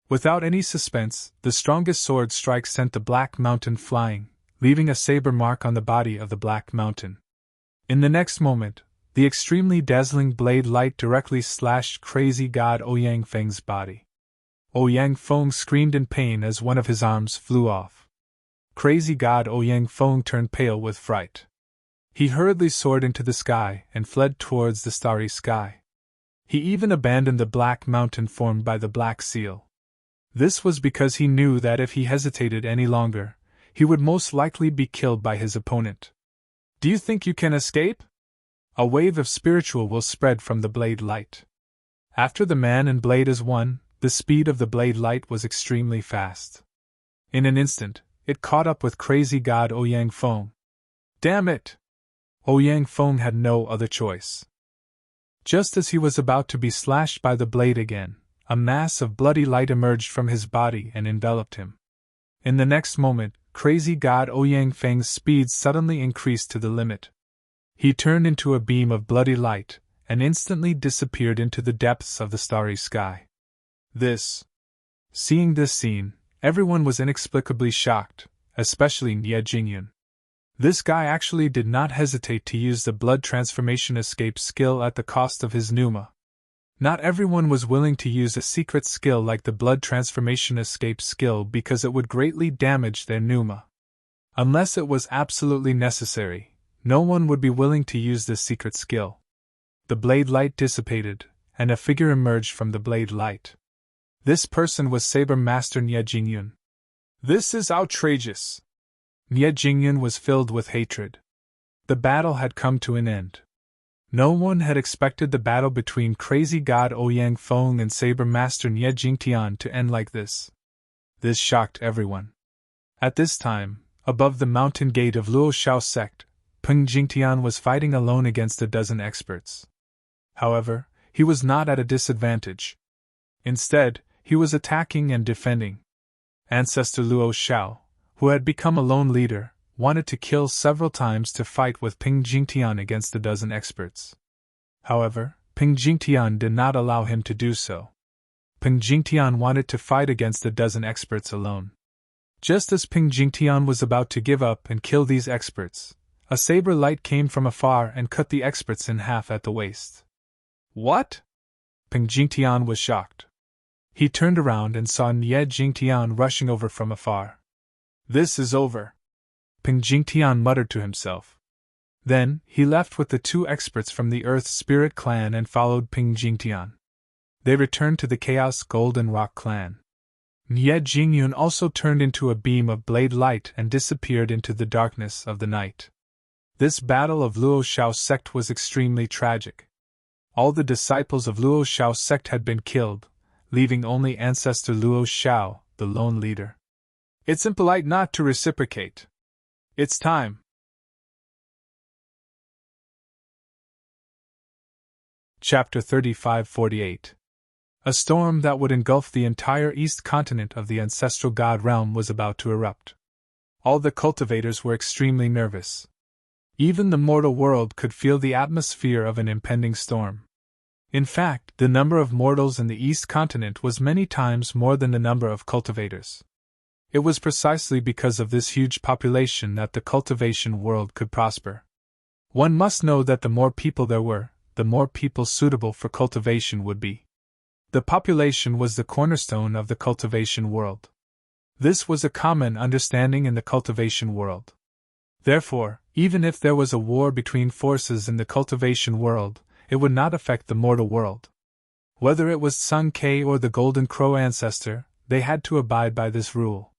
Without any suspense, the strongest sword strike sent the black mountain flying, leaving a saber mark on the body of the black mountain. In the next moment, the extremely dazzling blade light directly slashed crazy god Ouyang Feng's body. Ouyang Feng screamed in pain as one of his arms flew off. Crazy god Ouyang Feng turned pale with fright. He hurriedly soared into the sky and fled towards the starry sky. He even abandoned the black mountain formed by the black seal. This was because he knew that if he hesitated any longer, he would most likely be killed by his opponent. Do you think you can escape? A wave of spiritual will spread from the blade light. After the man and blade as one, the speed of the blade light was extremely fast. In an instant, it caught up with crazy god Ouyang Feng. Damn it! Ouyang Feng had no other choice. Just as he was about to be slashed by the blade again, a mass of bloody light emerged from his body and enveloped him. In the next moment, crazy god Ouyang Feng's speed suddenly increased to the limit. He turned into a beam of bloody light, and instantly disappeared into the depths of the starry sky. Seeing this scene, everyone was inexplicably shocked, especially Nye Jingyun. This guy actually did not hesitate to use the blood transformation escape skill at the cost of his pneuma. Not everyone was willing to use a secret skill like the blood transformation escape skill because it would greatly damage their pneuma. Unless it was absolutely necessary, no one would be willing to use this secret skill. The blade light dissipated, and a figure emerged from the blade light. This person was Saber Master Nye Jingyun. This is outrageous! Nye Jingyun was filled with hatred. The battle had come to an end. No one had expected the battle between crazy god Ouyang Feng and Saber Master Nye Jingtian to end like this. This shocked everyone. At this time, above the mountain gate of Luo Shao sect, Peng Jingtian was fighting alone against a dozen experts. However, he was not at a disadvantage. Instead, he was attacking and defending. Ancestor Luo Shao, who had become a lone leader, wanted to kill several times to fight with Peng Jingtian against a dozen experts. However, Peng Jingtian did not allow him to do so. Peng Jingtian wanted to fight against a dozen experts alone. Just as Peng Jingtian was about to give up and kill these experts, a saber light came from afar and cut the experts in half at the waist. What? Peng Jingtian was shocked. He turned around and saw Nye Jingtian rushing over from afar. This is over, Peng Jingtian muttered to himself. Then, he left with the two experts from the Earth Spirit clan and followed Peng Jingtian. They returned to the Chaos Golden Rock clan. Nye Jingyun also turned into a beam of blade light and disappeared into the darkness of the night. This battle of Luo Shao sect was extremely tragic. All the disciples of Luo Shao sect had been killed, leaving only Ancestor Luo Shao, the lone leader. It's impolite not to reciprocate. It's time. Chapter 35-48. A storm that would engulf the entire east continent of the ancestral god realm was about to erupt. All the cultivators were extremely nervous. Even the mortal world could feel the atmosphere of an impending storm. In fact, the number of mortals in the east continent was many times more than the number of cultivators. It was precisely because of this huge population that the cultivation world could prosper. One must know that the more people there were, the more people suitable for cultivation would be. The population was the cornerstone of the cultivation world. This was a common understanding in the cultivation world. Therefore, even if there was a war between forces in the cultivation world, it would not affect the mortal world. Whether it was Sun Ke or the Golden Crow ancestor, they had to abide by this rule.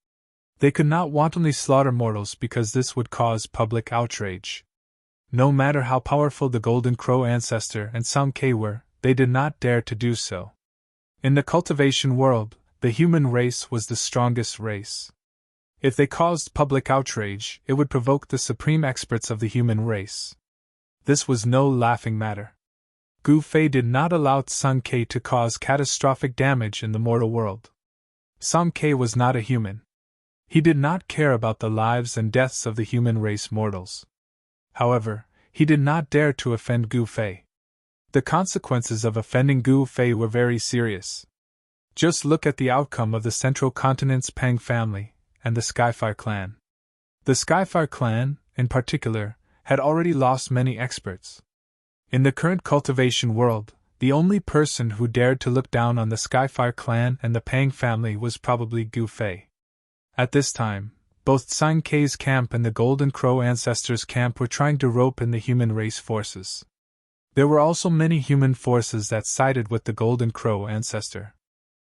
They could not wantonly slaughter mortals because this would cause public outrage. No matter how powerful the Golden Crow ancestor and Sun Ke were, they did not dare to do so. In the cultivation world, the human race was the strongest race. If they caused public outrage, it would provoke the supreme experts of the human race. This was no laughing matter. Gu Fei did not allow Sun Ke to cause catastrophic damage in the mortal world. Sun Ke was not a human. He did not care about the lives and deaths of the human race mortals. However, he did not dare to offend Gu Fei. The consequences of offending Gu Fei were very serious. Just look at the outcome of the Central Continent's Pang family and the Skyfire clan. The Skyfire clan, in particular, had already lost many experts. In the current cultivation world, the only person who dared to look down on the Skyfire clan and the Pang family was probably Gu Fei. At this time, both Sun Ke's camp and the Golden Crow ancestors' camp were trying to rope in the human race forces. There were also many human forces that sided with the Golden Crow ancestor.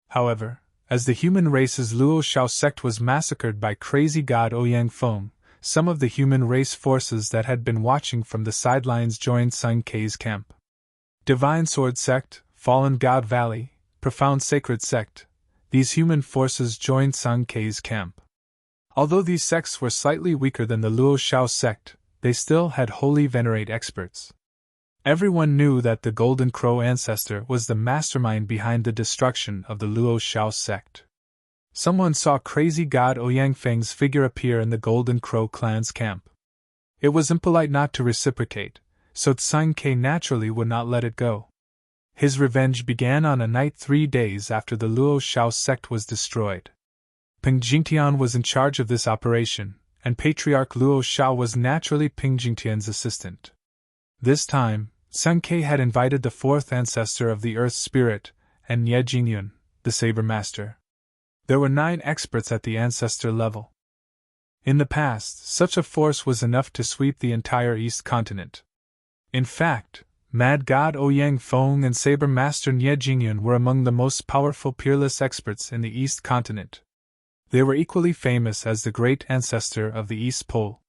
However, as the human race's Luo Shao sect was massacred by crazy god Ouyang Feng, some of the human race forces that had been watching from the sidelines joined Sun Kei's camp. Divine Sword Sect, Fallen God Valley, Profound Sacred Sect, these human forces joined Sun Kei's camp. Although these sects were slightly weaker than the Luo Shao sect, they still had holy venerate experts. Everyone knew that the Golden Crow ancestor was the mastermind behind the destruction of the Luo Shao sect. Someone saw crazy god Ouyang Feng's figure appear in the Golden Crow clan's camp. It was impolite not to reciprocate, so Sun Kei naturally would not let it go. His revenge began on a night 3 days after the Luo Shao sect was destroyed. Peng Jingtian was in charge of this operation, and Patriarch Luo Shao was naturally Peng Jingtian's assistant. This time, Sun Kei had invited the fourth ancestor of the Earth Spirit, and Nye Jingyun, the Saber Master. There were 9 experts at the ancestor level. In the past, such a force was enough to sweep the entire East continent. In fact, Mad God Ouyang Feng and Saber Master Nye Jingyun were among the most powerful peerless experts in the East continent. They were equally famous as the great ancestor of the East Pole.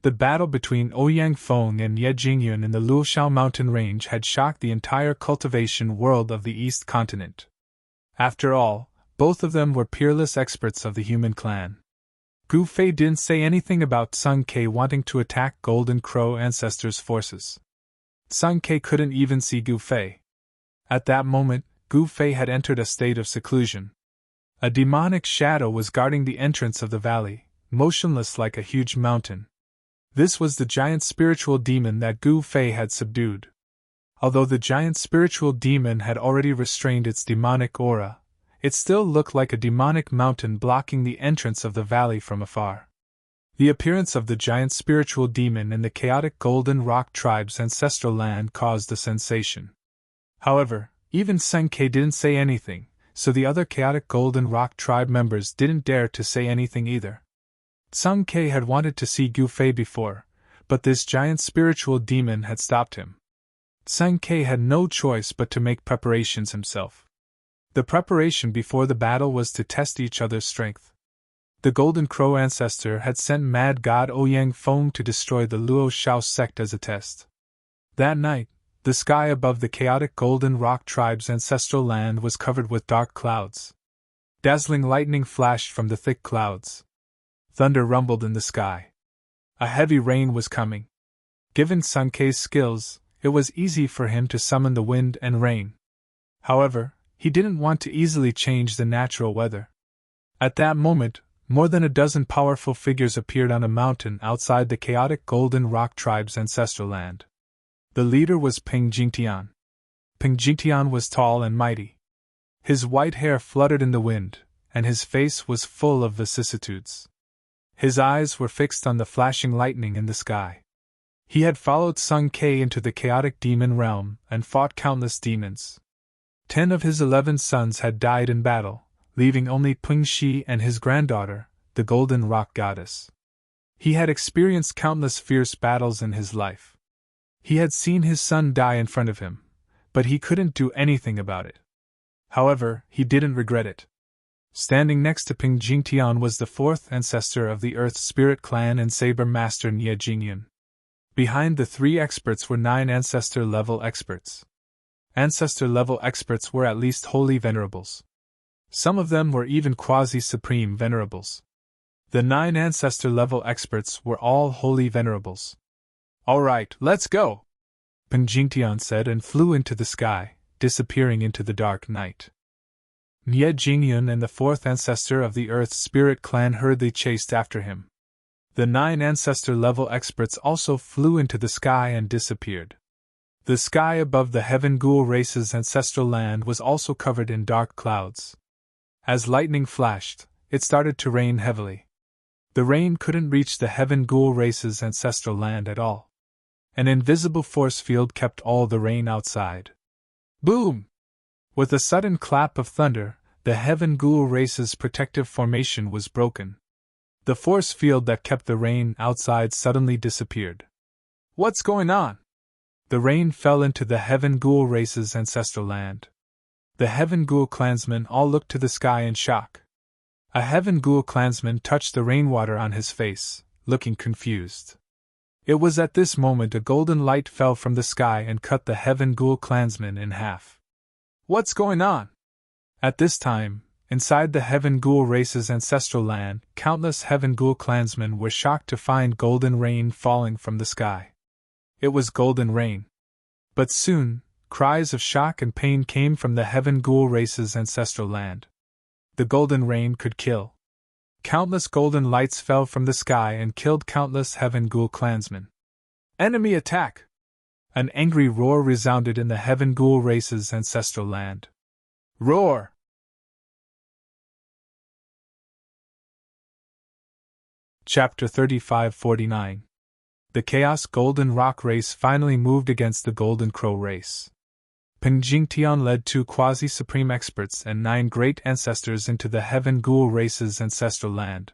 The battle between Ouyang Feng and Nye Jingyun in the Luoshao mountain range had shocked the entire cultivation world of the East continent. After all, both of them were peerless experts of the human clan. Gu Fei didn't say anything about Sun Kei wanting to attack Golden Crow ancestors' forces. Sun Kei couldn't even see Gu Fei. At that moment, Gu Fei had entered a state of seclusion. A demonic shadow was guarding the entrance of the valley, motionless like a huge mountain. This was the giant spiritual demon that Gu Fei had subdued. Although the giant spiritual demon had already restrained its demonic aura, it still looked like a demonic mountain blocking the entrance of the valley from afar. The appearance of the giant spiritual demon in the chaotic Golden Rock tribe's ancestral land caused a sensation. However, even Sun Kei didn't say anything, so the other chaotic Golden Rock tribe members didn't dare to say anything either. Sun Kei had wanted to see Gu Fei before, but this giant spiritual demon had stopped him. Sun Kei had no choice but to make preparations himself. The preparation before the battle was to test each other's strength. The Golden Crow ancestor had sent Mad God Ouyang Feng to destroy the Luo Shao sect as a test. That night, the sky above the chaotic Golden Rock tribe's ancestral land was covered with dark clouds. Dazzling lightning flashed from the thick clouds. Thunder rumbled in the sky. A heavy rain was coming. Given Sun Kei's skills, it was easy for him to summon the wind and rain. However, he didn't want to easily change the natural weather. At that moment, more than a dozen powerful figures appeared on a mountain outside the chaotic Golden Rock tribe's ancestral land. The leader was Peng Jingtian. Peng Jingtian was tall and mighty. His white hair fluttered in the wind, and his face was full of vicissitudes. His eyes were fixed on the flashing lightning in the sky. He had followed Sun Kei into the chaotic demon realm and fought countless demons. 10 of his 11 sons had died in battle, leaving only Peng Shi and his granddaughter, the Golden Rock Goddess. He had experienced countless fierce battles in his life. He had seen his son die in front of him, but he couldn't do anything about it. However, he didn't regret it. Standing next to Peng Jingtian was the fourth ancestor of the Earth Spirit clan and Saber Master Nye Jingyun. Behind the 3 experts were 9 ancestor-level experts. Ancestor-level experts were at least holy venerables. Some of them were even quasi-supreme venerables. The 9 ancestor-level experts were all holy venerables. "All right, let's go," Peng Jingtian said and flew into the sky, disappearing into the dark night. Nye Jingyun and the 4th ancestor of the Earth Spirit clan hurriedly chased after him. The 9 ancestor-level experts also flew into the sky and disappeared. The sky above the Heaven Ghoul race's ancestral land was also covered in dark clouds. As lightning flashed, it started to rain heavily. The rain couldn't reach the Heaven Ghoul race's ancestral land at all. An invisible force field kept all the rain outside. Boom! With a sudden clap of thunder, the Heaven Ghoul race's protective formation was broken. The force field that kept the rain outside suddenly disappeared. What's going on? The rain fell into the Heaven Ghoul race's ancestral land. The Heaven Ghoul clansmen all looked to the sky in shock. A Heaven Ghoul clansman touched the rainwater on his face, looking confused. It was at this moment a golden light fell from the sky and cut the Heaven Ghoul clansmen in half. What's going on? At this time, inside the Heaven Ghoul race's ancestral land, countless Heaven Ghoul clansmen were shocked to find golden rain falling from the sky. It was golden rain. But soon, cries of shock and pain came from the Heaven Ghoul race's ancestral land. The golden rain could kill. Countless golden lights fell from the sky and killed countless Heaven Ghoul clansmen. Enemy attack! An angry roar resounded in the Heaven Ghoul race's ancestral land. Roar! Chapter 35-49. The Chaos Golden Rock race finally moved against the Golden Crow race. Peng Jingtian led 2 quasi-supreme experts and 9 great ancestors into the Heaven Ghoul race's ancestral land.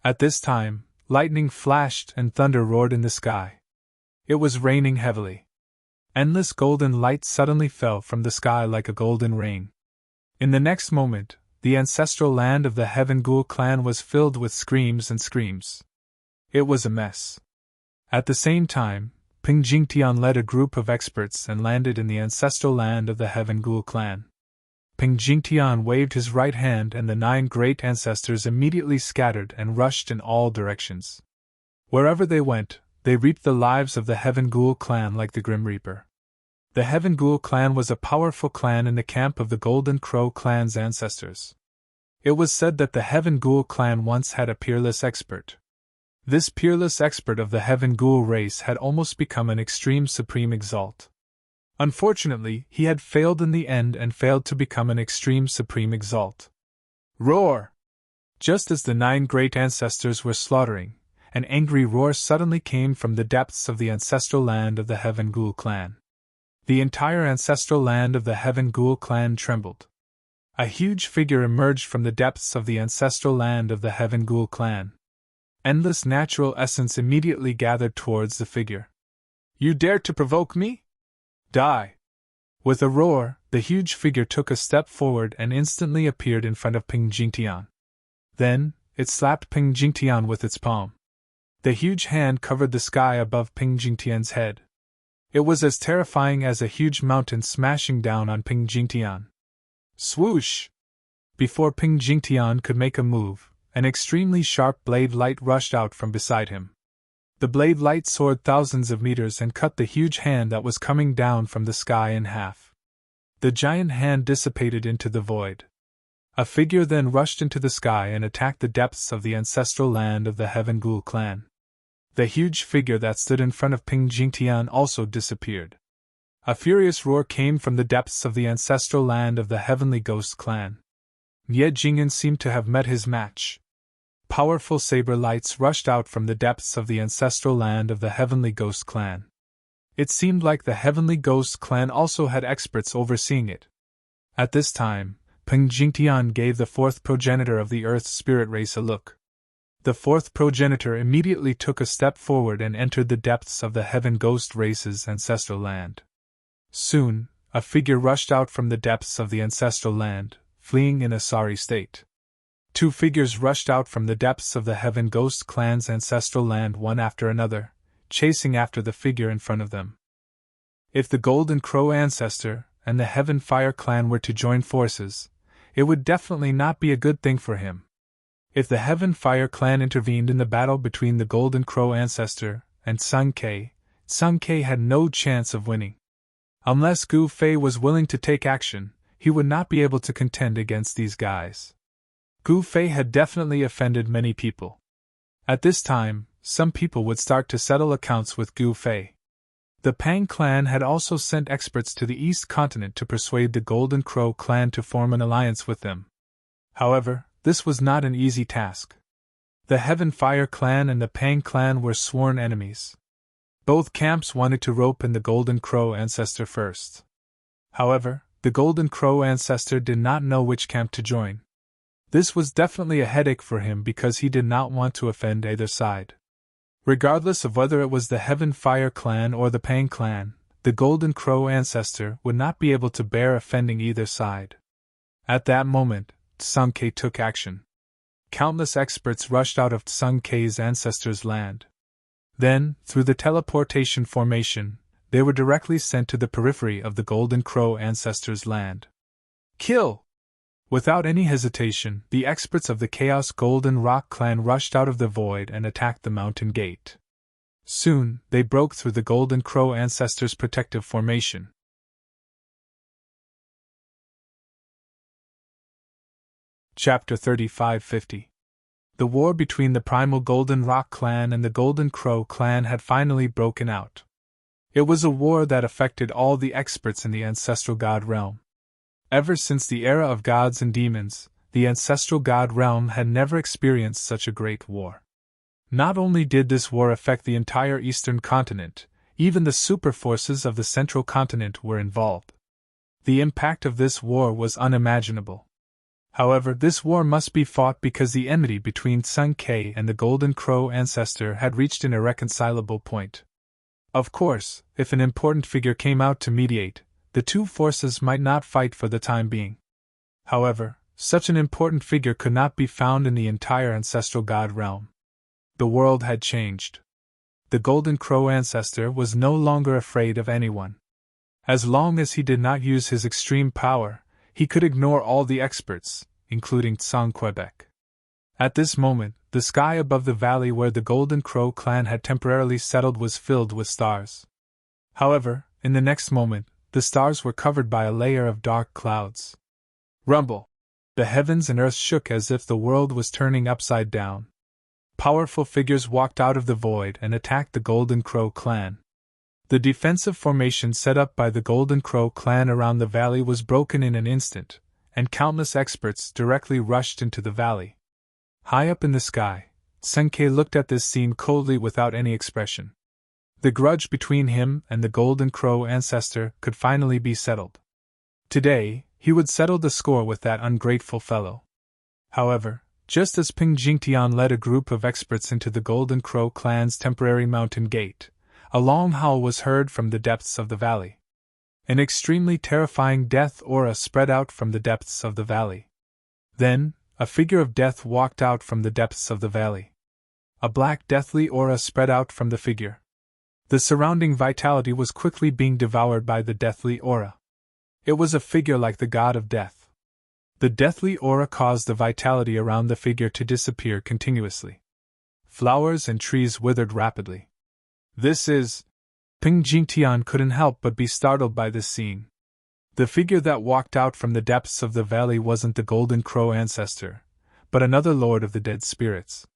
At this time, lightning flashed and thunder roared in the sky. It was raining heavily. Endless golden light suddenly fell from the sky like a golden rain. In the next moment, the ancestral land of the Heaven Ghoul clan was filled with screams and screams. It was a mess. At the same time, Peng Jingtian led a group of experts and landed in the ancestral land of the Heaven Ghoul clan. Peng Jingtian waved his right hand and the 9 great ancestors immediately scattered and rushed in all directions. Wherever they went, they reaped the lives of the Heaven Ghoul clan like the Grim Reaper. The Heaven Ghoul clan was a powerful clan in the camp of the Golden Crow clan's ancestors. It was said that the Heaven Ghoul clan once had a peerless expert. This peerless expert of the Heaven Ghoul race had almost become an extreme supreme exalt. Unfortunately, he had failed in the end and failed to become an extreme supreme exalt. Roar! Just as the 9 great ancestors were slaughtering, an angry roar suddenly came from the depths of the ancestral land of the Heaven Ghoul clan. The entire ancestral land of the Heaven Ghoul clan trembled. A huge figure emerged from the depths of the ancestral land of the Heaven Ghoul clan. Endless natural essence immediately gathered towards the figure. You dare to provoke me? Die! With a roar, the huge figure took a step forward and instantly appeared in front of Peng Jingtian. Then, it slapped Peng Jingtian with its palm. The huge hand covered the sky above Peng Jingtian's head. It was as terrifying as a huge mountain smashing down on Peng Jingtian. Swoosh! Before Peng Jingtian could make a move, an extremely sharp blade light rushed out from beside him. The blade light soared thousands of meters and cut the huge hand that was coming down from the sky in half. The giant hand dissipated into the void. A figure then rushed into the sky and attacked the depths of the ancestral land of the Heaven Ghoul clan. The huge figure that stood in front of Peng Jingtian also disappeared. A furious roar came from the depths of the ancestral land of the Heavenly Ghost clan. Ye Jing'an seemed to have met his match. Powerful saber lights rushed out from the depths of the ancestral land of the Heavenly Ghost clan. It seemed like the Heavenly Ghost clan also had experts overseeing it. At this time, Peng Jingtian gave the 4th progenitor of the Earth's spirit race a look. The 4th progenitor immediately took a step forward and entered the depths of the Heaven Ghost race's ancestral land. Soon, a figure rushed out from the depths of the ancestral land, fleeing in a sorry state. 2 figures rushed out from the depths of the Heaven Ghost clan's ancestral land one after another, chasing after the figure in front of them. If the Golden Crow ancestor and the Heaven Fire clan were to join forces, it would definitely not be a good thing for him. If the Heaven Fire clan intervened in the battle between the Golden Crow ancestor and Sun Ke had no chance of winning. Unless Gu Fei was willing to take action, he would not be able to contend against these guys. Gu Fei had definitely offended many people. At this time, some people would start to settle accounts with Gu Fei. The Pang clan had also sent experts to the East Continent to persuade the Golden Crow clan to form an alliance with them. However, this was not an easy task. The Heaven Fire clan and the Pang clan were sworn enemies. Both camps wanted to rope in the Golden Crow ancestor first. However, the Golden Crow ancestor did not know which camp to join. This was definitely a headache for him because he did not want to offend either side. Regardless of whether it was the Heaven Fire clan or the Pang clan, the Golden Crow ancestor would not be able to bear offending either side. At that moment, Sun Ke took action. Countless experts rushed out of Tsung Kei's ancestors' land. Then, through the teleportation formation, they were directly sent to the periphery of the Golden Crow ancestors' land. Kill! Without any hesitation, the experts of the Chaos Golden Rock clan rushed out of the void and attacked the mountain gate. Soon, they broke through the Golden Crow ancestors' protective formation. Chapter 3550. The war between the primal Golden Rock clan and the Golden Crow clan had finally broken out. It was a war that affected all the experts in the ancestral god realm. Ever since the era of gods and demons, the ancestral god realm had never experienced such a great war. Not only did this war affect the entire eastern continent, even the super forces of the central continent were involved. The impact of this war was unimaginable. However, this war must be fought because the enmity between Tsung Kei and the Golden Crow ancestor had reached an irreconcilable point. Of course, if an important figure came out to mediate, the two forces might not fight for the time being. However, such an important figure could not be found in the entire ancestral god realm. The world had changed. The Golden Crow ancestor was no longer afraid of anyone. As long as he did not use his extreme power, he could ignore all the experts, including Tsang Quebec. At this moment, the sky above the valley where the Golden Crow clan had temporarily settled was filled with stars. However, in the next moment, the stars were covered by a layer of dark clouds. Rumble! The heavens and earth shook as if the world was turning upside down. Powerful figures walked out of the void and attacked the Golden Crow clan. The defensive formation set up by the Golden Crow clan around the valley was broken in an instant, and countless experts directly rushed into the valley. High up in the sky, Tsung Kei looked at this scene coldly without any expression. The grudge between him and the Golden Crow ancestor could finally be settled. Today, he would settle the score with that ungrateful fellow. However, just as Ping Jingtian led a group of experts into the Golden Crow clan's temporary mountain gate, a long howl was heard from the depths of the valley. An extremely terrifying death aura spread out from the depths of the valley. Then, a figure of death walked out from the depths of the valley. A black deathly aura spread out from the figure. The surrounding vitality was quickly being devoured by the deathly aura. It was a figure like the god of death. The deathly aura caused the vitality around the figure to disappear continuously. Flowers and trees withered rapidly. This is... Ping Jingtian couldn't help but be startled by this scene. The figure that walked out from the depths of the valley wasn't the Golden Crow ancestor, but another Lord of the Dead Spirits.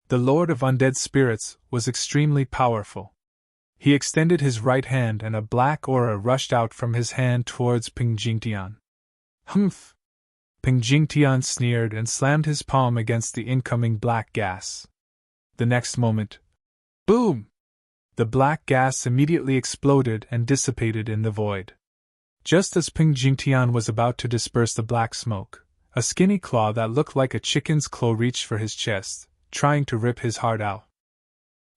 The Lord of Undead Spirits was extremely powerful. He extended his right hand and a black aura rushed out from his hand towards Ping Jingtian. Humph! Ping Jingtian sneered and slammed his palm against the incoming black gas. The next moment, boom! The black gas immediately exploded and dissipated in the void. Just as Ping Jingtian was about to disperse the black smoke, a skinny claw that looked like a chicken's claw reached for his chest, trying to rip his heart out.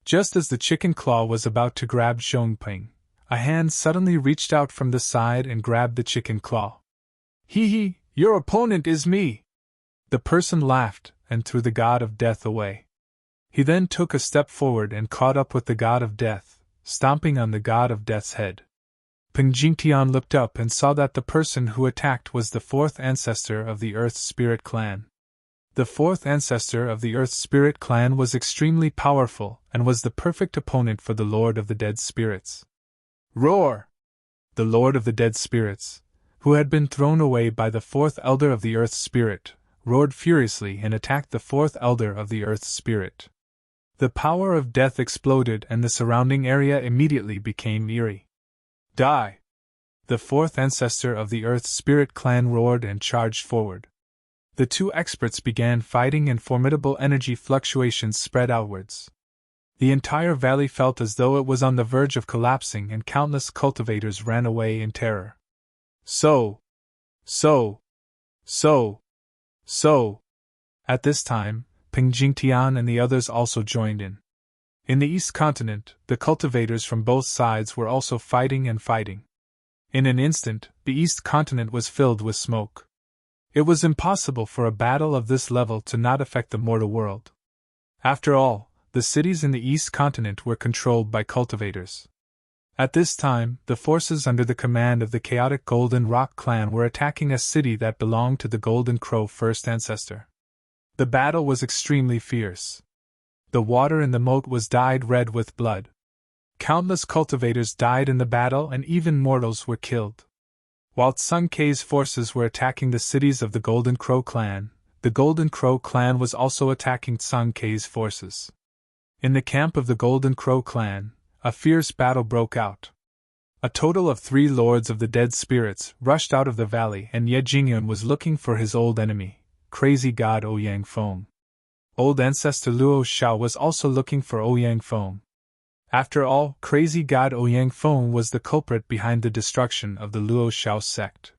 Just as the chicken claw was about to grab Zhongping, a hand suddenly reached out from the side and grabbed the chicken claw. Hee, your opponent is me! The person laughed and threw the god of death away. He then took a step forward and caught up with the god of death, stomping on the god of death's head. Ping Jingtian looked up and saw that the person who attacked was the fourth ancestor of the Earth Spirit clan. The fourth ancestor of the Earth Spirit clan was extremely powerful and was the perfect opponent for the Lord of the Dead Spirits. Roar! The Lord of the Dead Spirits, who had been thrown away by the fourth elder of the Earth Spirit, roared furiously and attacked the fourth elder of the Earth Spirit. The power of death exploded and the surrounding area immediately became eerie. Die! The fourth ancestor of the Earth Spirit clan roared and charged forward. The two experts began fighting and formidable energy fluctuations spread outwards. The entire valley felt as though it was on the verge of collapsing and countless cultivators ran away in terror. So. At this time, Ping Jingtian and the others also joined in. In the East Continent, the cultivators from both sides were also fighting and fighting. In an instant, the East Continent was filled with smoke. It was impossible for a battle of this level to not affect the mortal world. After all, the cities in the East Continent were controlled by cultivators. At this time, the forces under the command of the chaotic Golden Rock clan were attacking a city that belonged to the Golden Crow first ancestor. The battle was extremely fierce. The water in the moat was dyed red with blood. Countless cultivators died in the battle and even mortals were killed. While Sun Kei's forces were attacking the cities of the Golden Crow clan, the Golden Crow clan was also attacking Sun Kei's forces. In the camp of the Golden Crow clan, a fierce battle broke out. A total of 3 lords of the dead spirits rushed out of the valley, and Ye Jingyun was looking for his old enemy, crazy god Ouyang Feng. Old ancestor Luo Xiao was also looking for Ouyang Feng. After all, crazy god Ouyang Feng was the culprit behind the destruction of the Luo Xiao sect.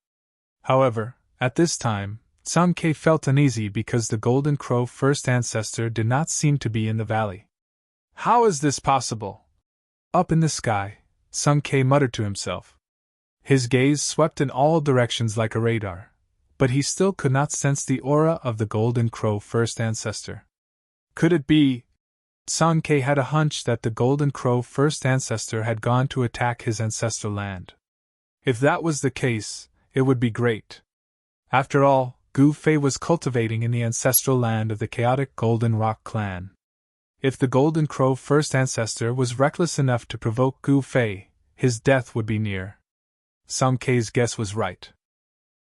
However, at this time, Sun Kei felt uneasy because the Golden Crow first ancestor did not seem to be in the valley. How is this possible? Up in the sky, Sun Kei muttered to himself. His gaze swept in all directions like a radar, but he still could not sense the aura of the Golden Crow first ancestor. Could it be? Sun Kei had a hunch that the Golden Crow first ancestor had gone to attack his ancestral land. If that was the case, it would be great. After all, Gu Fei was cultivating in the ancestral land of the chaotic Golden Rock clan. If the Golden Crow first ancestor was reckless enough to provoke Gu Fei, his death would be near. Sun Kei's guess was right.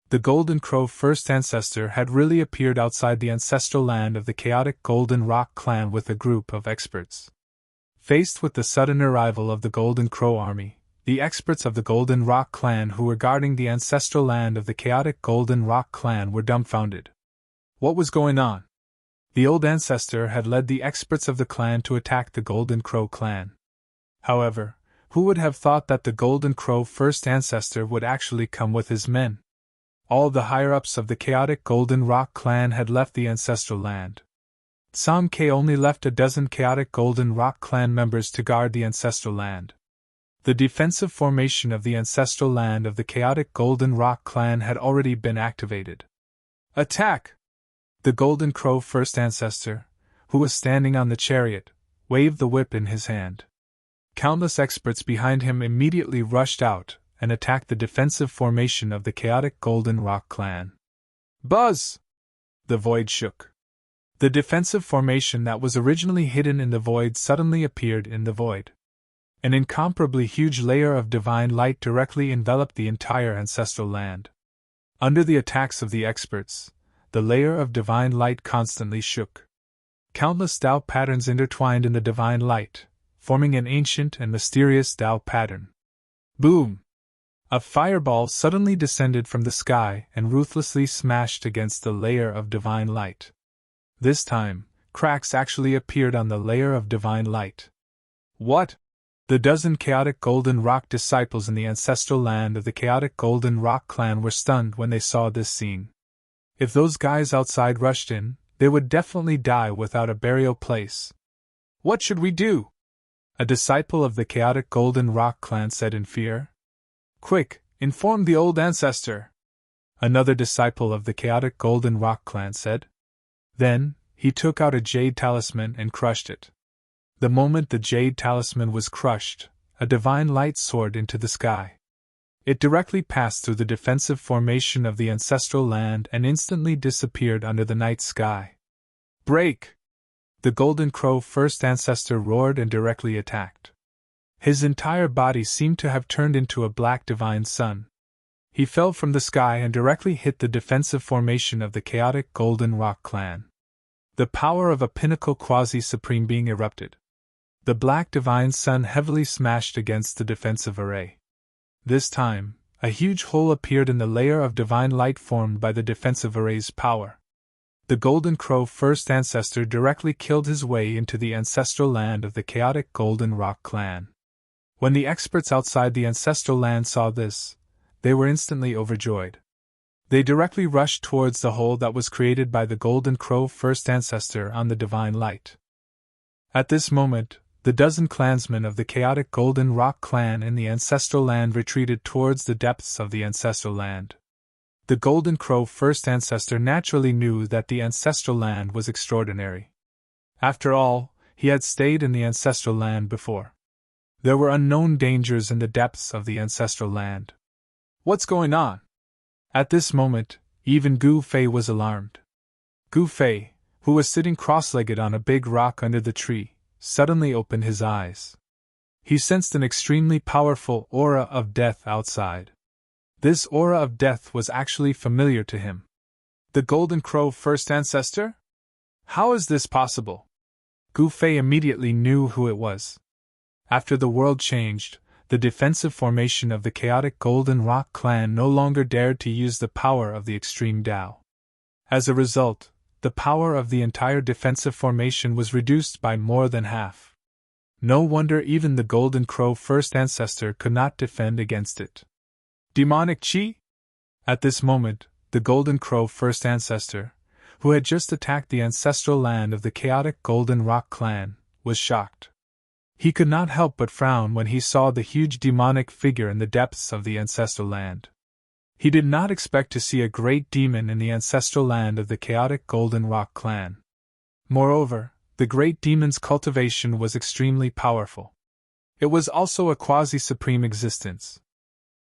The Golden Crow first ancestor had really appeared outside the ancestral land of the chaotic Golden Rock clan with a group of experts. Faced with the sudden arrival of the Golden Crow army, the experts of the Golden Rock clan who were guarding the ancestral land of the chaotic Golden Rock clan were dumbfounded. What was going on? The old ancestor had led the experts of the clan to attack the Golden Crow clan. However, who would have thought that the Golden Crow first ancestor would actually come with his men? All the higher-ups of the chaotic Golden Rock clan had left the ancestral land. Sun Kei only left a dozen chaotic Golden Rock clan members to guard the ancestral land. The defensive formation of the ancestral land of the chaotic Golden Rock clan had already been activated. Attack! The Golden Crow first ancestor, who was standing on the chariot, waved the whip in his hand. Countless experts behind him immediately rushed out and attacked the defensive formation of the chaotic Golden Rock clan. Buzz! The void shook. The defensive formation that was originally hidden in the void suddenly appeared in the void. An incomparably huge layer of divine light directly enveloped the entire ancestral land. Under the attacks of the experts, the layer of divine light constantly shook. Countless Tao patterns intertwined in the divine light, forming an ancient and mysterious Tao pattern. Boom! A fireball suddenly descended from the sky and ruthlessly smashed against the layer of divine light. This time, cracks actually appeared on the layer of divine light. What? The dozen chaotic Golden Rock disciples in the ancestral land of the chaotic Golden Rock clan were stunned when they saw this scene. If those guys outside rushed in, they would definitely die without a burial place. What should we do? A disciple of the chaotic Golden Rock clan said in fear. Quick, inform the old ancestor. Another disciple of the chaotic Golden Rock clan said. Then, he took out a jade talisman and crushed it. The moment the jade talisman was crushed, a divine light soared into the sky. It directly passed through the defensive formation of the ancestral land and instantly disappeared under the night sky. Break! The Golden Crow first ancestor roared and directly attacked. His entire body seemed to have turned into a black divine sun. He fell from the sky and directly hit the defensive formation of the chaotic Golden Rock clan. The power of a pinnacle quasi-supreme being erupted. The black divine sun heavily smashed against the defensive array. This time, a huge hole appeared in the layer of divine light formed by the defensive array's power. The Golden Crow first ancestor directly killed his way into the ancestral land of the chaotic Golden Rock clan. When the experts outside the ancestral land saw this, they were instantly overjoyed. They directly rushed towards the hole that was created by the Golden Crow first ancestor on the divine light. At this moment, the dozen clansmen of the chaotic Golden Rock clan in the ancestral land retreated towards the depths of the ancestral land. The Golden Crow first ancestor naturally knew that the ancestral land was extraordinary. After all, he had stayed in the ancestral land before. There were unknown dangers in the depths of the ancestral land. What's going on? At this moment, even Gu Fei was alarmed. Gu Fei, who was sitting cross-legged on a big rock under the tree, suddenly opened his eyes. He sensed an extremely powerful aura of death outside. This aura of death was actually familiar to him. The Golden Crow first ancestor? How is this possible? Gu Fei immediately knew who it was. After the world changed, the defensive formation of the chaotic Golden Rock clan no longer dared to use the power of the extreme Tao. As a result, the power of the entire defensive formation was reduced by more than half. No wonder even the Golden Crow first ancestor could not defend against it. Demonic Qi? At this moment, the Golden Crow first ancestor, who had just attacked the ancestral land of the chaotic Golden Rock clan, was shocked. He could not help but frown when he saw the huge demonic figure in the depths of the ancestral land. He did not expect to see a great demon in the ancestral land of the chaotic Golden Rock clan. Moreover, the great demon's cultivation was extremely powerful. It was also a quasi-supreme existence.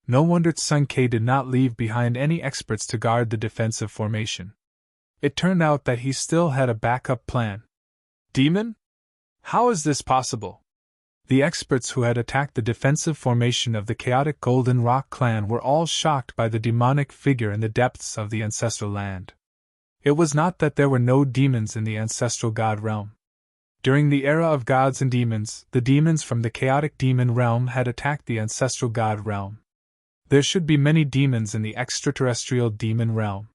No wonder Sun Ke did not leave behind any experts to guard the defensive formation. It turned out that he still had a backup plan. Demon? How is this possible? The experts who had attacked the defensive formation of the chaotic Golden Rock clan were all shocked by the demonic figure in the depths of the ancestral land. It was not that there were no demons in the ancestral god realm. During the era of gods and demons, the demons from the chaotic demon realm had attacked the ancestral god realm. There should be many demons in the extraterrestrial demon realm.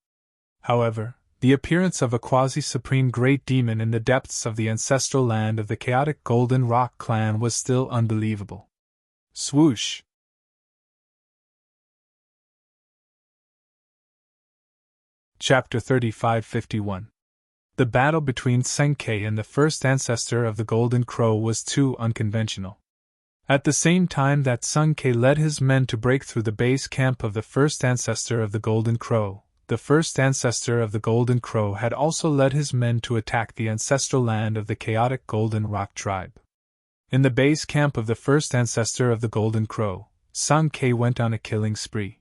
However, the appearance of a quasi-supreme great demon in the depths of the ancestral land of the chaotic Golden Rock clan was still unbelievable. Swoosh! Chapter 35-51. The battle between Sun Ke and the first ancestor of the Golden Crow was too unconventional. At the same time that Sun Ke led his men to break through the base camp of the first ancestor of the Golden Crow, the first ancestor of the Golden Crow had also led his men to attack the ancestral land of the chaotic Golden Rock tribe. In the base camp of the first ancestor of the Golden Crow, Sun Ke went on a killing spree.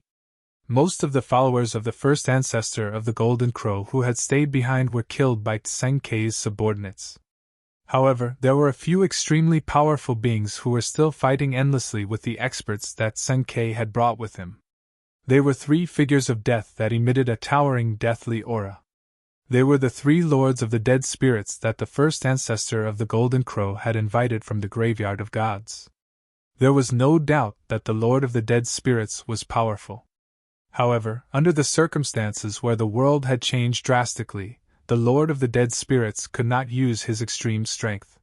Most of the followers of the first ancestor of the Golden Crow who had stayed behind were killed by Sun Ke's subordinates. However, there were a few extremely powerful beings who were still fighting endlessly with the experts that Sun Ke had brought with him. They were three figures of death that emitted a towering deathly aura. They were the three lords of the dead spirits that the first ancestor of the Golden Crow had invited from the graveyard of gods. There was no doubt that the Lord of the Dead Spirits was powerful. However, under the circumstances where the world had changed drastically, the Lord of the Dead Spirits could not use his extreme strength.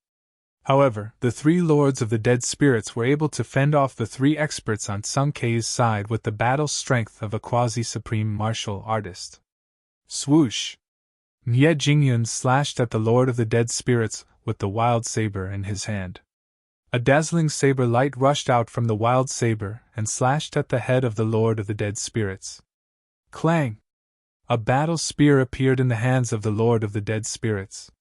However, the three lords of the dead spirits were able to fend off the three experts on Sun Ke's side with the battle strength of a quasi-supreme martial artist. Swoosh! Nye Jingyun slashed at the Lord of the Dead Spirits with the wild saber in his hand. A dazzling saber light rushed out from the wild saber and slashed at the head of the Lord of the Dead Spirits. Clang! A battle spear appeared in the hands of the Lord of the Dead Spirits.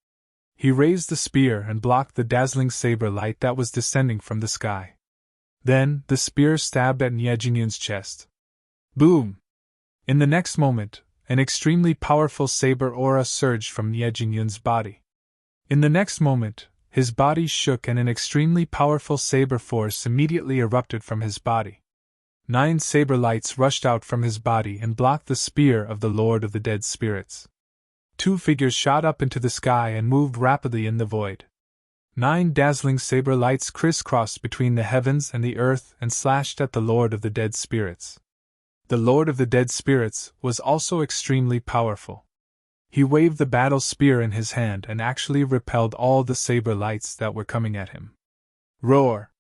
He raised the spear and blocked the dazzling saber light that was descending from the sky. Then, the spear stabbed at Nye Jingyun's chest. Boom! In the next moment, an extremely powerful saber aura surged from Nye Jingyun's body. In the next moment, his body shook and an extremely powerful saber force immediately erupted from his body. 9 saber lights rushed out from his body and blocked the spear of the Lord of the Dead Spirits. 2 figures shot up into the sky and moved rapidly in the void. 9 dazzling saber lights crisscrossed between the heavens and the earth and slashed at the Lord of the Dead Spirits. The Lord of the Dead Spirits was also extremely powerful. He waved the battle spear in his hand and actually repelled all the saber lights that were coming at him. Roar!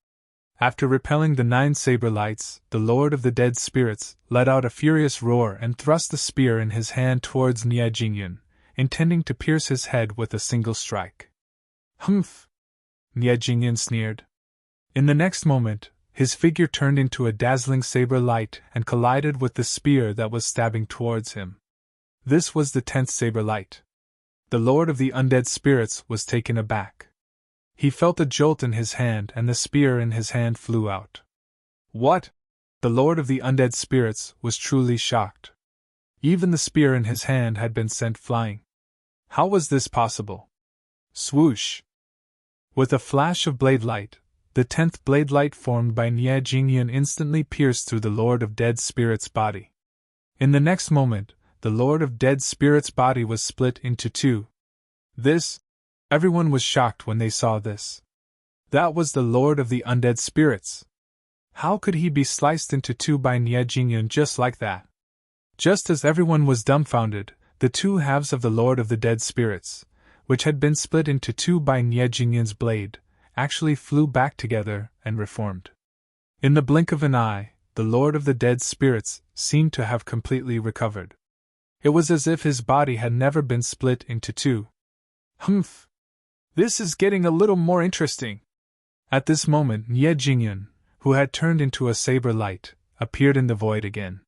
After repelling the 9 saber lights, the Lord of the Dead Spirits let out a furious roar and thrust the spear in his hand towards Nye Jingyun, intending to pierce his head with a single strike. Humph! Nye Jingyun sneered. In the next moment, his figure turned into a dazzling saber light and collided with the spear that was stabbing towards him. This was the 10th saber light. The Lord of the Undead Spirits was taken aback. He felt a jolt in his hand and the spear in his hand flew out. What? The Lord of the Undead Spirits was truly shocked. Even the spear in his hand had been sent flying. How was this possible? Swoosh! With a flash of blade light, the 10th blade light formed by Nie Jingyun instantly pierced through the Lord of Dead Spirits' body. In the next moment, the Lord of Dead Spirits' body was split into two. Everyone was shocked when they saw this. That was the Lord of the Undead Spirits. How could he be sliced into two by Nie Jingyun just like that? Just as everyone was dumbfounded, the two halves of the Lord of the Dead Spirits, which had been split into two by Nie Jingyun's blade, actually flew back together and reformed. In the blink of an eye, the Lord of the Dead Spirits seemed to have completely recovered. It was as if his body had never been split into two. Humph! This is getting a little more interesting. At this moment, Nie Jingyun, who had turned into a saber light, appeared in the void again.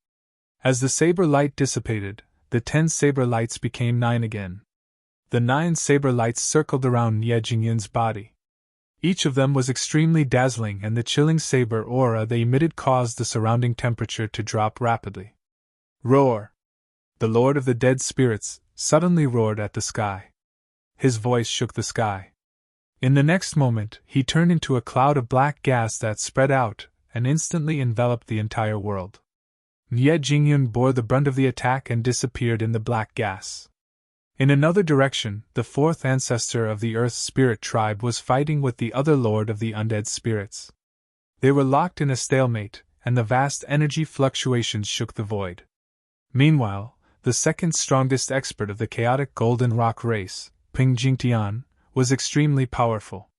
As the saber light dissipated, the 10 saber lights became 9 again. The 9 saber lights circled around Nie Jingyun's body. Each of them was extremely dazzling, and the chilling saber aura they emitted caused the surrounding temperature to drop rapidly. Roar! The Lord of the Dead Spirits suddenly roared at the sky. His voice shook the sky. In the next moment, he turned into a cloud of black gas that spread out and instantly enveloped the entire world. Nie Jingyun bore the brunt of the attack and disappeared in the black gas. In another direction, the 4th ancestor of the Earth Spirit tribe was fighting with the other Lord of the Undead Spirits. They were locked in a stalemate, and the vast energy fluctuations shook the void. Meanwhile, the second strongest expert of the chaotic Golden Rock race, Ping Jingtian, was extremely powerful.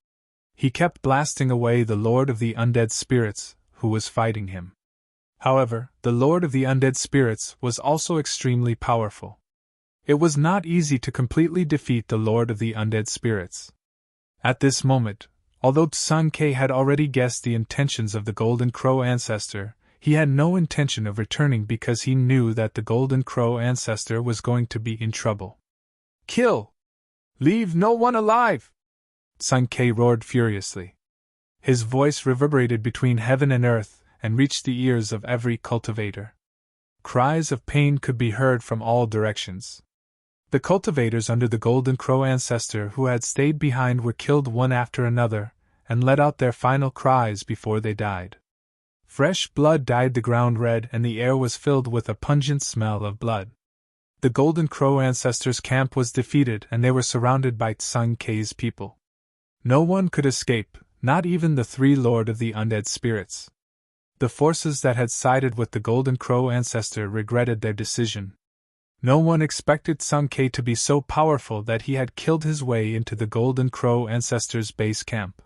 He kept blasting away the Lord of the Undead Spirits, who was fighting him. However, the Lord of the Undead Spirits was also extremely powerful. It was not easy to completely defeat the Lord of the Undead Spirits. At this moment, although Sun Ke had already guessed the intentions of the Golden Crow ancestor, he had no intention of returning because he knew that the Golden Crow ancestor was going to be in trouble. Kill! Leave no one alive! Sun Ke roared furiously. His voice reverberated between heaven and earth and reached the ears of every cultivator. Cries of pain could be heard from all directions. The cultivators under the Golden Crow ancestor who had stayed behind were killed one after another and let out their final cries before they died. Fresh blood dyed the ground red and the air was filled with a pungent smell of blood. The Golden Crow ancestors' camp was defeated and they were surrounded by Sun Ke's people. No one could escape, not even the 3 Lord of the Undead Spirits. The forces that had sided with the Golden Crow ancestor regretted their decision. No one expected Sun Ke to be so powerful that he had killed his way into the Golden Crow ancestor's base camp.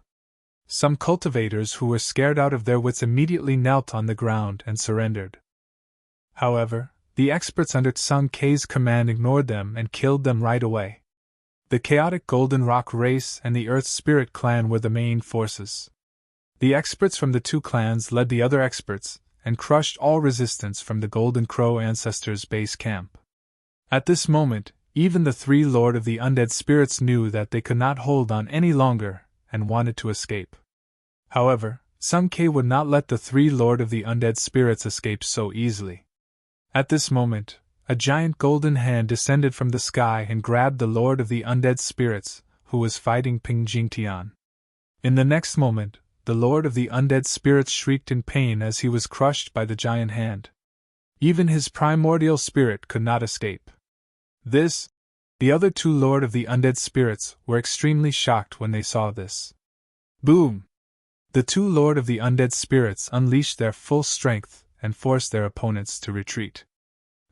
Some cultivators who were scared out of their wits immediately knelt on the ground and surrendered. However, the experts under Sun Ke's command ignored them and killed them right away. The chaotic Golden Rock race and the Earth Spirit clan were the main forces. The experts from the 2 clans led the other experts and crushed all resistance from the Golden Crow ancestors' base camp. At this moment, even the 3 Lord of the Undead Spirits knew that they could not hold on any longer and wanted to escape. However, Sun Ke would not let the 3 Lord of the Undead Spirits escape so easily. At this moment, a giant golden hand descended from the sky and grabbed the Lord of the Undead Spirits, who was fighting Ping Jingtian. In the next moment, the Lord of the Undead Spirits shrieked in pain as he was crushed by the giant hand. Even his primordial spirit could not escape. The other 2 Lord of the Undead Spirits were extremely shocked when they saw this. Boom! The 2 Lord of the Undead Spirits unleashed their full strength and forced their opponents to retreat.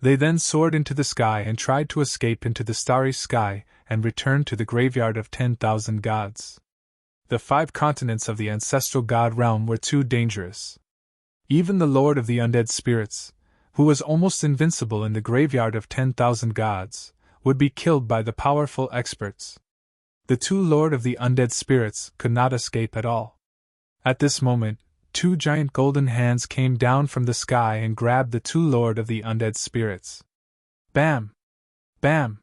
They then soared into the sky and tried to escape into the starry sky and return to the graveyard of 10,000 gods. The 5 continents of the ancestral god realm were too dangerous. Even the Lord of the Undead Spirits, who was almost invincible in the graveyard of 10,000 gods, would be killed by the powerful experts. The 2 Lord of the Undead Spirits could not escape at all. At this moment, two giant golden hands came down from the sky and grabbed the two Lord of the Undead Spirits. Bam! Bam!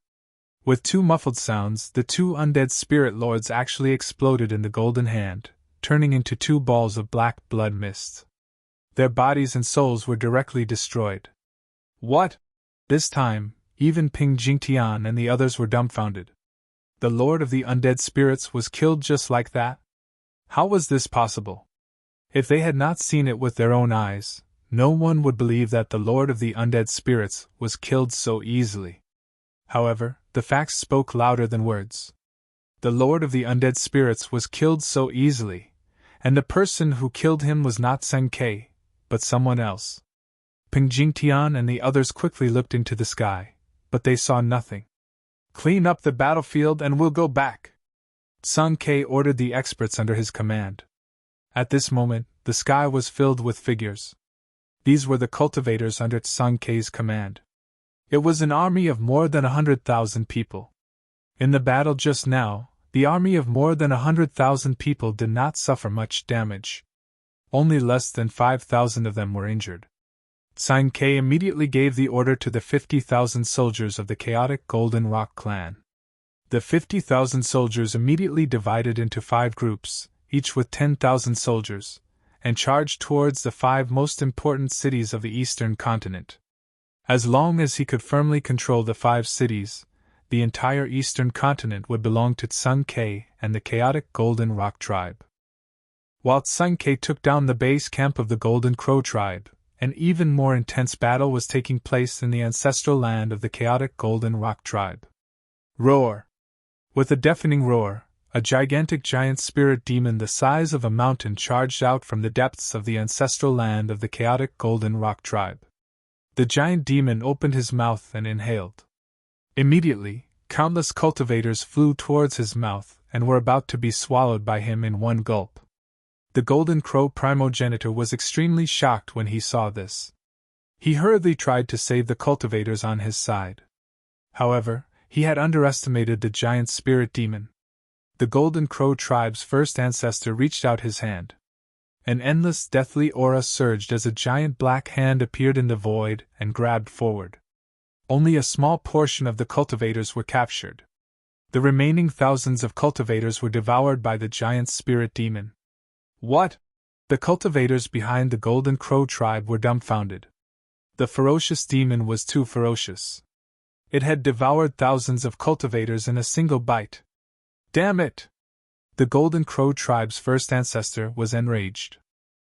With two muffled sounds, the two undead spirit lords actually exploded in the golden hand, turning into two balls of black blood mist. Their bodies and souls were directly destroyed. What? This time, even Ping Jingtian and the others were dumbfounded. The Lord of the Undead Spirits was killed just like that? How was this possible? If they had not seen it with their own eyes, no one would believe that the Lord of the Undead Spirits was killed so easily. However, the facts spoke louder than words. The Lord of the Undead Spirits was killed so easily, and the person who killed him was not Seng Ke, but someone else. Ping Jingtian and the others quickly looked into the sky, but they saw nothing. Clean up the battlefield and we'll go back. Seng Ke ordered the experts under his command. At this moment, the sky was filled with figures. These were the cultivators under Seng Ke's command. It was an army of more than 100,000 people. In the battle just now, the army of more than 100,000 people did not suffer much damage. Only less than 5,000 of them were injured. Seng Ke immediately gave the order to the 50,000 soldiers of the chaotic Golden Rock clan. The 50,000 soldiers immediately divided into 5 groups, each with 10,000 soldiers, and charged towards the 5 most important cities of the eastern continent. As long as he could firmly control the 5 cities, the entire eastern continent would belong to Seng Ke and the chaotic Golden Rock tribe. While Seng Ke took down the base camp of the Golden Crow tribe, an even more intense battle was taking place in the ancestral land of the chaotic Golden Rock tribe. Roar! With a deafening roar, a gigantic giant spirit demon the size of a mountain charged out from the depths of the ancestral land of the chaotic Golden Rock tribe. The giant demon opened his mouth and inhaled. Immediately, countless cultivators flew towards his mouth and were about to be swallowed by him in one gulp. The Golden Crow primogenitor was extremely shocked when he saw this. He hurriedly tried to save the cultivators on his side. However, he had underestimated the giant spirit demon. The Golden Crow tribe's first ancestor reached out his hand. An endless deathly aura surged as a giant black hand appeared in the void and grabbed forward. Only a small portion of the cultivators were captured. The remaining thousands of cultivators were devoured by the giant spirit demon. What? The cultivators behind the Golden Crow tribe were dumbfounded. The ferocious demon was too ferocious. It had devoured thousands of cultivators in a single bite. Damn it! The Golden Crow tribe's first ancestor was enraged.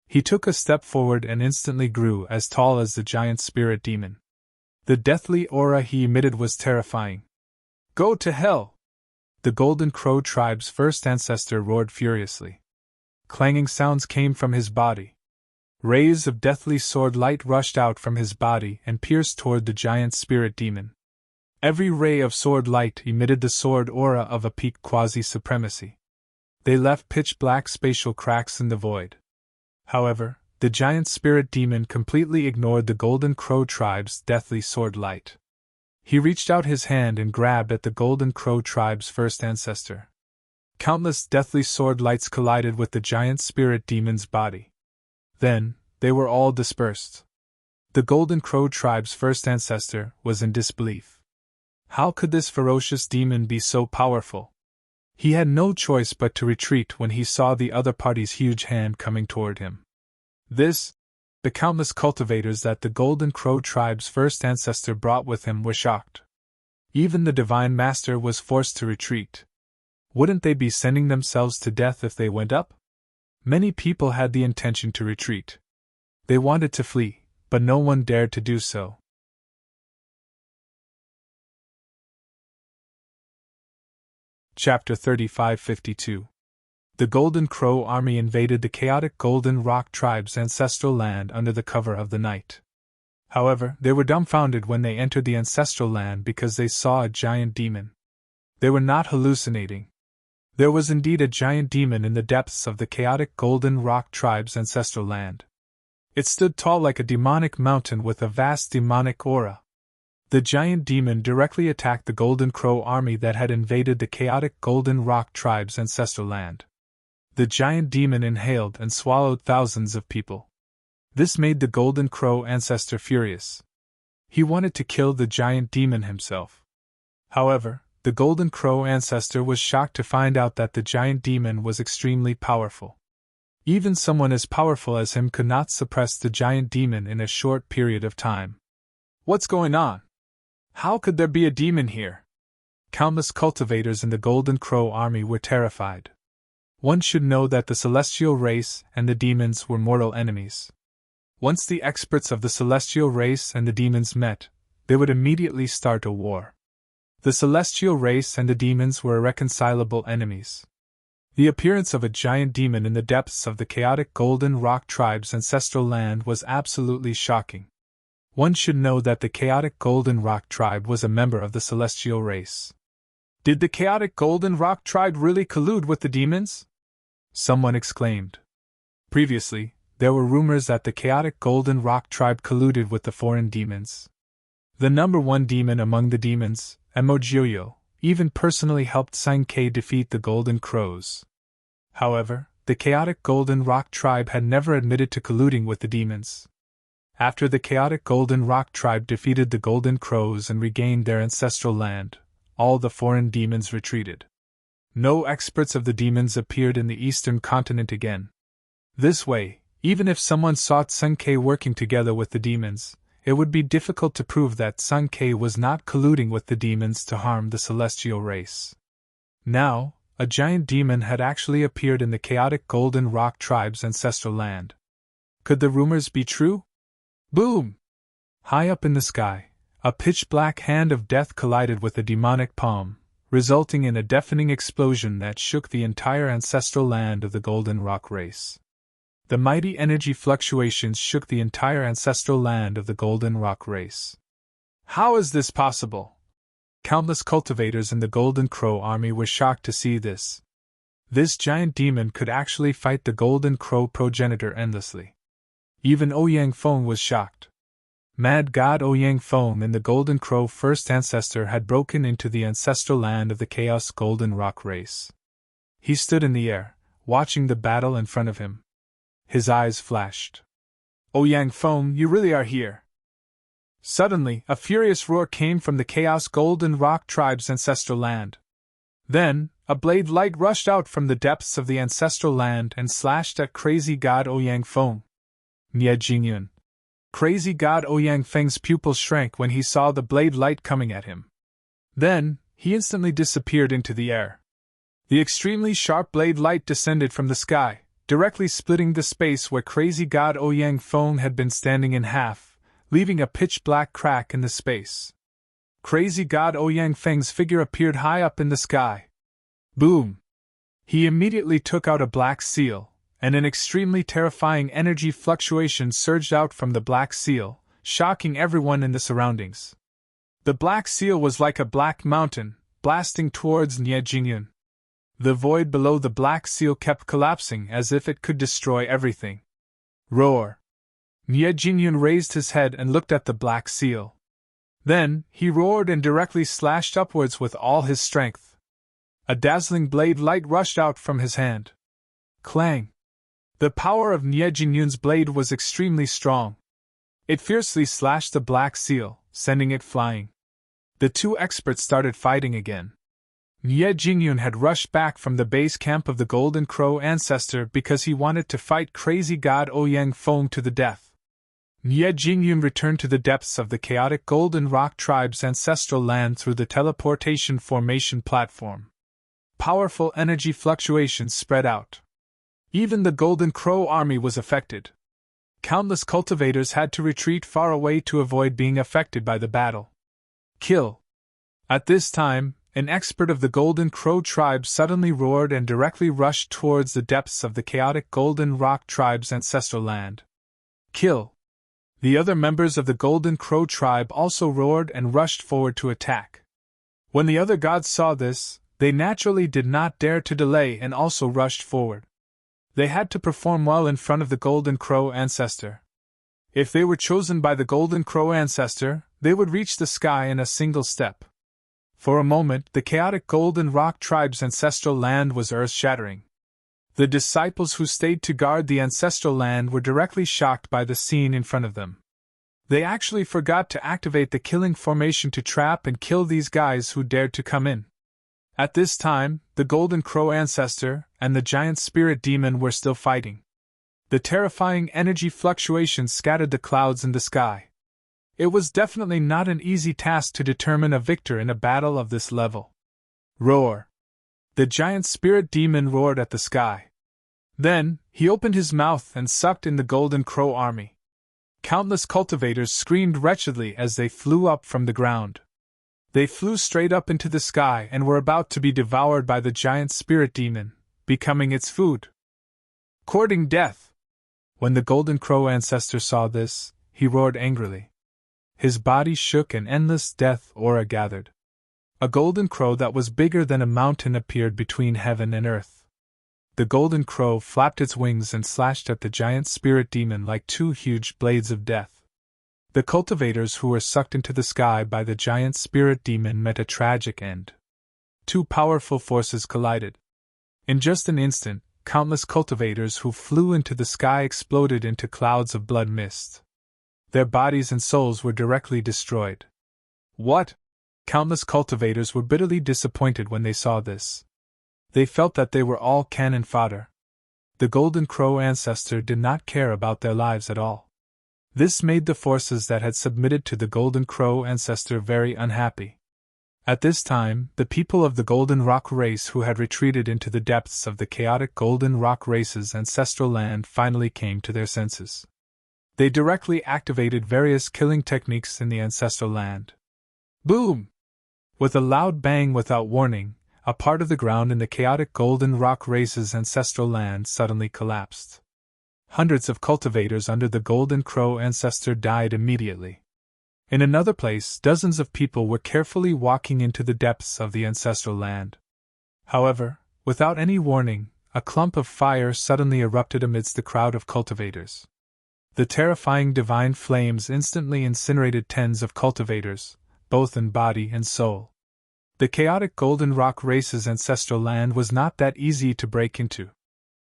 He took a step forward and instantly grew as tall as the giant spirit demon. The deathly aura he emitted was terrifying. Go to hell! The Golden Crow tribe's first ancestor roared furiously. Clanging sounds came from his body. Rays of deathly sword light rushed out from his body and pierced toward the giant spirit demon. Every ray of sword light emitted the sword aura of a peak quasi-supremacy. They left pitch-black spatial cracks in the void. However, the giant spirit demon completely ignored the Golden Crow tribe's deathly sword light. He reached out his hand and grabbed at the Golden Crow tribe's first ancestor. Countless deathly sword lights collided with the giant spirit demon's body. Then, they were all dispersed. The Golden Crow tribe's first ancestor was in disbelief. How could this ferocious demon be so powerful? He had no choice but to retreat when he saw the other party's huge hand coming toward him. The countless cultivators that the Golden Crow tribe's first ancestor brought with him were shocked. Even the Divine Master was forced to retreat. Wouldn't they be sending themselves to death if they went up? Many people had the intention to retreat. They wanted to flee, but no one dared to do so. Chapter 3552. The Golden Crow army invaded the chaotic Golden Rock tribe's ancestral land under the cover of the night. However, they were dumbfounded when they entered the ancestral land because they saw a giant demon. They were not hallucinating. There was indeed a giant demon in the depths of the chaotic Golden Rock tribe's ancestral land. It stood tall like a demonic mountain with a vast demonic aura. The giant demon directly attacked the Golden Crow army that had invaded the chaotic Golden Rock tribe's ancestral land. The giant demon inhaled and swallowed thousands of people. This made the Golden Crow ancestor furious. He wanted to kill the giant demon himself. However, the Golden Crow ancestor was shocked to find out that the giant demon was extremely powerful. Even someone as powerful as him could not suppress the giant demon in a short period of time. What's going on? How could there be a demon here? Countless cultivators in the Golden Crow army were terrified. One should know that the celestial race and the demons were mortal enemies. Once the experts of the celestial race and the demons met, they would immediately start a war. The celestial race and the demons were irreconcilable enemies. The appearance of a giant demon in the depths of the chaotic Golden Rock Tribe's ancestral land was absolutely shocking. One should know that the chaotic Golden Rock Tribe was a member of the celestial race. Did the chaotic Golden Rock Tribe really collude with the demons? Someone exclaimed. Previously, there were rumors that the chaotic Golden Rock Tribe colluded with the foreign demons. The number one demon among the demons, Emogyoyo, even personally helped Sankei defeat the Golden Crows. However, the chaotic Golden Rock Tribe had never admitted to colluding with the demons. After the chaotic Golden Rock Tribe defeated the Golden Crows and regained their ancestral land, all the foreign demons retreated. No experts of the demons appeared in the eastern continent again. This way, even if someone sought Sankei working together with the demons, it would be difficult to prove that Sankei was not colluding with the demons to harm the celestial race. Now, a giant demon had actually appeared in the chaotic Golden Rock Tribe's ancestral land. Could the rumors be true? Boom! High up in the sky, a pitch-black hand of death collided with a demonic palm, resulting in a deafening explosion that shook the entire ancestral land of the Golden Rock race. The mighty energy fluctuations shook the entire ancestral land of the Golden Rock race. How is this possible? Countless cultivators in the Golden Crow army were shocked to see this. This giant demon could actually fight the Golden Crow progenitor endlessly. Even Ouyang Feng was shocked. Mad God Ouyang Feng and the Golden Crow first ancestor had broken into the ancestral land of the Chaos Golden Rock race. He stood in the air, watching the battle in front of him. His eyes flashed. Ouyang Feng, you really are here. Suddenly, a furious roar came from the Chaos Golden Rock Tribe's ancestral land. Then, a blade light rushed out from the depths of the ancestral land and slashed at Crazy God Ouyang Feng. Nie Jingyun. Crazy God Ouyang Feng's pupils shrank when he saw the blade light coming at him. Then, he instantly disappeared into the air. The extremely sharp blade light descended from the sky, directly splitting the space where Crazy God Ouyang Feng had been standing in half, leaving a pitch-black crack in the space. Crazy God Ouyang Feng's figure appeared high up in the sky. Boom! He immediately took out a black seal, and an extremely terrifying energy fluctuation surged out from the black seal, shocking everyone in the surroundings. The black seal was like a black mountain, blasting towards Nie Jingyun. The void below the black seal kept collapsing as if it could destroy everything. Roar! Nie Jingyun raised his head and looked at the black seal. Then, he roared and directly slashed upwards with all his strength. A dazzling blade light rushed out from his hand. Clang! The power of Nie Jingyun's blade was extremely strong. It fiercely slashed the black seal, sending it flying. The two experts started fighting again. Nie Jingyun had rushed back from the base camp of the Golden Crow ancestor because he wanted to fight Crazy God Ouyang Feng to the death. Nie Jingyun returned to the depths of the chaotic Golden Rock Tribe's ancestral land through the teleportation formation platform. Powerful energy fluctuations spread out. Even the Golden Crow army was affected. Countless cultivators had to retreat far away to avoid being affected by the battle. Kill! At this time, an expert of the Golden Crow tribe suddenly roared and directly rushed towards the depths of the chaotic Golden Rock Tribe's ancestral land. Kill! The other members of the Golden Crow tribe also roared and rushed forward to attack. When the other gods saw this, they naturally did not dare to delay and also rushed forward. They had to perform well in front of the Golden Crow ancestor. If they were chosen by the Golden Crow ancestor, they would reach the sky in a single step. For a moment, the chaotic Golden Rock Tribe's ancestral land was earth-shattering. The disciples who stayed to guard the ancestral land were directly shocked by the scene in front of them. They actually forgot to activate the killing formation to trap and kill these guys who dared to come in. At this time, the Golden Crow ancestor and the giant spirit demon were still fighting. The terrifying energy fluctuations scattered the clouds in the sky. It was definitely not an easy task to determine a victor in a battle of this level. Roar! The giant spirit demon roared at the sky. Then, he opened his mouth and sucked in the Golden Crow army. Countless cultivators screamed wretchedly as they flew up from the ground. They flew straight up into the sky and were about to be devoured by the giant spirit demon, becoming its food. Courting death! When the Golden Crow ancestor saw this, he roared angrily. His body shook and endless death aura gathered. A golden crow that was bigger than a mountain appeared between heaven and earth. The Golden Crow flapped its wings and slashed at the giant spirit demon like two huge blades of death. The cultivators who were sucked into the sky by the giant spirit demon met a tragic end. Two powerful forces collided. In just an instant, countless cultivators who flew into the sky exploded into clouds of blood mist. Their bodies and souls were directly destroyed. What? Countless cultivators were bitterly disappointed when they saw this. They felt that they were all cannon fodder. The Golden Crow ancestor did not care about their lives at all. This made the forces that had submitted to the Golden Crow ancestor very unhappy. At this time, the people of the Golden Rock race who had retreated into the depths of the chaotic Golden Rock race's ancestral land finally came to their senses. They directly activated various killing techniques in the ancestral land. Boom! With a loud bang without warning, a part of the ground in the chaotic Golden Rock race's ancestral land suddenly collapsed. Hundreds of cultivators under the Golden Crow ancestor died immediately. In another place, dozens of people were carefully walking into the depths of the ancestral land. However, without any warning, a clump of fire suddenly erupted amidst the crowd of cultivators. The terrifying divine flames instantly incinerated tens of cultivators, both in body and soul. The chaotic Golden Rock race's ancestral land was not that easy to break into.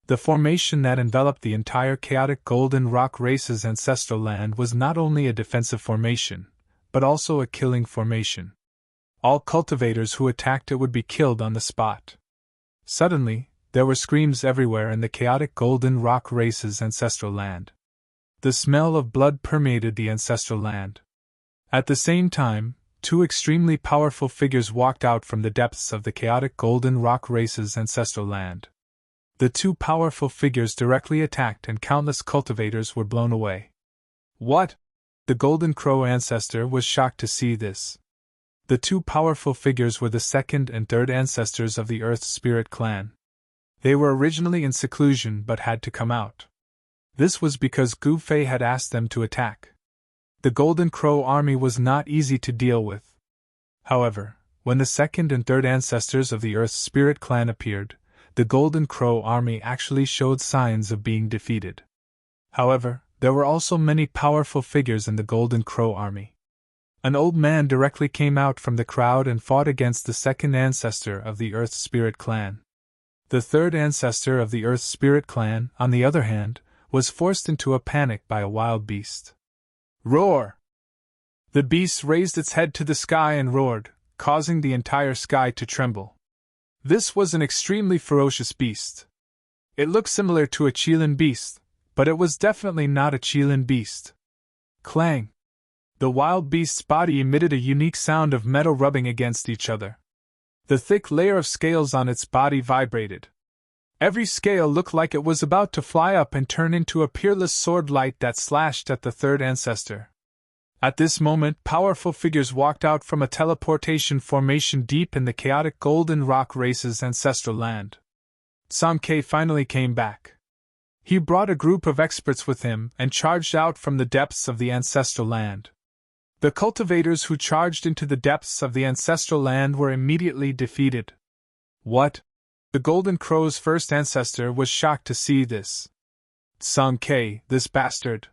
The formation that enveloped the entire chaotic Golden Rock race's ancestral land was not only a defensive formation, but also a killing formation. All cultivators who attacked it would be killed on the spot. Suddenly, there were screams everywhere in the chaotic Golden Rock race's ancestral land. The smell of blood permeated the ancestral land. At the same time, two extremely powerful figures walked out from the depths of the chaotic Golden Rock race's ancestral land. The two powerful figures directly attacked and countless cultivators were blown away. What? The Golden Crow ancestor was shocked to see this. The two powerful figures were the second and third ancestors of the Earth Spirit clan. They were originally in seclusion but had to come out. This was because Gu Fei had asked them to attack. The Golden Crow army was not easy to deal with. However, when the second and third ancestors of the Earth Spirit clan appeared, the Golden Crow army actually showed signs of being defeated. However, there were also many powerful figures in the Golden Crow army. An old man directly came out from the crowd and fought against the second ancestor of the Earth Spirit clan. The third ancestor of the Earth Spirit clan, on the other hand, was forced into a panic by a wild beast. Roar! The beast raised its head to the sky and roared, causing the entire sky to tremble. This was an extremely ferocious beast. It looked similar to a Qilin beast, but it was definitely not a Qilin beast. Clang! The wild beast's body emitted a unique sound of metal rubbing against each other. The thick layer of scales on its body vibrated. Every scale looked like it was about to fly up and turn into a peerless sword light that slashed at the third ancestor. At this moment, powerful figures walked out from a teleportation formation deep in the chaotic Golden Rock race's ancestral land. Samke finally came back. He brought a group of experts with him and charged out from the depths of the ancestral land. The cultivators who charged into the depths of the ancestral land were immediately defeated. What? The Golden Crow's first ancestor was shocked to see this. Samke, this bastard.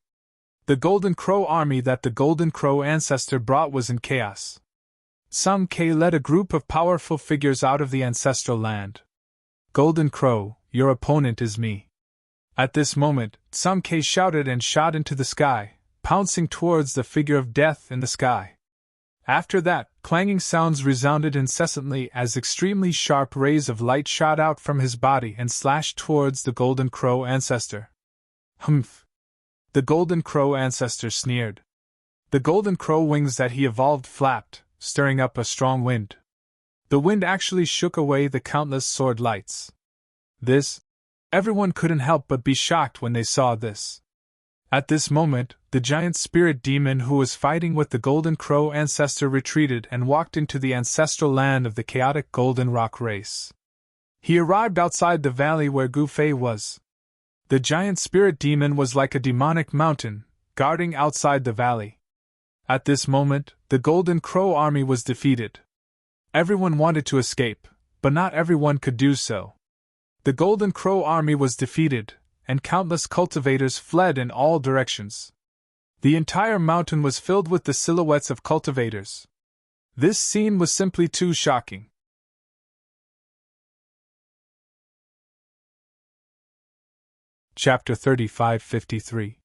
The Golden Crow army that the Golden Crow ancestor brought was in chaos. Samke led a group of powerful figures out of the ancestral land. Golden Crow, your opponent is me." At this moment, Sun Ke shouted and shot into the sky, pouncing towards the figure of death in the sky. After that, clanging sounds resounded incessantly as extremely sharp rays of light shot out from his body and slashed towards the Golden Crow ancestor. Humph! The Golden Crow ancestor sneered. The Golden Crow wings that he evolved flapped, stirring up a strong wind. The wind actually shook away the countless sword lights. Everyone couldn't help but be shocked when they saw this. At this moment, the giant spirit demon who was fighting with the Golden Crow ancestor retreated and walked into the ancestral land of the chaotic Golden Rock race. He arrived outside the valley where Gu Fei was. The giant spirit demon was like a demonic mountain, guarding outside the valley. At this moment, the Golden Crow army was defeated. Everyone wanted to escape, but not everyone could do so. The Golden Crow army was defeated, and countless cultivators fled in all directions. The entire mountain was filled with the silhouettes of cultivators. This scene was simply too shocking. Chapter 3553.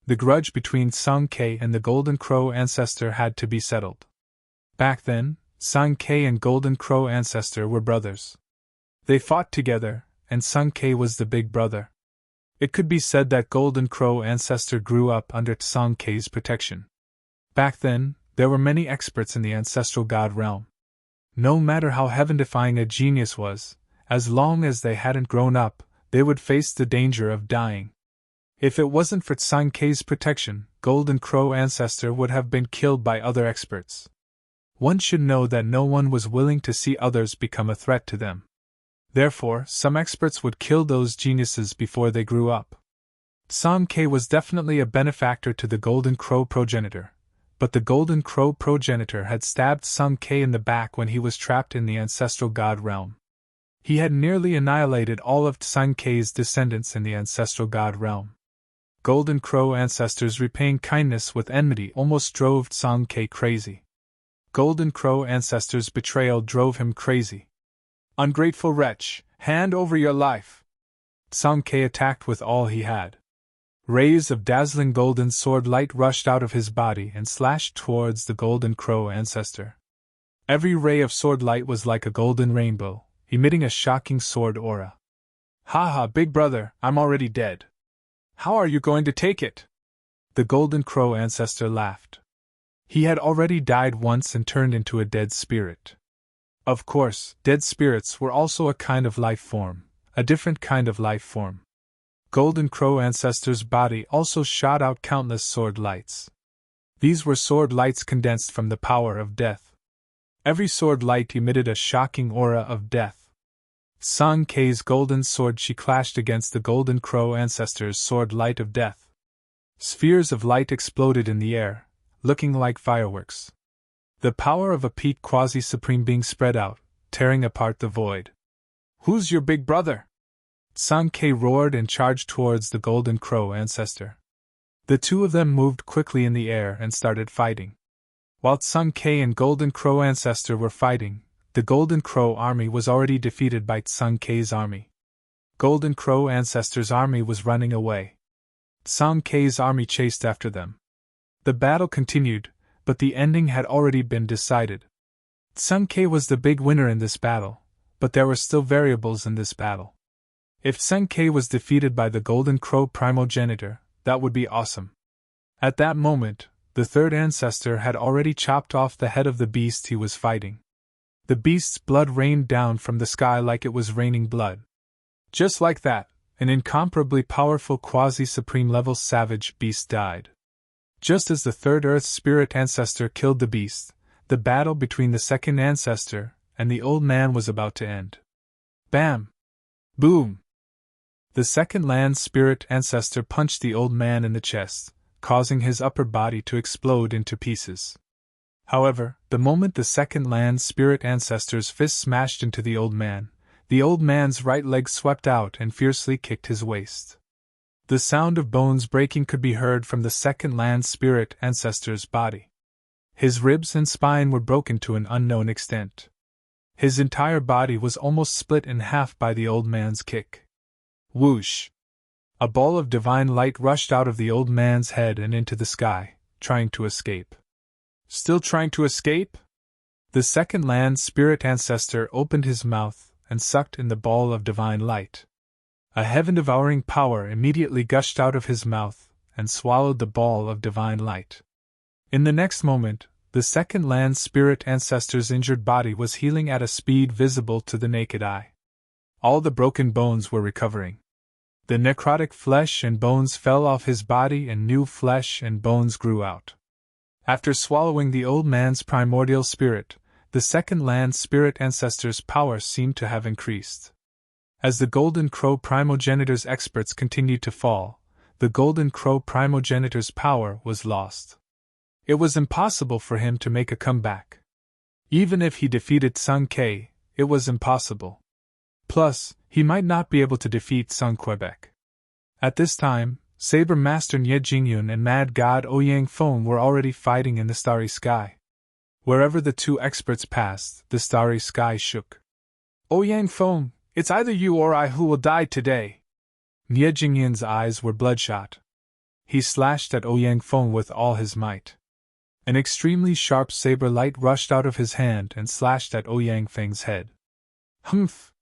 The grudge between Sun Ke and the Golden Crow ancestor had to be settled. Back then, Sun Ke and Golden Crow ancestor were brothers. They fought together, and Sun Ke was the big brother. It could be said that Golden Crow ancestor grew up under Sun Ke's protection. Back then, there were many experts in the ancestral god realm. No matter how heaven-defying a genius was, as long as they hadn't grown up, they would face the danger of dying. If it wasn't for Sun Ke's protection, Golden Crow ancestor would have been killed by other experts. One should know that no one was willing to see others become a threat to them. Therefore, some experts would kill those geniuses before they grew up. Sun Ke was definitely a benefactor to the Golden Crow progenitor, but the Golden Crow progenitor had stabbed Sun Ke in the back when he was trapped in the ancestral god realm. He had nearly annihilated all of Sun Ke's descendants in the ancestral god realm. Golden Crow ancestors repaying kindness with enmity almost drove Sun Ke crazy. Golden Crow ancestors' betrayal drove him crazy. "Ungrateful wretch, hand over your life!" Sun Ke attacked with all he had. Rays of dazzling golden sword light rushed out of his body and slashed towards the Golden Crow ancestor. Every ray of sword light was like a golden rainbow, emitting a shocking sword aura. "Ha ha, big brother, I'm already dead. How are you going to take it?" The Golden Crow ancestor laughed. He had already died once and turned into a dead spirit. Of course, dead spirits were also a kind of life form, a different kind of life form. Golden Crow ancestor's body also shot out countless sword lights. These were sword lights condensed from the power of death. Every sword light emitted a shocking aura of death. Sun Ke's golden sword she clashed against the Golden Crow ancestor's sword light of death. Spheres of light exploded in the air, looking like fireworks. The power of a peak quasi-supreme being spread out, tearing apart the void. "Who's your big brother?" Sun Ke roared and charged towards the Golden Crow ancestor. The two of them moved quickly in the air and started fighting. While Sun Ke and Golden Crow ancestor were fighting, the Golden Crow army was already defeated by Sun Ke's army. Golden Crow ancestor's army was running away. Sun Ke's army chased after them. The battle continued, but the ending had already been decided. Sun Ke was the big winner in this battle, but there were still variables in this battle. If Sun Ke was defeated by the Golden Crow primogenitor, that would be awesome. At that moment, the third ancestor had already chopped off the head of the beast he was fighting. The beast's blood rained down from the sky like it was raining blood. Just like that, an incomparably powerful quasi-supreme level savage beast died. Just as the third Earth Spirit ancestor killed the beast, the battle between the second ancestor and the old man was about to end. Bam! Boom! The second Land Spirit ancestor punched the old man in the chest, causing his upper body to explode into pieces. However, the moment the second Land Spirit ancestor's fist smashed into the old man's right leg swept out and fiercely kicked his waist. The sound of bones breaking could be heard from the second Land Spirit ancestor's body. His ribs and spine were broken to an unknown extent. His entire body was almost split in half by the old man's kick. Whoosh! A ball of divine light rushed out of the old man's head and into the sky, trying to escape. Still trying to escape? The second land spirit ancestor opened his mouth and sucked in the ball of divine light. A heaven-devouring power immediately gushed out of his mouth and swallowed the ball of divine light. In the next moment, the second land spirit ancestor's injured body was healing at a speed visible to the naked eye. All the broken bones were recovering. The necrotic flesh and bones fell off his body and new flesh and bones grew out. After swallowing the old man's primordial spirit, the second land spirit ancestor's power seemed to have increased. As the Golden Crow primogenitor's experts continued to fall, the Golden Crow primogenitor's power was lost. It was impossible for him to make a comeback. Even if he defeated Sun Ke, it was impossible. Plus, he might not be able to defeat Sun Quebec. At this time, Saber Master Nie Jingyun and Mad God Ouyang Feng were already fighting in the starry sky. Wherever the two experts passed, the starry sky shook. Ouyang Feng, it's either you or I who will die today. Nie Jingyun's eyes were bloodshot. He slashed at Ouyang Feng with all his might. An extremely sharp saber light rushed out of his hand and slashed at Ouyang Feng's head. Humph!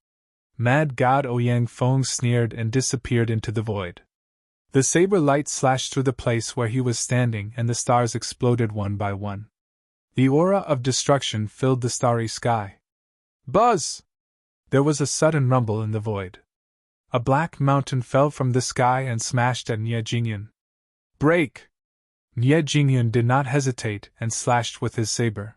Mad God Ouyang Feng sneered and disappeared into the void. The saber light slashed through the place where he was standing and the stars exploded one by one. The aura of destruction filled the starry sky. Buzz! There was a sudden rumble in the void. A black mountain fell from the sky and smashed at Nie Jingyun. Break! Nie Jingyun did not hesitate and slashed with his saber.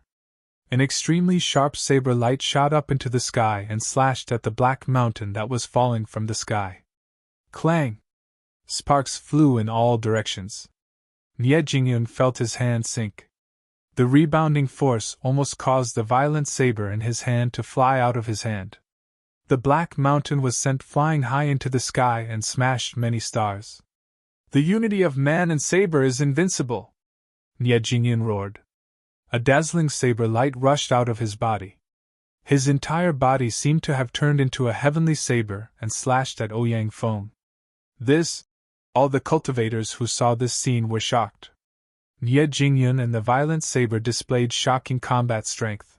An extremely sharp saber light shot up into the sky and slashed at the black mountain that was falling from the sky. Clang! Sparks flew in all directions. Nie Jingyun felt his hand sink. The rebounding force almost caused the violent saber in his hand to fly out of his hand. The black mountain was sent flying high into the sky and smashed many stars. The unity of man and saber is invincible! Nie Jingyun roared. A dazzling saber light rushed out of his body. His entire body seemed to have turned into a heavenly saber and slashed at Ouyang Feng. All the cultivators who saw this scene were shocked. Nie Jingyun and the violent saber displayed shocking combat strength.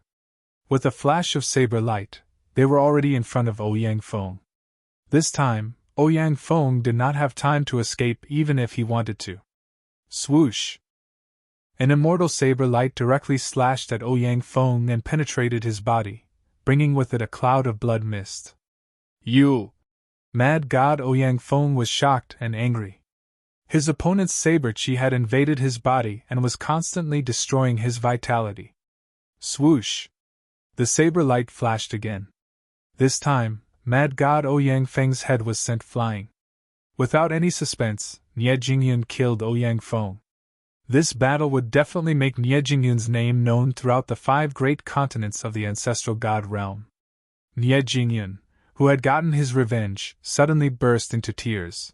With a flash of saber light, they were already in front of Ouyang Feng. This time, Ouyang Feng did not have time to escape even if he wanted to. Swoosh! An immortal saber light directly slashed at Ouyang Feng and penetrated his body, bringing with it a cloud of blood mist. You! Mad God Ouyang Feng was shocked and angry. His opponent's saber chi had invaded his body and was constantly destroying his vitality. Swoosh! The saber light flashed again. This time, Mad God Ouyang Feng's head was sent flying. Without any suspense, Nie Jingyun killed Ouyang Feng. This battle would definitely make Nie Jingyun's name known throughout the 5 great continents of the ancestral god realm. Nie Jingyun, who had gotten his revenge, suddenly burst into tears.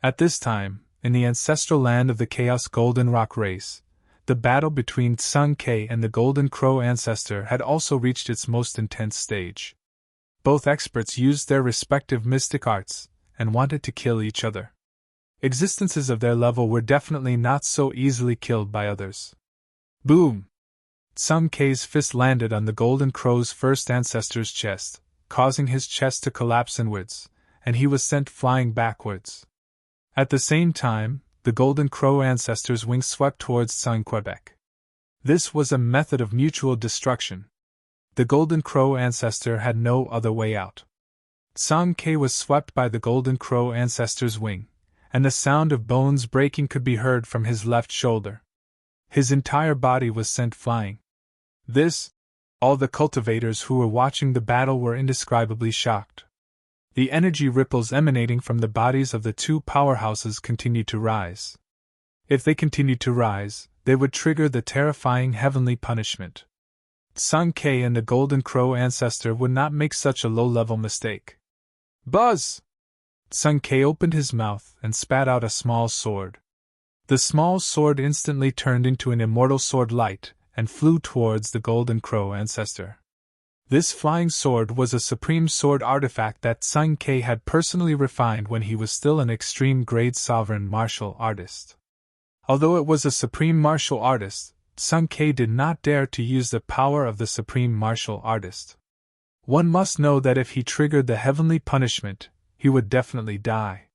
At this time, in the ancestral land of the Chaos Golden Rock race, the battle between Sun Ke and the Golden Crow ancestor had also reached its most intense stage. Both experts used their respective mystic arts and wanted to kill each other. Existences of their level were definitely not so easily killed by others. Boom! Sun Ke's fist landed on the Golden Crow's first ancestor's chest, causing his chest to collapse inwards, and he was sent flying backwards. At the same time, the Golden Crow ancestor's wings swept towards Sun Quebec. This was a method of mutual destruction. The Golden Crow ancestor had no other way out. Sun Ke was swept by the Golden Crow ancestor's wing, and the sound of bones breaking could be heard from his left shoulder. His entire body was sent flying. All the cultivators who were watching the battle were indescribably shocked. The energy ripples emanating from the bodies of the two powerhouses continued to rise. If they continued to rise, they would trigger the terrifying heavenly punishment. Sun Ke and the Golden Crow ancestor would not make such a low-level mistake. Buzz! Sun Ke opened his mouth and spat out a small sword. The small sword instantly turned into an immortal sword light and flew towards the Golden Crow ancestor. This flying sword was a supreme sword artifact that Sun Ke had personally refined when he was still an extreme-grade sovereign martial artist. Although it was a supreme martial artist, Sun Ke did not dare to use the power of the supreme martial artist. One must know that if he triggered the heavenly punishment, he would definitely die.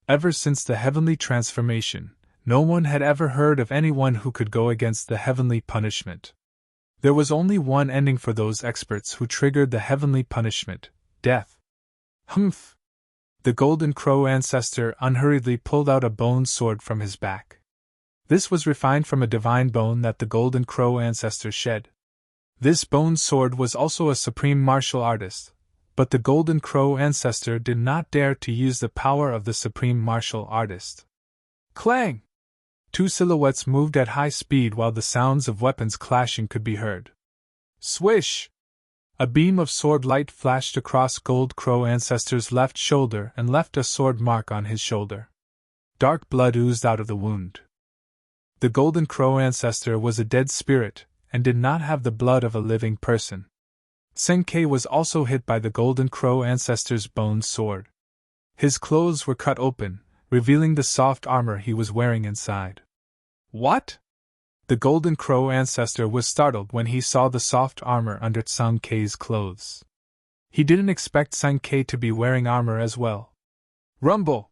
Ever since the heavenly transformation, no one had ever heard of anyone who could go against the heavenly punishment. There was only one ending for those experts who triggered the heavenly punishment: death. Humph! The Golden Crow ancestor unhurriedly pulled out a bone sword from his back. This was refined from a divine bone that the Golden Crow ancestor shed. This bone sword was also a supreme martial artist, but the Golden Crow ancestor did not dare to use the power of the supreme martial artist. Clang! Two silhouettes moved at high speed while the sounds of weapons clashing could be heard. Swish! A beam of sword light flashed across Gold Crow ancestor's left shoulder and left a sword mark on his shoulder. Dark blood oozed out of the wound. The Golden Crow ancestor was a dead spirit, and did not have the blood of a living person. Sun Ke was also hit by the Golden Crow ancestor's bone sword. His clothes were cut open, revealing the soft armor he was wearing inside. What? The Golden Crow ancestor was startled when he saw the soft armor under Sun Ke's clothes. He didn't expect Sun Ke to be wearing armor as well. Rumble!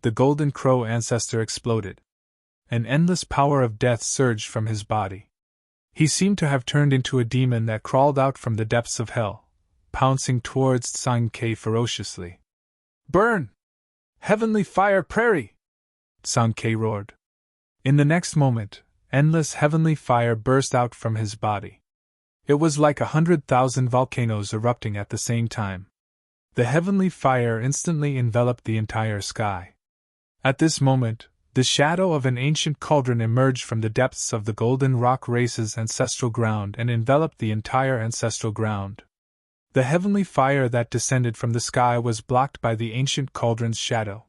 The Golden Crow ancestor exploded. An endless power of death surged from his body. He seemed to have turned into a demon that crawled out from the depths of hell, pouncing towards Sun Ke ferociously. Burn! Heavenly fire prairie! Sun Ke roared. In the next moment, endless heavenly fire burst out from his body. It was like 100,000 volcanoes erupting at the same time. The heavenly fire instantly enveloped the entire sky. At this moment, the shadow of an ancient cauldron emerged from the depths of the Golden Rock Race's ancestral ground and enveloped the entire ancestral ground. The heavenly fire that descended from the sky was blocked by the ancient cauldron's shadow.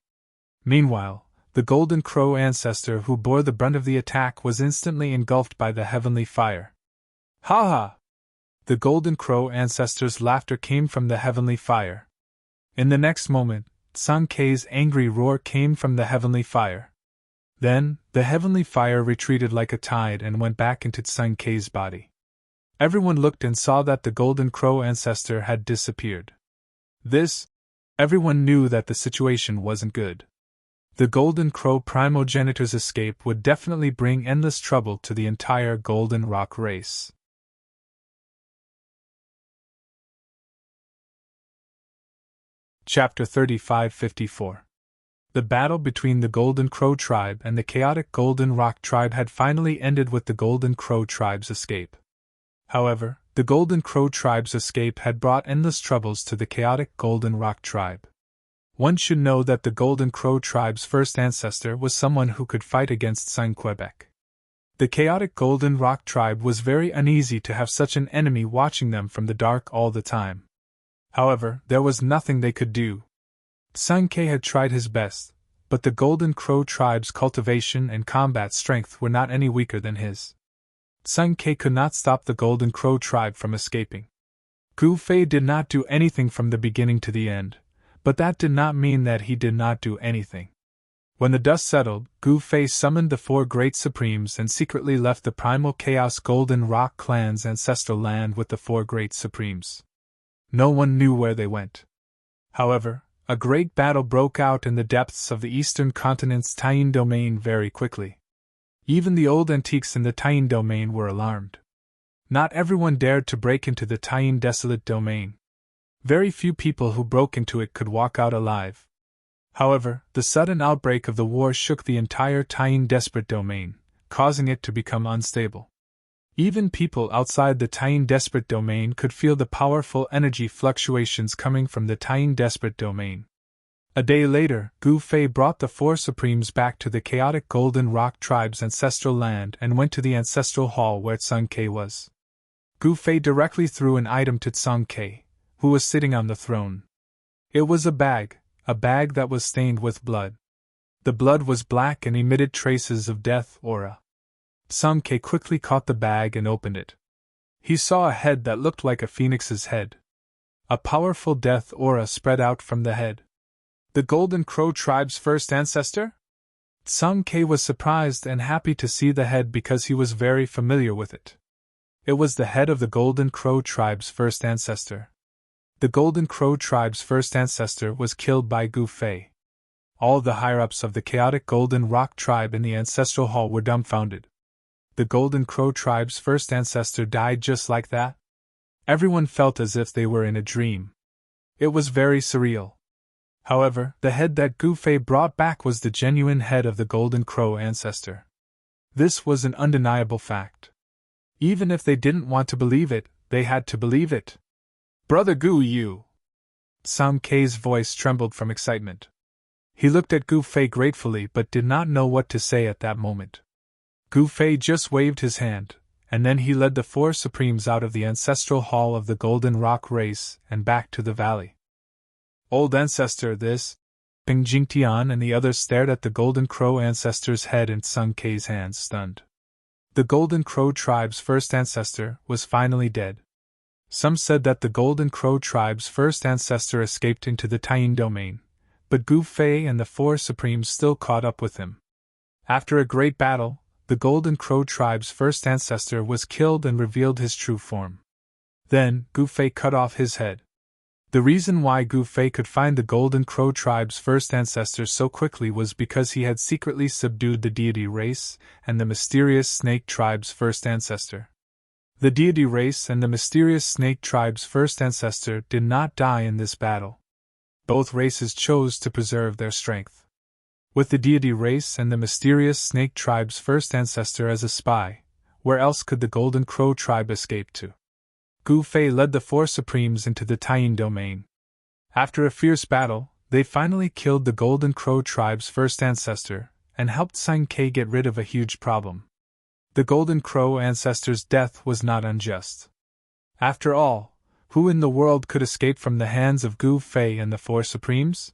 Meanwhile, the Golden Crow ancestor who bore the brunt of the attack was instantly engulfed by the heavenly fire. Ha ha! The Golden Crow ancestor's laughter came from the heavenly fire. In the next moment, Sun Ke's angry roar came from the heavenly fire. Then, the heavenly fire retreated like a tide and went back into Sun Ke's body. Everyone looked and saw that the Golden Crow ancestor had disappeared. Everyone knew that the situation wasn't good. The Golden Crow primogenitor's escape would definitely bring endless trouble to the entire Golden Rock race. Chapter 3554. The battle between the Golden Crow tribe and the chaotic Golden Rock tribe had finally ended with the Golden Crow tribe's escape. However, the Golden Crow tribe's escape had brought endless troubles to the chaotic Golden Rock tribe. One should know that the Golden Crow tribe's first ancestor was someone who could fight against Sun Quebec. The chaotic Golden Rock tribe was very uneasy to have such an enemy watching them from the dark all the time. However, there was nothing they could do. Sun Ke had tried his best, but the Golden Crow tribe's cultivation and combat strength were not any weaker than his. Sun Ke could not stop the Golden Crow tribe from escaping. Gu Fei did not do anything from the beginning to the end, but that did not mean that he did not do anything. When the dust settled, Gu Fei summoned the four great supremes and secretly left the primal chaos Golden Rock clan's ancestral land with the four great supremes. No one knew where they went. However, a great battle broke out in the depths of the eastern continent's Taiyin domain very quickly. Even the old antiques in the Taiyin domain were alarmed. Not everyone dared to break into the Taiyin desolate domain. Very few people who broke into it could walk out alive. However, the sudden outbreak of the war shook the entire Taiyin desperate domain, causing it to become unstable. Even people outside the Taiyin desperate domain could feel the powerful energy fluctuations coming from the Taiyin desperate domain. A day later, Gu Fei brought the four supremes back to the chaotic Golden Rock tribe's ancestral land and went to the ancestral hall where Sun Ke was. Gu Fei directly threw an item to Sun Ke, who was sitting on the throne. It was a bag that was stained with blood. The blood was black and emitted traces of death aura. Sun Ke quickly caught the bag and opened it. He saw a head that looked like a phoenix's head. A powerful death aura spread out from the head. The Golden Crow tribe's first ancestor? Sung Kei was surprised and happy to see the head because he was very familiar with it. It was the head of the Golden Crow tribe's first ancestor. The Golden Crow tribe's first ancestor was killed by Gu Fei. All the higher-ups of the chaotic Golden Rock tribe in the ancestral hall were dumbfounded. The Golden Crow tribe's first ancestor died just like that? Everyone felt as if they were in a dream. It was very surreal. However, the head that Gu Fei brought back was the genuine head of the Golden Crow ancestor. This was an undeniable fact. Even if they didn't want to believe it, they had to believe it. Brother Gu Yu! Sung Kei's voice trembled from excitement. He looked at Gu Fei gratefully but did not know what to say at that moment. Gu Fei just waved his hand, and then he led the four Supremes out of the ancestral hall of the Golden Rock race and back to the valley. Old ancestor, this? Ping Jingtian and the others stared at the Golden Crow ancestor's head in Sung Kei's hands, stunned. The Golden Crow tribe's first ancestor was finally dead. Some said that the Golden Crow tribe's first ancestor escaped into the Taiyin domain, but Gu Fei and the four Supremes still caught up with him. After a great battle, the Golden Crow tribe's first ancestor was killed and revealed his true form. Then, Gu Fei cut off his head. The reason why Gu Fei could find the Golden Crow tribe's first ancestor so quickly was because he had secretly subdued the deity race and the mysterious snake tribe's first ancestor. The deity race and the mysterious snake tribe's first ancestor did not die in this battle. Both races chose to preserve their strength. With the deity race and the mysterious snake tribe's first ancestor as a spy, where else could the Golden Crow tribe escape to? Gu Fei led the four Supremes into the Taiyin domain. After a fierce battle, they finally killed the Golden Crow tribe's first ancestor and helped Sung Kei get rid of a huge problem. The Golden Crow ancestor's death was not unjust. After all, who in the world could escape from the hands of Gu Fei and the four Supremes?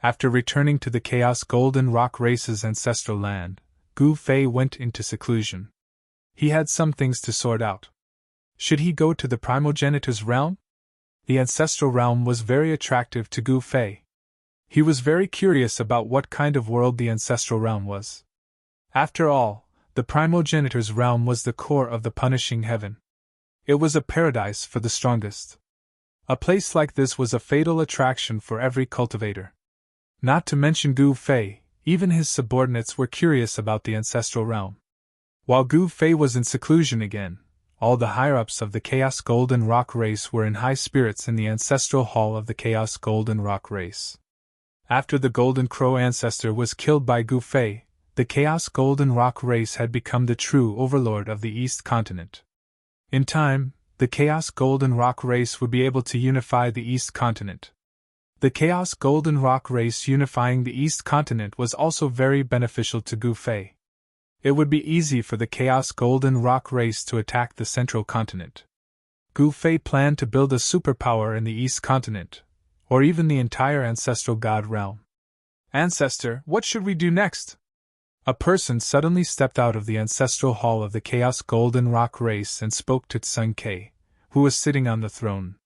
After returning to the Chaos Golden Rock race's ancestral land, Gu Fei went into seclusion. He had some things to sort out. Should he go to the primogenitor's realm? The ancestral realm was very attractive to Gu Fei. He was very curious about what kind of world the ancestral realm was. After all, the primogenitor's realm was the core of the punishing heaven. It was a paradise for the strongest. A place like this was a fatal attraction for every cultivator. Not to mention Gu Fei, even his subordinates were curious about the ancestral realm. While Gu Fei was in seclusion again, all the higher-ups of the Chaos Golden Rock race were in high spirits in the ancestral hall of the Chaos Golden Rock race. After the Golden Crow ancestor was killed by Gu Fei, the Chaos Golden Rock race had become the true overlord of the East Continent. In time, the Chaos Golden Rock race would be able to unify the East Continent. The Chaos Golden Rock race unifying the East Continent was also very beneficial to Gu Fei. It would be easy for the Chaos Golden Rock race to attack the Central Continent. Gu Fei planned to build a superpower in the East Continent, or even the entire Ancestral God realm. Ancestor, what should we do next? A person suddenly stepped out of the ancestral hall of the Chaos Golden Rock race and spoke to Sung Kei, who was sitting on the throne.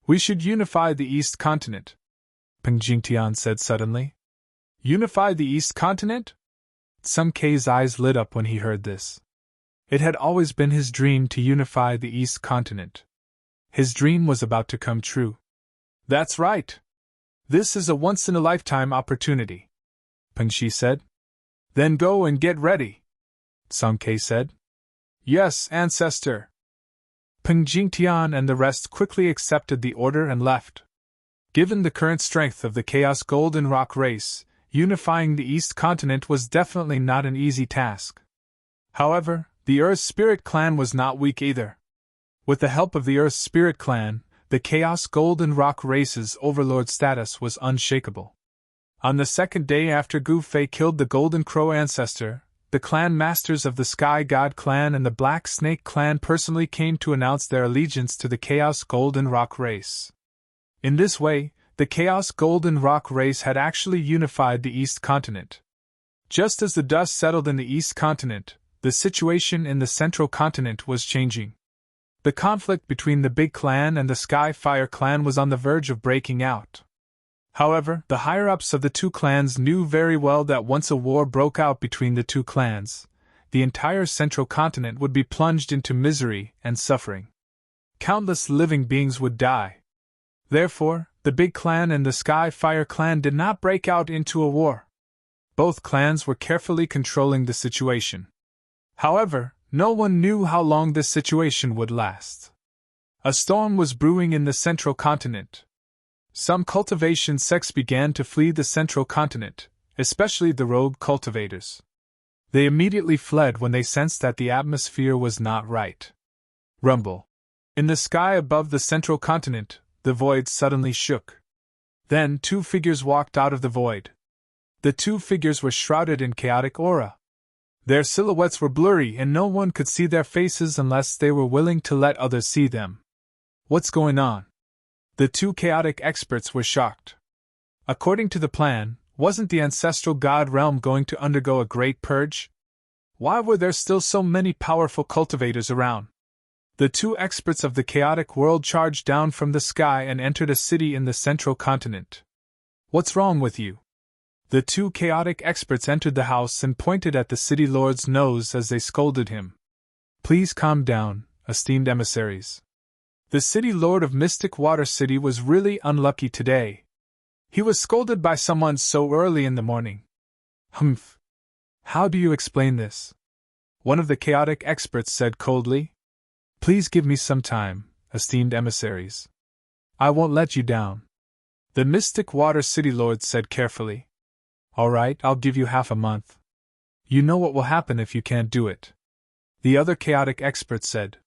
We should unify the East Continent, Peng Jingtian said suddenly. Unify the East Continent? Sung Kei's eyes lit up when he heard this. It had always been his dream to unify the East Continent. His dream was about to come true. That's right. This is a once-in-a-lifetime opportunity, Peng Shi said. Then go and get ready, Sung Kei said. Yes, ancestor. Peng Jingtian and the rest quickly accepted the order and left. Given the current strength of the Chaos Golden Rock race, unifying the East Continent was definitely not an easy task. However, the Earth Spirit Clan was not weak either. With the help of the Earth Spirit Clan, the Chaos Golden Rock race's overlord status was unshakable. On the second day after Gu Fei killed the Golden Crow ancestor, the clan masters of the Sky God Clan and the Black Snake Clan personally came to announce their allegiance to the Chaos Golden Rock race. In this way, the Chaos Golden Rock race had actually unified the East Continent. Just as the dust settled in the East Continent, the situation in the Central Continent was changing. The conflict between the Big Clan and the Skyfire clan was on the verge of breaking out. However, the higher-ups of the two clans knew very well that once a war broke out between the two clans, the entire central continent would be plunged into misery and suffering. Countless living beings would die. Therefore, the Big Clan and the Skyfire clan did not break out into a war. Both clans were carefully controlling the situation. However, no one knew how long this situation would last. A storm was brewing in the central continent. Some cultivation sects began to flee the central continent, especially the rogue cultivators. They immediately fled when they sensed that the atmosphere was not right. Rumble. In the sky above the central continent, the void suddenly shook. Then two figures walked out of the void. The two figures were shrouded in chaotic aura. Their silhouettes were blurry and no one could see their faces unless they were willing to let others see them. What's going on? The two chaotic experts were shocked. According to the plan, wasn't the ancestral god realm going to undergo a great purge? Why were there still so many powerful cultivators around? The two experts of the chaotic world charged down from the sky and entered a city in the central continent. What's wrong with you? The two chaotic experts entered the house and pointed at the city lord's nose as they scolded him. Please calm down, esteemed emissaries. The city lord of Mystic Water City was really unlucky today. He was scolded by someone so early in the morning. Humph. How do you explain this? One of the chaotic experts said coldly. Please give me some time, esteemed emissaries. I won't let you down. The Mystic Water City lord said carefully. All right, I'll give you half a month. You know what will happen if you can't do it. The other chaotic expert said.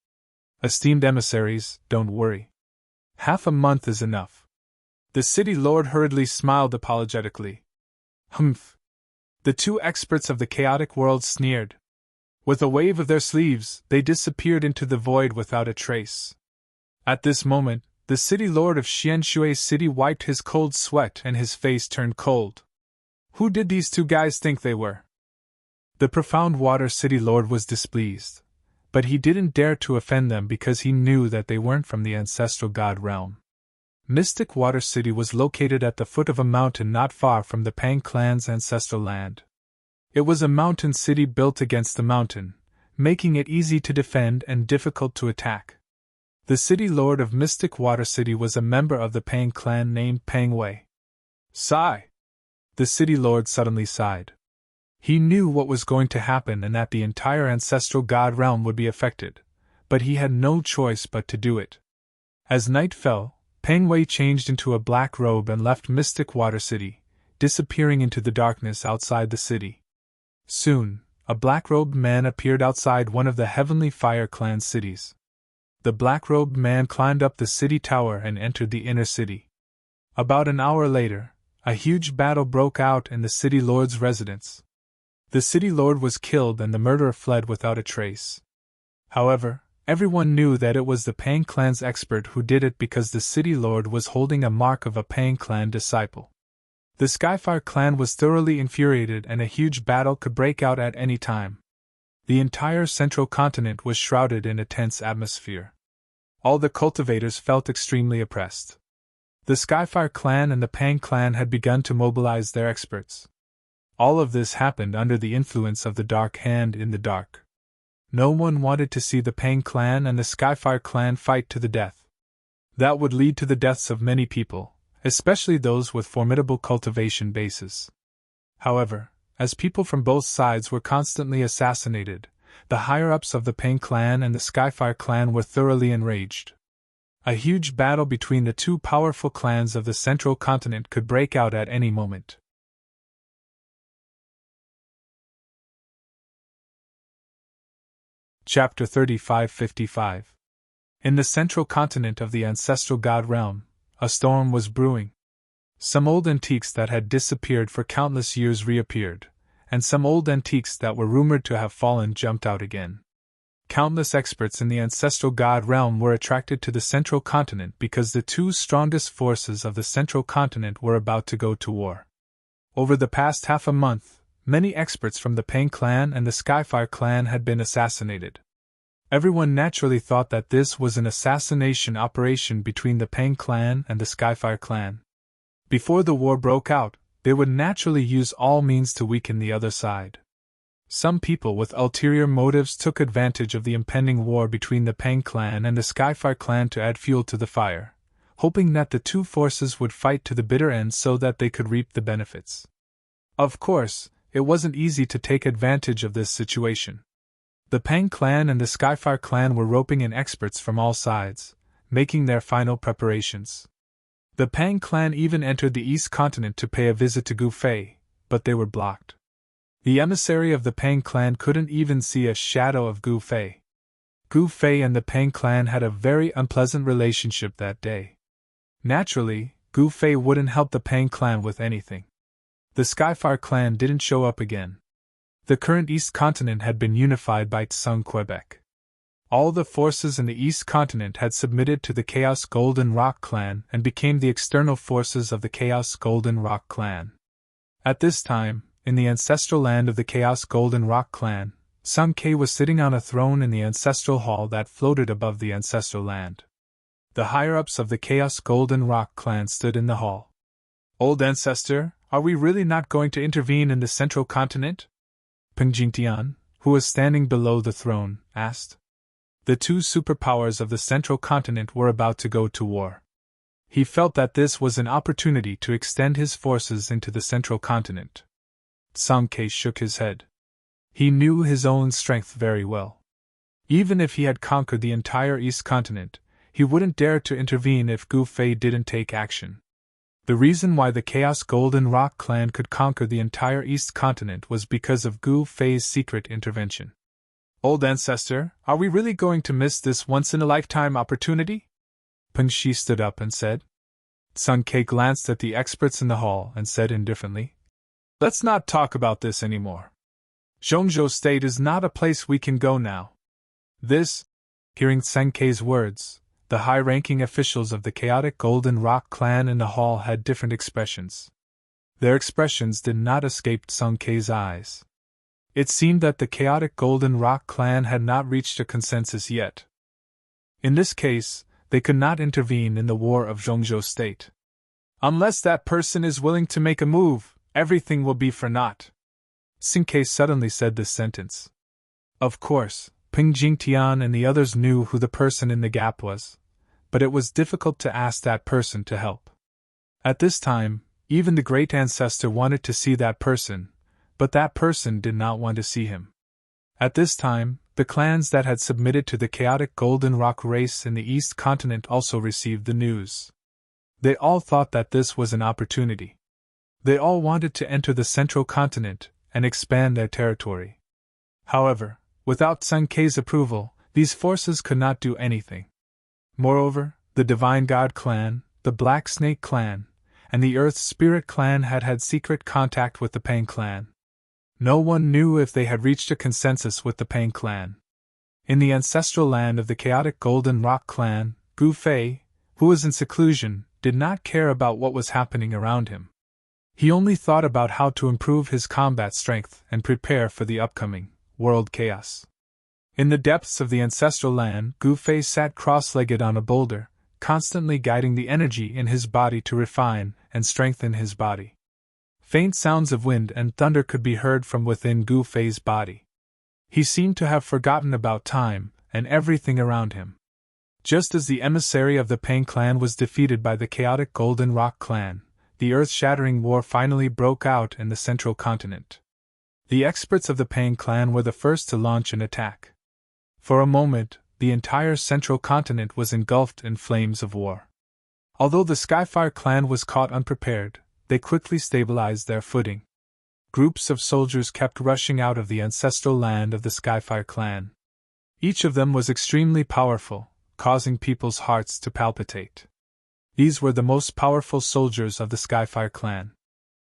Esteemed emissaries, don't worry. Half a month is enough. The city lord hurriedly smiled apologetically. Humph. The two experts of the chaotic world sneered. With a wave of their sleeves, they disappeared into the void without a trace. At this moment, the city lord of Xianshui City wiped his cold sweat and his face turned cold. Who did these two guys think they were? The profound Water City lord was displeased, but he didn't dare to offend them because he knew that they weren't from the ancestral god realm. Mystic Water City was located at the foot of a mountain not far from the Pang clan's ancestral land. It was a mountain city built against the mountain, making it easy to defend and difficult to attack. The city lord of Mystic Water City was a member of the Pang clan named Pang Wei. Sigh! The city lord suddenly sighed. He knew what was going to happen and that the entire ancestral god realm would be affected, but he had no choice but to do it. As night fell, Pang Wei changed into a black robe and left Mystic Water City, disappearing into the darkness outside the city. Soon, a black-robed man appeared outside one of the Heavenly Fire Clan cities. The black-robed man climbed up the city tower and entered the inner city. About an hour later, a huge battle broke out in the city lord's residence. The city lord was killed and the murderer fled without a trace. However, everyone knew that it was the Pang clan's expert who did it because the city lord was holding a mark of a Pang clan disciple. The Skyfire clan was thoroughly infuriated and a huge battle could break out at any time. The entire central continent was shrouded in a tense atmosphere. All the cultivators felt extremely oppressed. The Skyfire clan and the Pang clan had begun to mobilize their experts. All of this happened under the influence of the Dark Hand in the dark. No one wanted to see the Pang clan and the Skyfire clan fight to the death. That would lead to the deaths of many people, especially those with formidable cultivation bases. However, as people from both sides were constantly assassinated, the higher-ups of the Pang clan and the Skyfire clan were thoroughly enraged. A huge battle between the two powerful clans of the central continent could break out at any moment. Chapter 3555. In the central continent of the ancestral god realm, a storm was brewing. Some old antiques that had disappeared for countless years reappeared, and some old antiques that were rumored to have fallen jumped out again. Countless experts in the ancestral god realm were attracted to the central continent because the two strongest forces of the central continent were about to go to war. Over the past half a month, many experts from the Pang clan and the Skyfire clan had been assassinated. Everyone naturally thought that this was an assassination operation between the Pang clan and the Skyfire clan. Before the war broke out, they would naturally use all means to weaken the other side. Some people with ulterior motives took advantage of the impending war between the Pang clan and the Skyfire clan to add fuel to the fire, hoping that the two forces would fight to the bitter end so that they could reap the benefits. Of course, it wasn't easy to take advantage of this situation. The Pang clan and the Skyfire clan were roping in experts from all sides, making their final preparations. The Pang clan even entered the East Continent to pay a visit to Gu Fei, but they were blocked. The emissary of the Pang clan couldn't even see a shadow of Gu Fei. Gu Fei and the Pang clan had a very unpleasant relationship that day. Naturally, Gu Fei wouldn't help the Pang clan with anything. The Skyfire clan didn't show up again. The current East Continent had been unified by Tsung Quebec. All the forces in the East Continent had submitted to the Chaos Golden Rock clan and became the external forces of the Chaos Golden Rock clan. At this time, in the ancestral land of the Chaos Golden Rock clan, Sun Ke was sitting on a throne in the ancestral hall that floated above the ancestral land. The higher-ups of the Chaos Golden Rock clan stood in the hall. "Old ancestor, are we really not going to intervene in the central continent?" Peng Jingtian, who was standing below the throne, asked. The two superpowers of the central continent were about to go to war. He felt that this was an opportunity to extend his forces into the central continent. Sun Ke shook his head. He knew his own strength very well. Even if he had conquered the entire East Continent, he wouldn't dare to intervene if Gu Fei didn't take action. The reason why the Chaos Golden Rock clan could conquer the entire East Continent was because of Gu Fei's secret intervention. "Old ancestor, are we really going to miss this once-in-a-lifetime opportunity?" Peng Shi stood up and said. Sun Ke glanced at the experts in the hall and said indifferently, "Let's not talk about this anymore. Zhongzhou State is not a place we can go now." Hearing Sun Ke's words, the high-ranking officials of the Chaotic Golden Rock clan in the hall had different expressions. Their expressions did not escape Sun Ke's eyes. It seemed that the Chaotic Golden Rock clan had not reached a consensus yet. In this case, they could not intervene in the war of Zhongzhou State. "Unless that person is willing to make a move, everything will be for naught." Sun Ke suddenly said this sentence. Of course, Peng Jingtian and the others knew who the person in the gap was, but it was difficult to ask that person to help. At this time, even the great ancestor wanted to see that person, but that person did not want to see him. At this time, the clans that had submitted to the Chaotic Golden Rock race in the East Continent also received the news. They all thought that this was an opportunity. They all wanted to enter the Central Continent and expand their territory. However, without Sun Ke's approval, these forces could not do anything. Moreover, the Divine God clan, the Black Snake clan, and the Earth Spirit clan had had secret contact with the Pang clan. No one knew if they had reached a consensus with the Pang clan. In the ancestral land of the Chaotic Golden Rock clan, Gu Fei, who was in seclusion, did not care about what was happening around him. He only thought about how to improve his combat strength and prepare for the upcoming world chaos. In the depths of the ancestral land, Gu Fei sat cross-legged on a boulder, constantly guiding the energy in his body to refine and strengthen his body. Faint sounds of wind and thunder could be heard from within Gu Fei's body. He seemed to have forgotten about time and everything around him. Just as the emissary of the Pang clan was defeated by the Chaotic Golden Rock clan, the earth-shattering war finally broke out in the Central Continent. The experts of the Pang clan were the first to launch an attack. For a moment, the entire Central Continent was engulfed in flames of war. Although the Skyfire clan was caught unprepared, they quickly stabilized their footing. Groups of soldiers kept rushing out of the ancestral land of the Skyfire clan. Each of them was extremely powerful, causing people's hearts to palpitate. These were the most powerful soldiers of the Skyfire clan.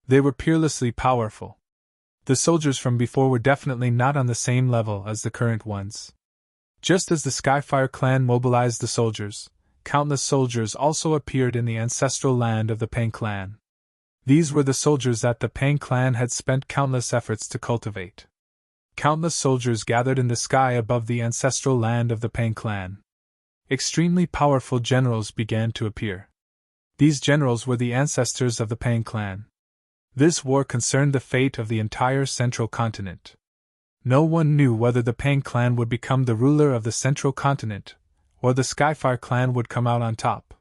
They were peerlessly powerful. The soldiers from before were definitely not on the same level as the current ones. Just as the Skyfire clan mobilized the soldiers, countless soldiers also appeared in the ancestral land of the Pang clan. These were the soldiers that the Pang clan had spent countless efforts to cultivate. Countless soldiers gathered in the sky above the ancestral land of the Pang clan. Extremely powerful generals began to appear. These generals were the ancestors of the Pang clan. This war concerned the fate of the entire central continent. No one knew whether the Pang clan would become the ruler of the central continent, or the Skyfire clan would come out on top.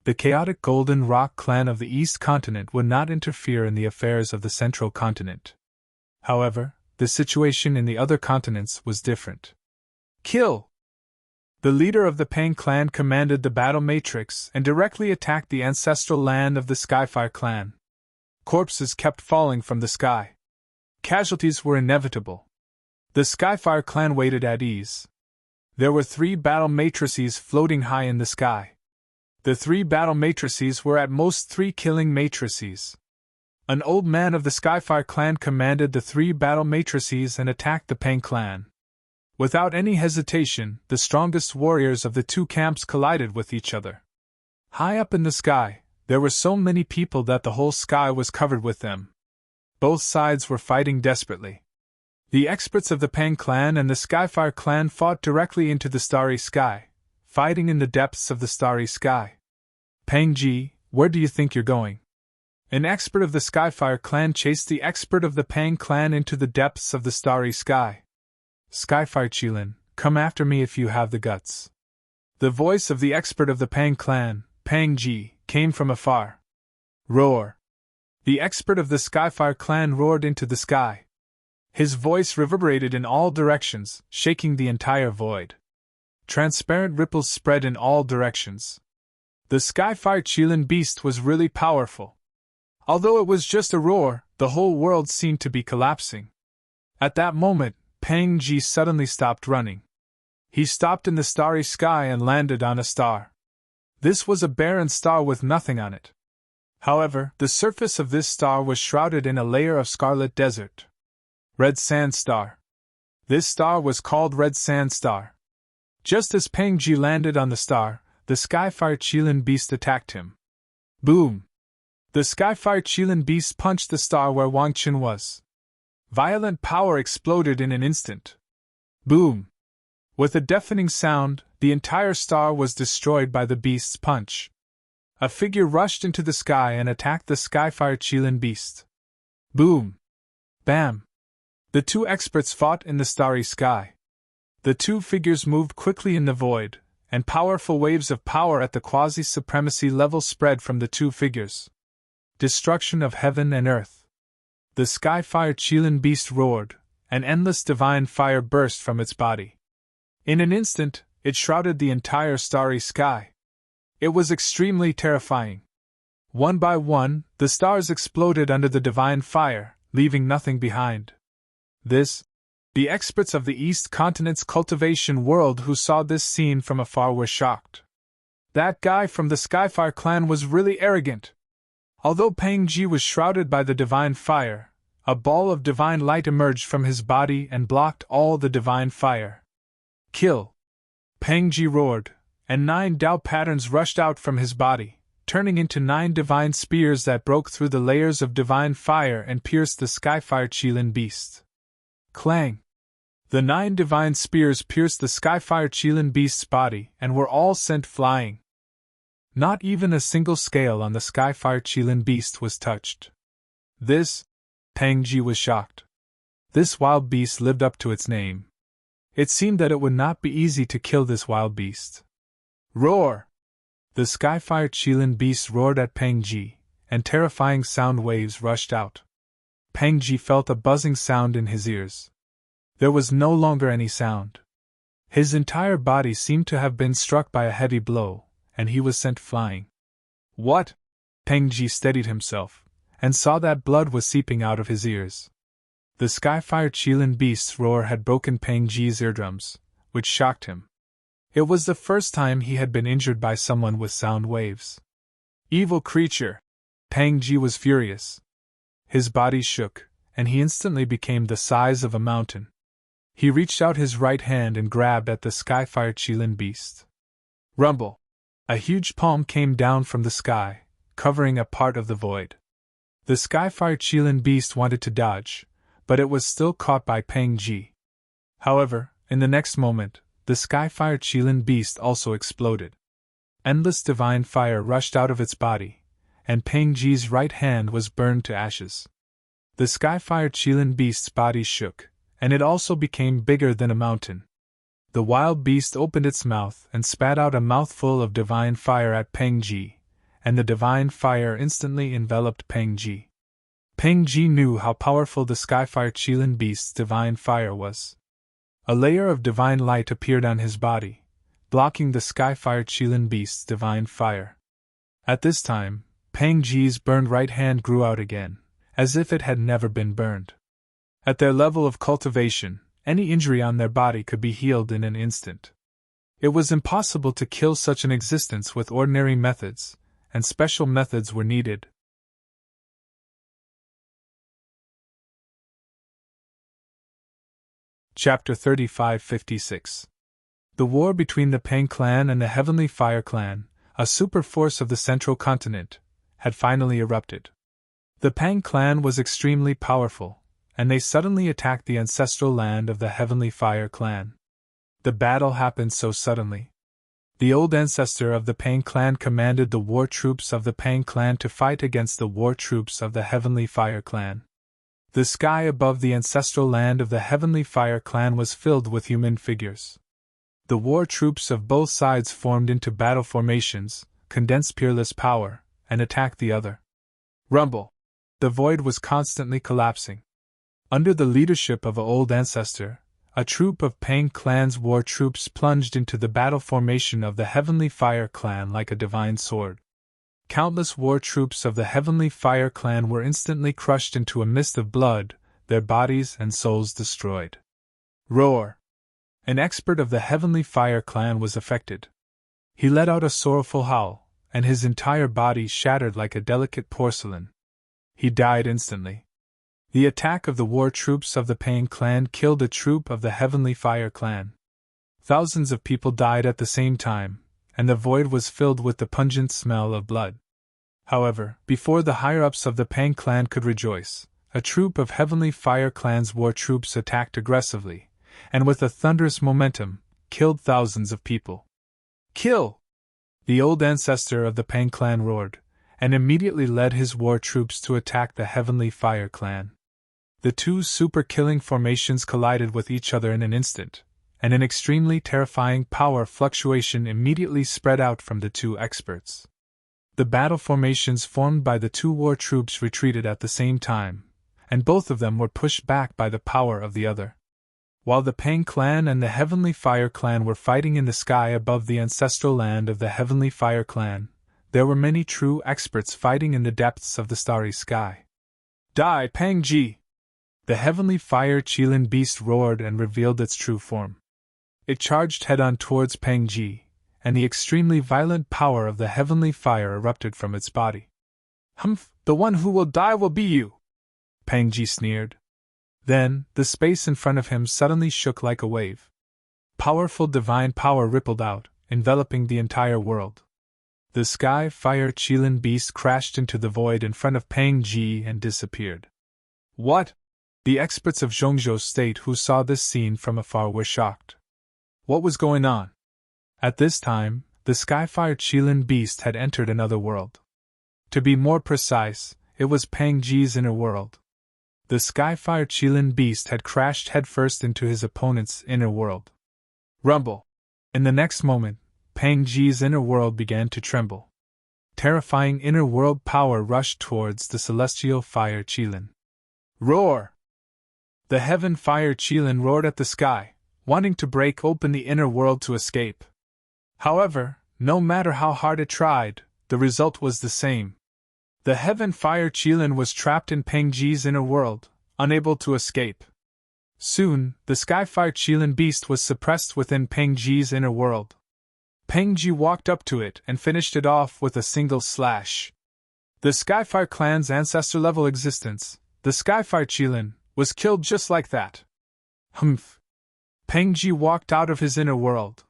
The chaotic Golden Rock clan of the East continent would not interfere in the affairs of the central continent. However, the situation in the other continents was different. Kill! The leader of the Pang clan commanded the battle matrix and directly attacked the ancestral land of the Skyfire clan. Corpses kept falling from the sky. Casualties were inevitable. The Skyfire clan waited at ease. There were 3 battle matrices floating high in the sky. The 3 battle matrices were at most 3 killing matrices. An old man of the Skyfire clan commanded the 3 battle matrices and attacked the Pang clan. Without any hesitation, the strongest warriors of the 2 camps collided with each other. High up in the sky, there were so many people that the whole sky was covered with them. Both sides were fighting desperately. The experts of the Pang clan and the Skyfire clan fought directly into the starry sky, fighting in the depths of the starry sky. Pang-ji, where do you think you're going? An expert of the Skyfire clan chased the expert of the Pang clan into the depths of the starry sky. Skyfire Chilin, come after me if you have the guts. The voice of the expert of the Pang clan, Pang-ji, came from afar. Roar! The expert of the Skyfire clan roared into the sky. His voice reverberated in all directions, shaking the entire void. Transparent ripples spread in all directions. The Skyfire Chilin beast was really powerful. Although it was just a roar, the whole world seemed to be collapsing. At that moment, Pang-ji suddenly stopped running. He stopped in the starry sky and landed on a star. This was a barren star with nothing on it. However, the surface of this star was shrouded in a layer of scarlet desert. Red Sand Star. This star was called Red Sand Star. Just as Pang-ji landed on the star, the Skyfire Chilin beast attacked him. Boom! The Skyfire Chilin beast punched the star where Wang Qin was. Violent power exploded in an instant. Boom! With a deafening sound, the entire star was destroyed by the beast's punch. A figure rushed into the sky and attacked the Skyfire Chilin beast. Boom! Bam! The 2 experts fought in the starry sky. The 2 figures moved quickly in the void, and powerful waves of power at the quasi-supremacy level spread from the 2 figures. Destruction of heaven and earth. The Skyfire Chilin beast roared, an endless divine fire burst from its body. In an instant, it shrouded the entire starry sky. It was extremely terrifying. One by one, the stars exploded under the divine fire, leaving nothing behind. The experts of the East Continent's cultivation world who saw this scene from afar were shocked. That guy from the Skyfire clan was really arrogant. Although Pang-ji was shrouded by the divine fire, a ball of divine light emerged from his body and blocked all the divine fire. Kill! Pang-ji roared, and 9 Dao patterns rushed out from his body, turning into 9 divine spears that broke through the layers of divine fire and pierced the Skyfire Chilin beast. Clang! The 9 divine spears pierced the Skyfire Chilin beast's body and were all sent flying. Not even a single scale on the Skyfire Chilin beast was touched. Pang-ji was shocked. This wild beast lived up to its name. It seemed that it would not be easy to kill this wild beast. Roar! The Skyfire Chilin beast roared at Pang-ji, and terrifying sound waves rushed out. Pang-ji felt a buzzing sound in his ears. There was no longer any sound. His entire body seemed to have been struck by a heavy blow, and he was sent flying. What? Pang-ji steadied himself, and saw that blood was seeping out of his ears. The Skyfire Chilin beast's roar had broken Pang-ji's eardrums, which shocked him. It was the first time he had been injured by someone with sound waves. Evil creature! Pang-ji was furious. His body shook, and he instantly became the size of a mountain. He reached out his right hand and grabbed at the Skyfire Chilin beast. Rumble! A huge palm came down from the sky, covering a part of the void. The Skyfire Chilin beast wanted to dodge, but it was still caught by Peng Ji. However, in the next moment, the Skyfire Qilin beast also exploded. Endless divine fire rushed out of its body, and Peng Ji's right hand was burned to ashes. The Skyfire Qilin beast's body shook, and it also became bigger than a mountain. The wild beast opened its mouth and spat out a mouthful of divine fire at Peng Ji, and the divine fire instantly enveloped Peng Ji. Peng Ji knew how powerful the Skyfire Qilin beast's divine fire was. A layer of divine light appeared on his body, blocking the Skyfire Qilin beast's divine fire. At this time, Peng Ji's burned right hand grew out again, as if it had never been burned. At their level of cultivation, any injury on their body could be healed in an instant. It was impossible to kill such an existence with ordinary methods, and special methods were needed. Chapter 35-56. The war between the Peng clan and the Heavenly Fire clan, a super force of the central continent, had finally erupted. The Peng clan was extremely powerful, and they suddenly attacked the ancestral land of the Heavenly Fire clan. The battle happened so suddenly. The old ancestor of the Peng clan commanded the war troops of the Peng clan to fight against the war troops of the Heavenly Fire clan. The sky above the ancestral land of the Heavenly Fire clan was filled with human figures. The war troops of both sides formed into battle formations, condensed peerless power, and attacked the other. Rumble! The void was constantly collapsing. Under the leadership of an old ancestor, a troop of Peng clan's war troops plunged into the battle formation of the Heavenly Fire clan like a divine sword. Countless war troops of the Heavenly Fire clan were instantly crushed into a mist of blood, their bodies and souls destroyed. Roar! An expert of the Heavenly Fire clan was affected. He let out a sorrowful howl, and his entire body shattered like a delicate porcelain. He died instantly. The attack of the war troops of the Peng clan killed a troop of the Heavenly Fire clan. Thousands of people died at the same time, and the void was filled with the pungent smell of blood. However, before the higher-ups of the Peng clan could rejoice, a troop of Heavenly Fire clan's war troops attacked aggressively, and with a thunderous momentum, killed thousands of people. Kill! The old ancestor of the Peng clan roared, and immediately led his war troops to attack the Heavenly Fire clan. The two super-killing formations collided with each other in an instant, and an extremely terrifying power fluctuation immediately spread out from the two experts. The battle formations formed by the two war troops retreated at the same time, and both of them were pushed back by the power of the other. While the Peng clan and the Heavenly Fire clan were fighting in the sky above the ancestral land of the Heavenly Fire clan, there were many true experts fighting in the depths of the starry sky. Die, Peng Ji! The Heavenly Fire Qilin beast roared and revealed its true form. It charged head-on towards Peng Ji, and the extremely violent power of the Heavenly Fire erupted from its body. Humph, the one who will die will be you! Peng Ji sneered. Then, the space in front of him suddenly shook like a wave. Powerful divine power rippled out, enveloping the entire world. The Sky Fire Qilin beast crashed into the void in front of Peng Ji and disappeared. What? The experts of Zhongzhou State who saw this scene from afar were shocked. What was going on? At this time, the Skyfire Qilin beast had entered another world. To be more precise, it was Peng Ji's inner world. The Skyfire Qilin beast had crashed headfirst into his opponent's inner world. Rumble! In the next moment, Peng Ji's inner world began to tremble. Terrifying inner world power rushed towards the celestial fire Qilin. Roar! The heaven fire Qilin roared at the sky, wanting to break open the inner world to escape. However, no matter how hard it tried, the result was the same. The heaven fire Qilin was trapped in Peng Ji's inner world, unable to escape. Soon, the Skyfire Qilin beast was suppressed within Peng Ji's inner world. Peng Ji walked up to it and finished it off with a single slash. The Skyfire clan's ancestor-level existence, the Skyfire Qilin, was killed just like that. Humph! Peng Ji walked out of his inner world.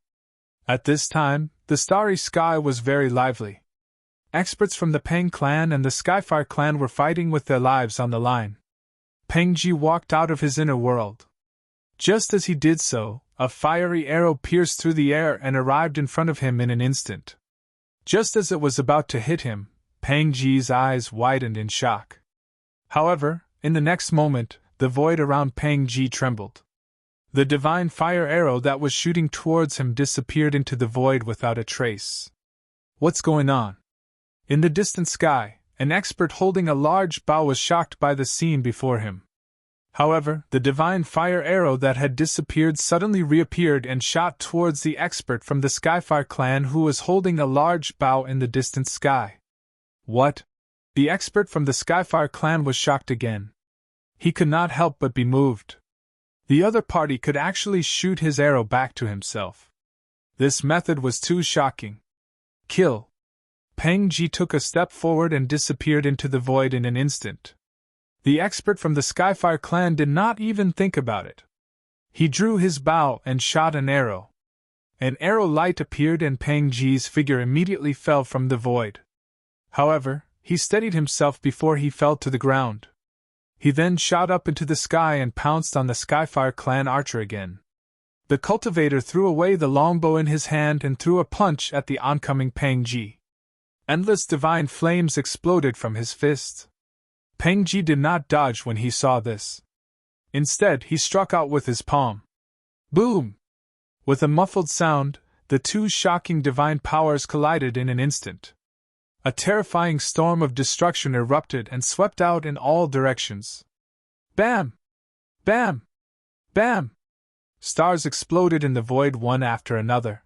At this time, the starry sky was very lively. Experts from the Peng clan and the Skyfire clan were fighting with their lives on the line. Peng Ji walked out of his inner world. Just as he did so, a fiery arrow pierced through the air and arrived in front of him in an instant. Just as it was about to hit him, Peng Ji's eyes widened in shock. However, in the next moment, the void around Peng Ji trembled. The divine fire arrow that was shooting towards him disappeared into the void without a trace. What's going on? In the distant sky, an expert holding a large bow was shocked by the scene before him. However, the divine fire arrow that had disappeared suddenly reappeared and shot towards the expert from the Skyfire clan who was holding a large bow in the distant sky. What? The expert from the Skyfire clan was shocked again. He could not help but be moved. The other party could actually shoot his arrow back to himself. This method was too shocking. Kill. Peng Ji took a step forward and disappeared into the void in an instant. The expert from the Skyfire clan did not even think about it. He drew his bow and shot an arrow. An arrow light appeared and Peng Ji's figure immediately fell from the void. However, he steadied himself before he fell to the ground. He then shot up into the sky and pounced on the Skyfire clan archer again. The cultivator threw away the longbow in his hand and threw a punch at the oncoming Peng Ji. Endless divine flames exploded from his fist. Peng Ji did not dodge when he saw this. Instead, he struck out with his palm. Boom! With a muffled sound, the two shocking divine powers collided in an instant. A terrifying storm of destruction erupted and swept out in all directions. Bam! Bam! Bam! Stars exploded in the void one after another.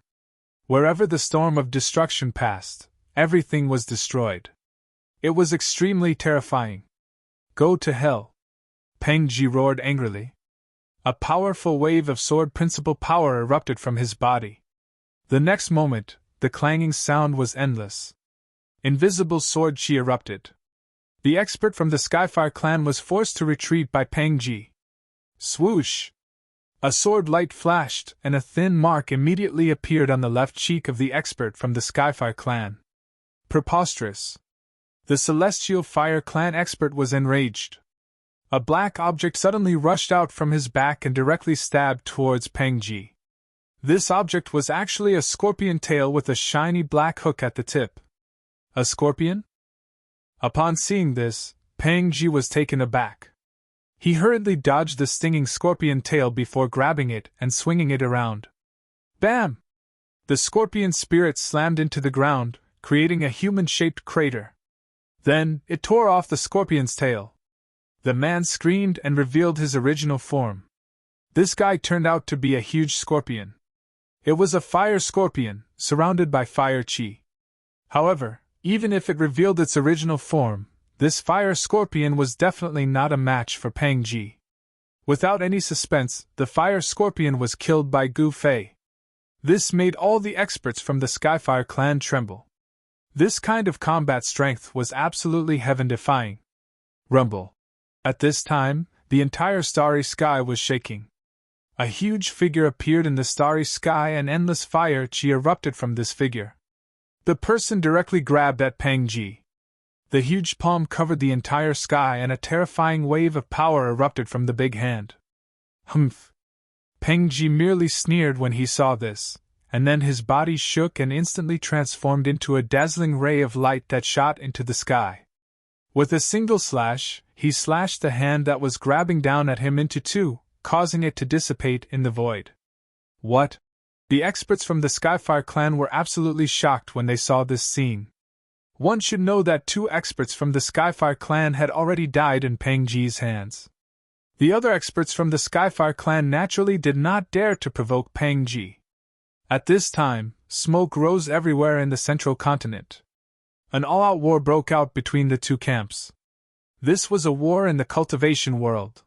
Wherever the storm of destruction passed, everything was destroyed. It was extremely terrifying. Go to hell! Peng Ji roared angrily. A powerful wave of sword principle power erupted from his body. The next moment, the clanging sound was endless. Invisible sword chi erupted. The expert from the Skyfire clan was forced to retreat by Peng Ji. Swoosh! A sword light flashed, and a thin mark immediately appeared on the left cheek of the expert from the Skyfire clan. Preposterous! The Celestial Fire clan expert was enraged. A black object suddenly rushed out from his back and directly stabbed towards Peng Ji. This object was actually a scorpion tail with a shiny black hook at the tip. A scorpion? Upon seeing this, Peng Ji was taken aback. He hurriedly dodged the stinging scorpion tail before grabbing it and swinging it around. Bam! The scorpion spirit slammed into the ground, creating a human-shaped crater. Then, it tore off the scorpion's tail. The man screamed and revealed his original form. This guy turned out to be a huge scorpion. It was a fire scorpion, surrounded by fire chi. However, even if it revealed its original form, this fire scorpion was definitely not a match for Peng Ji. Without any suspense, the fire scorpion was killed by Gu Fei. This made all the experts from the Skyfire clan tremble. This kind of combat strength was absolutely heaven-defying. Rumble. At this time, the entire starry sky was shaking. A huge figure appeared in the starry sky and endless fire chi erupted from this figure. The person directly grabbed at Peng Ji. The huge palm covered the entire sky and a terrifying wave of power erupted from the big hand. Humph! Peng Ji merely sneered when he saw this, and then his body shook and instantly transformed into a dazzling ray of light that shot into the sky. With a single slash, he slashed the hand that was grabbing down at him into two, causing it to dissipate in the void. What? The experts from the Skyfire clan were absolutely shocked when they saw this scene. One should know that two experts from the Skyfire clan had already died in Peng Ji's hands. The other experts from the Skyfire clan naturally did not dare to provoke Peng Ji. At this time, smoke rose everywhere in the central continent. An all-out war broke out between the two camps. This was a war in the cultivation world.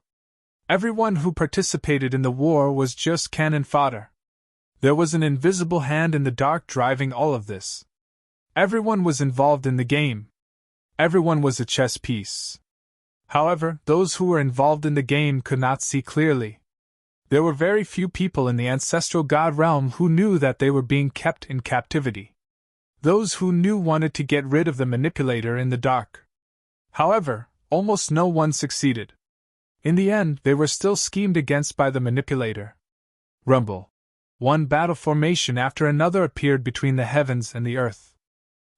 Everyone who participated in the war was just cannon fodder. There was an invisible hand in the dark driving all of this. Everyone was involved in the game. Everyone was a chess piece. However, those who were involved in the game could not see clearly. There were very few people in the ancestral god realm who knew that they were being kept in captivity. Those who knew wanted to get rid of the manipulator in the dark. However, almost no one succeeded. In the end, they were still schemed against by the manipulator. Rumble. One battle formation after another appeared between the heavens and the earth.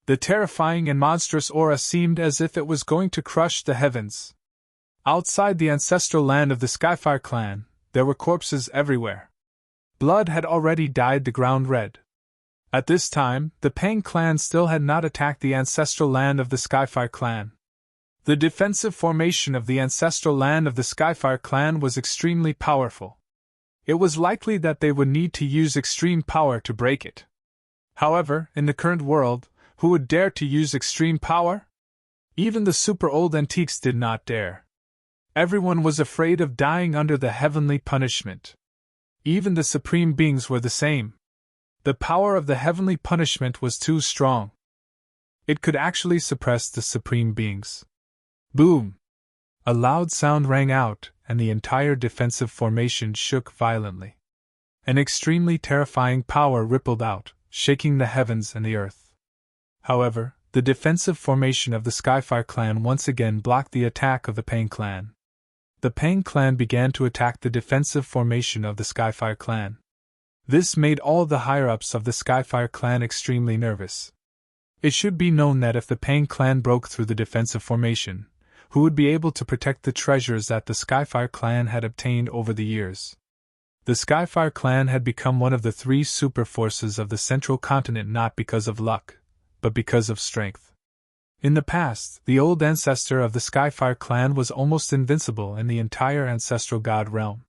The terrifying and monstrous aura seemed as if it was going to crush the heavens. Outside the ancestral land of the Skyfire clan, there were corpses everywhere. Blood had already dyed the ground red. At this time, the Pang clan still had not attacked the ancestral land of the Skyfire clan. The defensive formation of the ancestral land of the Skyfire clan was extremely powerful. It was likely that they would need to use extreme power to break it. However, in the current world, who would dare to use extreme power? Even the super old antiques did not dare. Everyone was afraid of dying under the heavenly punishment. Even the supreme beings were the same. The power of the heavenly punishment was too strong. It could actually suppress the supreme beings. Boom! A loud sound rang out, and the entire defensive formation shook violently. An extremely terrifying power rippled out, shaking the heavens and the earth. However, the defensive formation of the Skyfire clan once again blocked the attack of the Pang clan. The Pang clan began to attack the defensive formation of the Skyfire clan. This made all the higher-ups of the Skyfire clan extremely nervous. It should be known that if the Pang clan broke through the defensive formation, who would be able to protect the treasures that the Skyfire clan had obtained over the years? The Skyfire clan had become one of the three super forces of the central continent not because of luck, but because of strength. In the past, the old ancestor of the Skyfire clan was almost invincible in the entire ancestral god realm.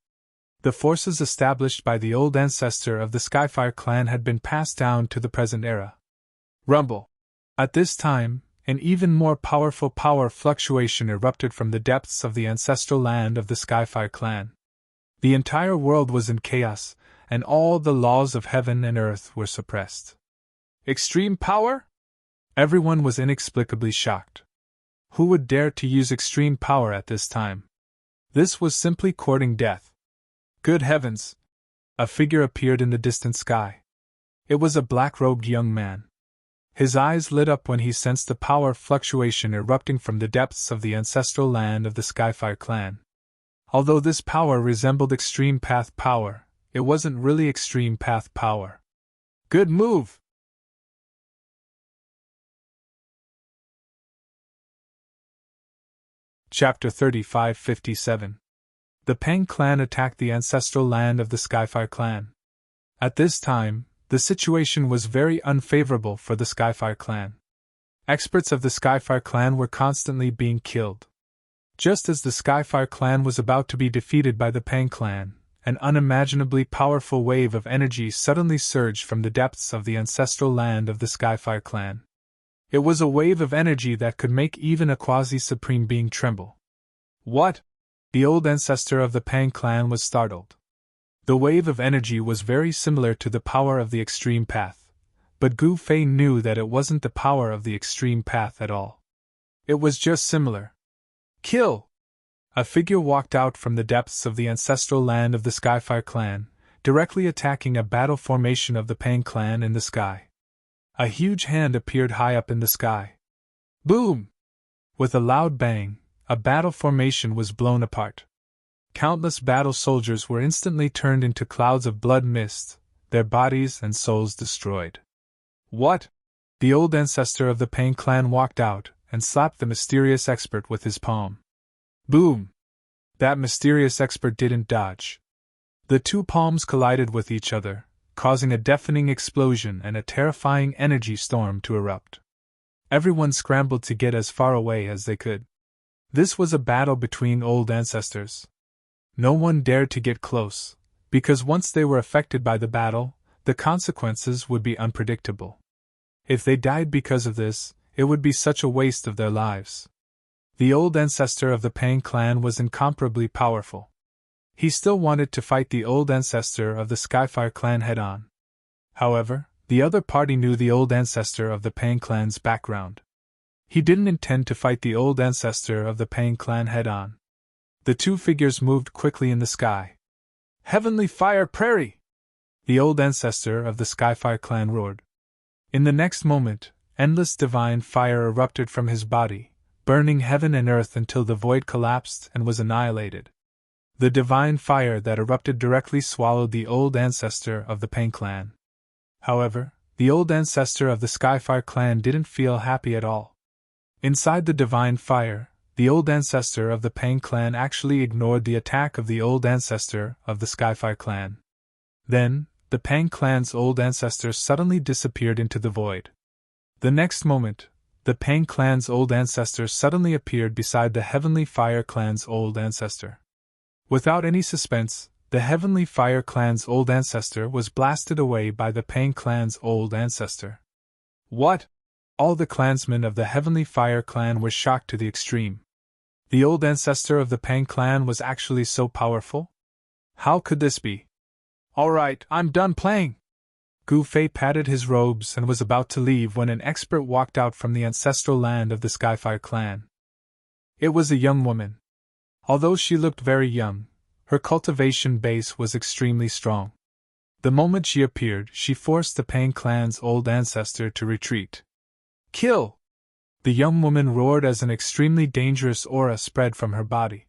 The forces established by the old ancestor of the Skyfire clan had been passed down to the present era. Rumble. At this time, an even more powerful power fluctuation erupted from the depths of the ancestral land of the Skyfire clan. The entire world was in chaos, and all the laws of heaven and earth were suppressed. Extreme power? Everyone was inexplicably shocked. Who would dare to use extreme power at this time? This was simply courting death. Good heavens! A figure appeared in the distant sky. It was a black-robed young man. His eyes lit up when he sensed the power fluctuation erupting from the depths of the ancestral land of the Skyfire clan. Although this power resembled extreme path power, it wasn't really extreme path power. Good move! Chapter 3557. The Pang clan attacked the ancestral land of the Skyfire clan. At this time, the situation was very unfavorable for the Skyfire clan. Experts of the Skyfire clan were constantly being killed. Just as the Skyfire clan was about to be defeated by the Pang clan, an unimaginably powerful wave of energy suddenly surged from the depths of the ancestral land of the Skyfire clan. It was a wave of energy that could make even a quasi-supreme being tremble. What? The old ancestor of the Pang clan was startled. The wave of energy was very similar to the power of the extreme path, but Gu Fei knew that it wasn't the power of the extreme path at all. It was just similar. Kill! A figure walked out from the depths of the ancestral land of the Skyfire clan, directly attacking a battle formation of the Pang clan in the sky. A huge hand appeared high up in the sky. Boom! With a loud bang, a battle formation was blown apart. Countless battle soldiers were instantly turned into clouds of blood mist, their bodies and souls destroyed. What? The old ancestor of the Pang clan walked out and slapped the mysterious expert with his palm. Boom! That mysterious expert didn't dodge. The two palms collided with each other, causing a deafening explosion and a terrifying energy storm to erupt. Everyone scrambled to get as far away as they could. This was a battle between old ancestors. No one dared to get close, because once they were affected by the battle, the consequences would be unpredictable. If they died because of this, it would be such a waste of their lives. The old ancestor of the Pang clan was incomparably powerful. He still wanted to fight the old ancestor of the Skyfire clan head-on. However, the other party knew the old ancestor of the Pang clan's background. He didn't intend to fight the old ancestor of the Pang clan head-on. The two figures moved quickly in the sky. Heavenly Fire Prairie! The old ancestor of the Skyfire clan roared. In the next moment, endless divine fire erupted from his body, burning heaven and earth until the void collapsed and was annihilated. The divine fire that erupted directly swallowed the old ancestor of the Pain clan. However, the old ancestor of the Skyfire clan didn't feel happy at all. Inside the divine fire, the old ancestor of the Pain clan actually ignored the attack of the old ancestor of the Skyfire clan. Then, the Pain clan's old ancestor suddenly disappeared into the void. The next moment, the Pain clan's old ancestor suddenly appeared beside the Heavenly Fire clan's old ancestor. Without any suspense, the Heavenly Fire clan's old ancestor was blasted away by the Pain clan's old ancestor. What? All the clansmen of the Heavenly Fire clan were shocked to the extreme. The old ancestor of the Pain clan was actually so powerful? How could this be? All right, I'm done playing. Gu Fei patted his robes and was about to leave when an expert walked out from the ancestral land of the Skyfire clan. It was a young woman. Although she looked very young, her cultivation base was extremely strong. The moment she appeared, she forced the Pain clan's old ancestor to retreat. Kill! The young woman roared as an extremely dangerous aura spread from her body.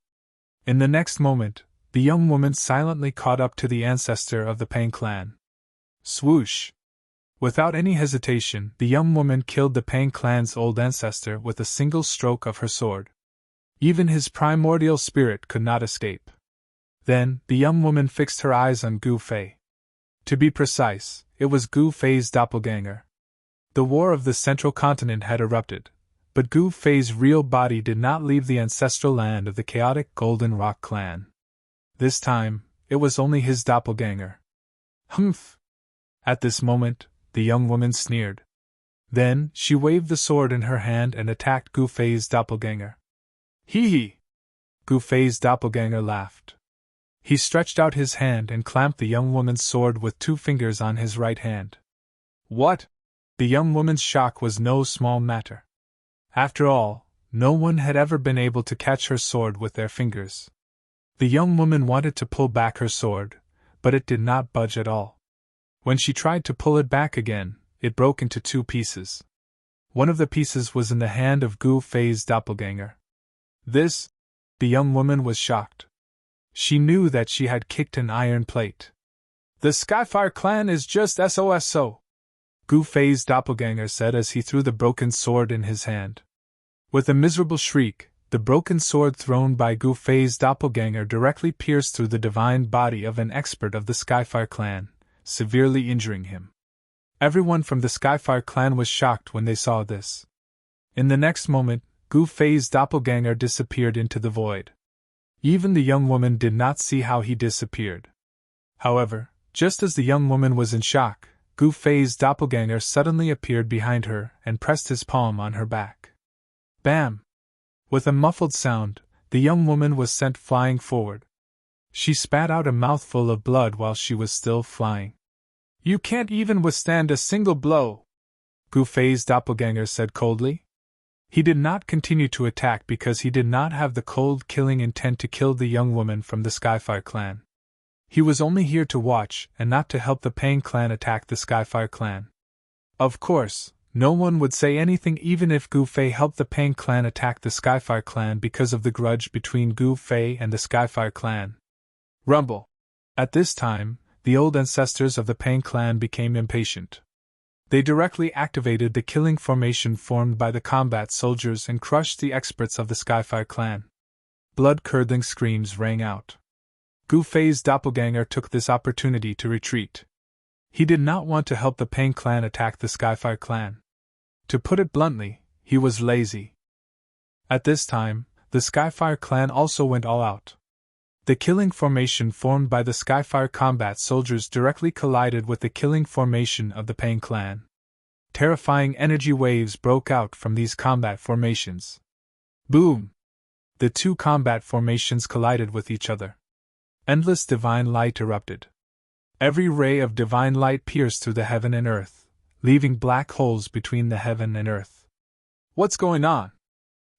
In the next moment, the young woman silently caught up to the ancestor of the Pain clan. Swoosh! Without any hesitation, the young woman killed the Pain clan's old ancestor with a single stroke of her sword. Even his primordial spirit could not escape. Then, the young woman fixed her eyes on Gu Fei. To be precise, it was Gu Fei's doppelganger. The war of the central continent had erupted, but Gu Fei's real body did not leave the ancestral land of the chaotic Golden Rock clan. This time, it was only his doppelganger. Humph! At this moment, the young woman sneered. Then, she waved the sword in her hand and attacked Gu Fei's doppelganger. Hee hee! Gu Fei's doppelganger laughed. He stretched out his hand and clamped the young woman's sword with 2 fingers on his right hand. What? The young woman's shock was no small matter. After all, no one had ever been able to catch her sword with their fingers. The young woman wanted to pull back her sword, but it did not budge at all. When she tried to pull it back again, it broke into 2 pieces. One of the pieces was in the hand of Gu Fei's doppelganger. This? The young woman was shocked. She knew that she had kicked an iron plate. The Skyfire clan is just SOSO, Gu Fei's doppelganger said as he threw the broken sword in his hand. With a miserable shriek, the broken sword thrown by Gu Fei's doppelganger directly pierced through the divine body of an expert of the Skyfire clan, severely injuring him. Everyone from the Skyfire clan was shocked when they saw this. In the next moment, Gu Fei's doppelganger disappeared into the void. Even the young woman did not see how he disappeared. However, just as the young woman was in shock, Gu Fei's doppelganger suddenly appeared behind her and pressed his palm on her back. Bam! With a muffled sound, the young woman was sent flying forward. She spat out a mouthful of blood while she was still flying. You can't even withstand a single blow, Gu Fei's doppelganger said coldly. He did not continue to attack because he did not have the cold killing intent to kill the young woman from the Skyfire clan. He was only here to watch and not to help the Pain clan attack the Skyfire clan. Of course, no one would say anything even if Gu Fei helped the Pain clan attack the Skyfire clan because of the grudge between Gu Fei and the Skyfire clan. Rumble! At this time, the old ancestors of the Pain clan became impatient. They directly activated the killing formation formed by the combat soldiers and crushed the experts of the Skyfire clan. Blood-curdling screams rang out. Gu Fei's doppelganger took this opportunity to retreat. He did not want to help the Pain clan attack the Skyfire clan. To put it bluntly, he was lazy. At this time, the Skyfire clan also went all out. The killing formation formed by the Skyfire combat soldiers directly collided with the killing formation of the Pain clan. Terrifying energy waves broke out from these combat formations. Boom! The 2 combat formations collided with each other. Endless divine light erupted. Every ray of divine light pierced through the heaven and earth, leaving black holes between the heaven and earth. What's going on?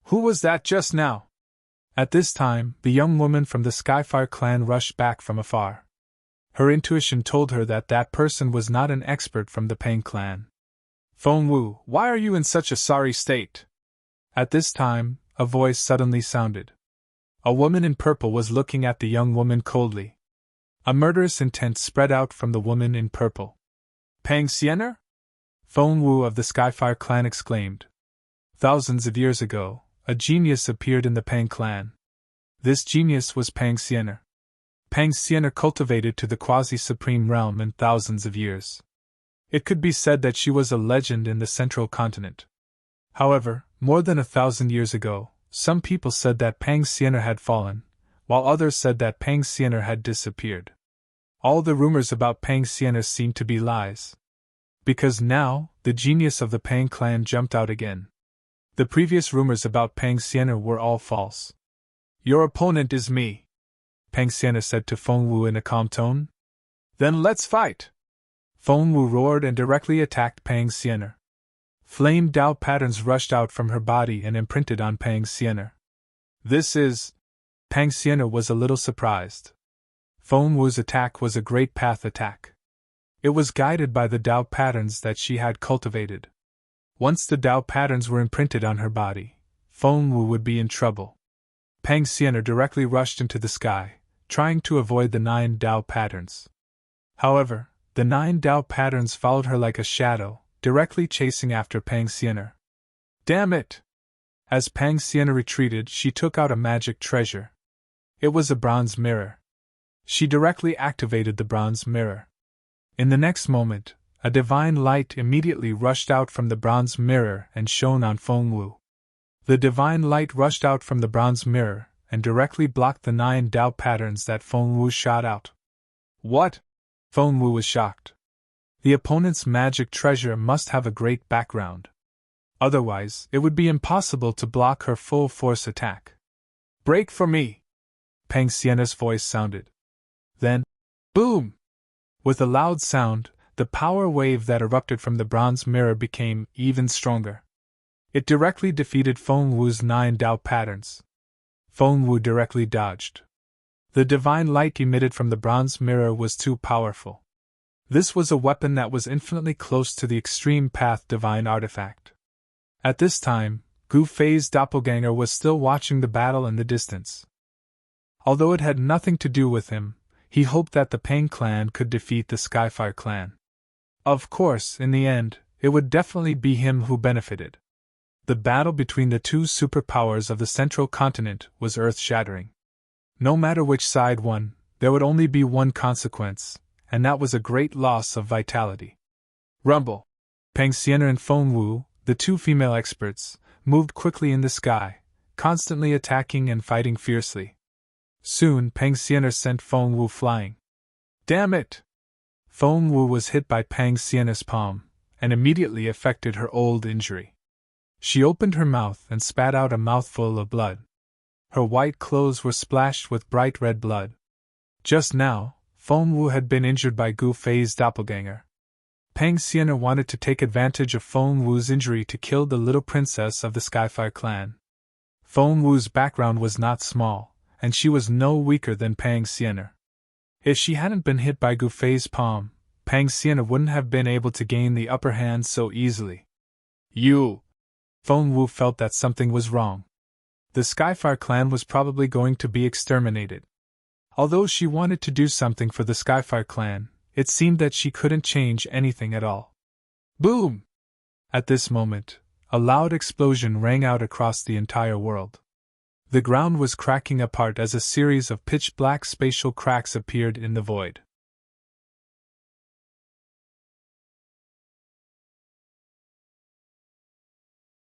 Who was that just now? At this time, the young woman from the Skyfire clan rushed back from afar. Her intuition told her that that person was not an expert from the Pain clan. Feng Wu, why are you in such a sorry state? At this time, a voice suddenly sounded. A woman in purple was looking at the young woman coldly. A murderous intent spread out from the woman in purple. Pang Xiener? Feng Wu of the Skyfire clan exclaimed. Thousands of years ago, a genius appeared in the Pang clan. This genius was Pang Xiener. Pang Xiener cultivated to the quasi-supreme realm in thousands of years. It could be said that she was a legend in the central continent. However, more than 1,000 years ago, some people said that Pang Xiener had fallen, while others said that Pang Xiener had disappeared. All the rumors about Pang Xiener seemed to be lies. Because now, the genius of the Pang clan jumped out again. The previous rumors about Pang Xiener were all false. Your opponent is me, Pang Xiener said to Feng Wu in a calm tone. Then let's fight! Feng Wu roared and directly attacked Pang Xiener. Flame Dao patterns rushed out from her body and imprinted on Pang Xiener. This is... Pang Xiener was a little surprised. Feng Wu's attack was a great path attack. It was guided by the Dao patterns that she had cultivated. Once the Dao patterns were imprinted on her body, Feng Wu would be in trouble. Pang Xiener directly rushed into the sky, trying to avoid the 9 Dao patterns. However, the 9 Dao patterns followed her like a shadow, directly chasing after Pang Xiener. Damn it! As Pang Xiener retreated, she took out a magic treasure. It was a bronze mirror. She directly activated the bronze mirror. In the next moment, a divine light immediately rushed out from the bronze mirror and shone on Feng Wu. The divine light rushed out from the bronze mirror and directly blocked the 9 Dao patterns that Feng Wu shot out. What? Feng Wu was shocked. The opponent's magic treasure must have a great background. Otherwise, it would be impossible to block her full-force attack. Break for me! Pang Xiener's voice sounded. Then, boom! With a loud sound, the power wave that erupted from the bronze mirror became even stronger. It directly defeated Feng Wu's 9 Dao patterns. Feng Wu directly dodged. The divine light emitted from the bronze mirror was too powerful. This was a weapon that was infinitely close to the extreme path divine artifact. At this time, Gu Fei's doppelganger was still watching the battle in the distance. Although it had nothing to do with him, he hoped that the Pang clan could defeat the Skyfire clan. Of course, in the end, it would definitely be him who benefited. The battle between the two superpowers of the central continent was earth-shattering. No matter which side won, there would only be one consequence, and that was a great loss of vitality. Rumble! Pang Xiener and Feng Wu, the two female experts, moved quickly in the sky, constantly attacking and fighting fiercely. Soon Pang Xiener sent Feng Wu flying. Damn it! Feng Wu was hit by Pang Xiener's palm, and immediately affected her old injury. She opened her mouth and spat out a mouthful of blood. Her white clothes were splashed with bright red blood. Just now, Feng Wu had been injured by Gu Fei's doppelganger. Pang Xiener wanted to take advantage of Feng Wu's injury to kill the little princess of the Skyfire clan. Feng Wu's background was not small, and she was no weaker than Pang Xiener. If she hadn't been hit by Gu Fei's palm, Pang Xiener wouldn't have been able to gain the upper hand so easily. You! Feng Wu felt that something was wrong. The Skyfire clan was probably going to be exterminated. Although she wanted to do something for the Skyfire clan, it seemed that she couldn't change anything at all. Boom! At this moment, a loud explosion rang out across the entire world. The ground was cracking apart as a series of pitch-black spatial cracks appeared in the void.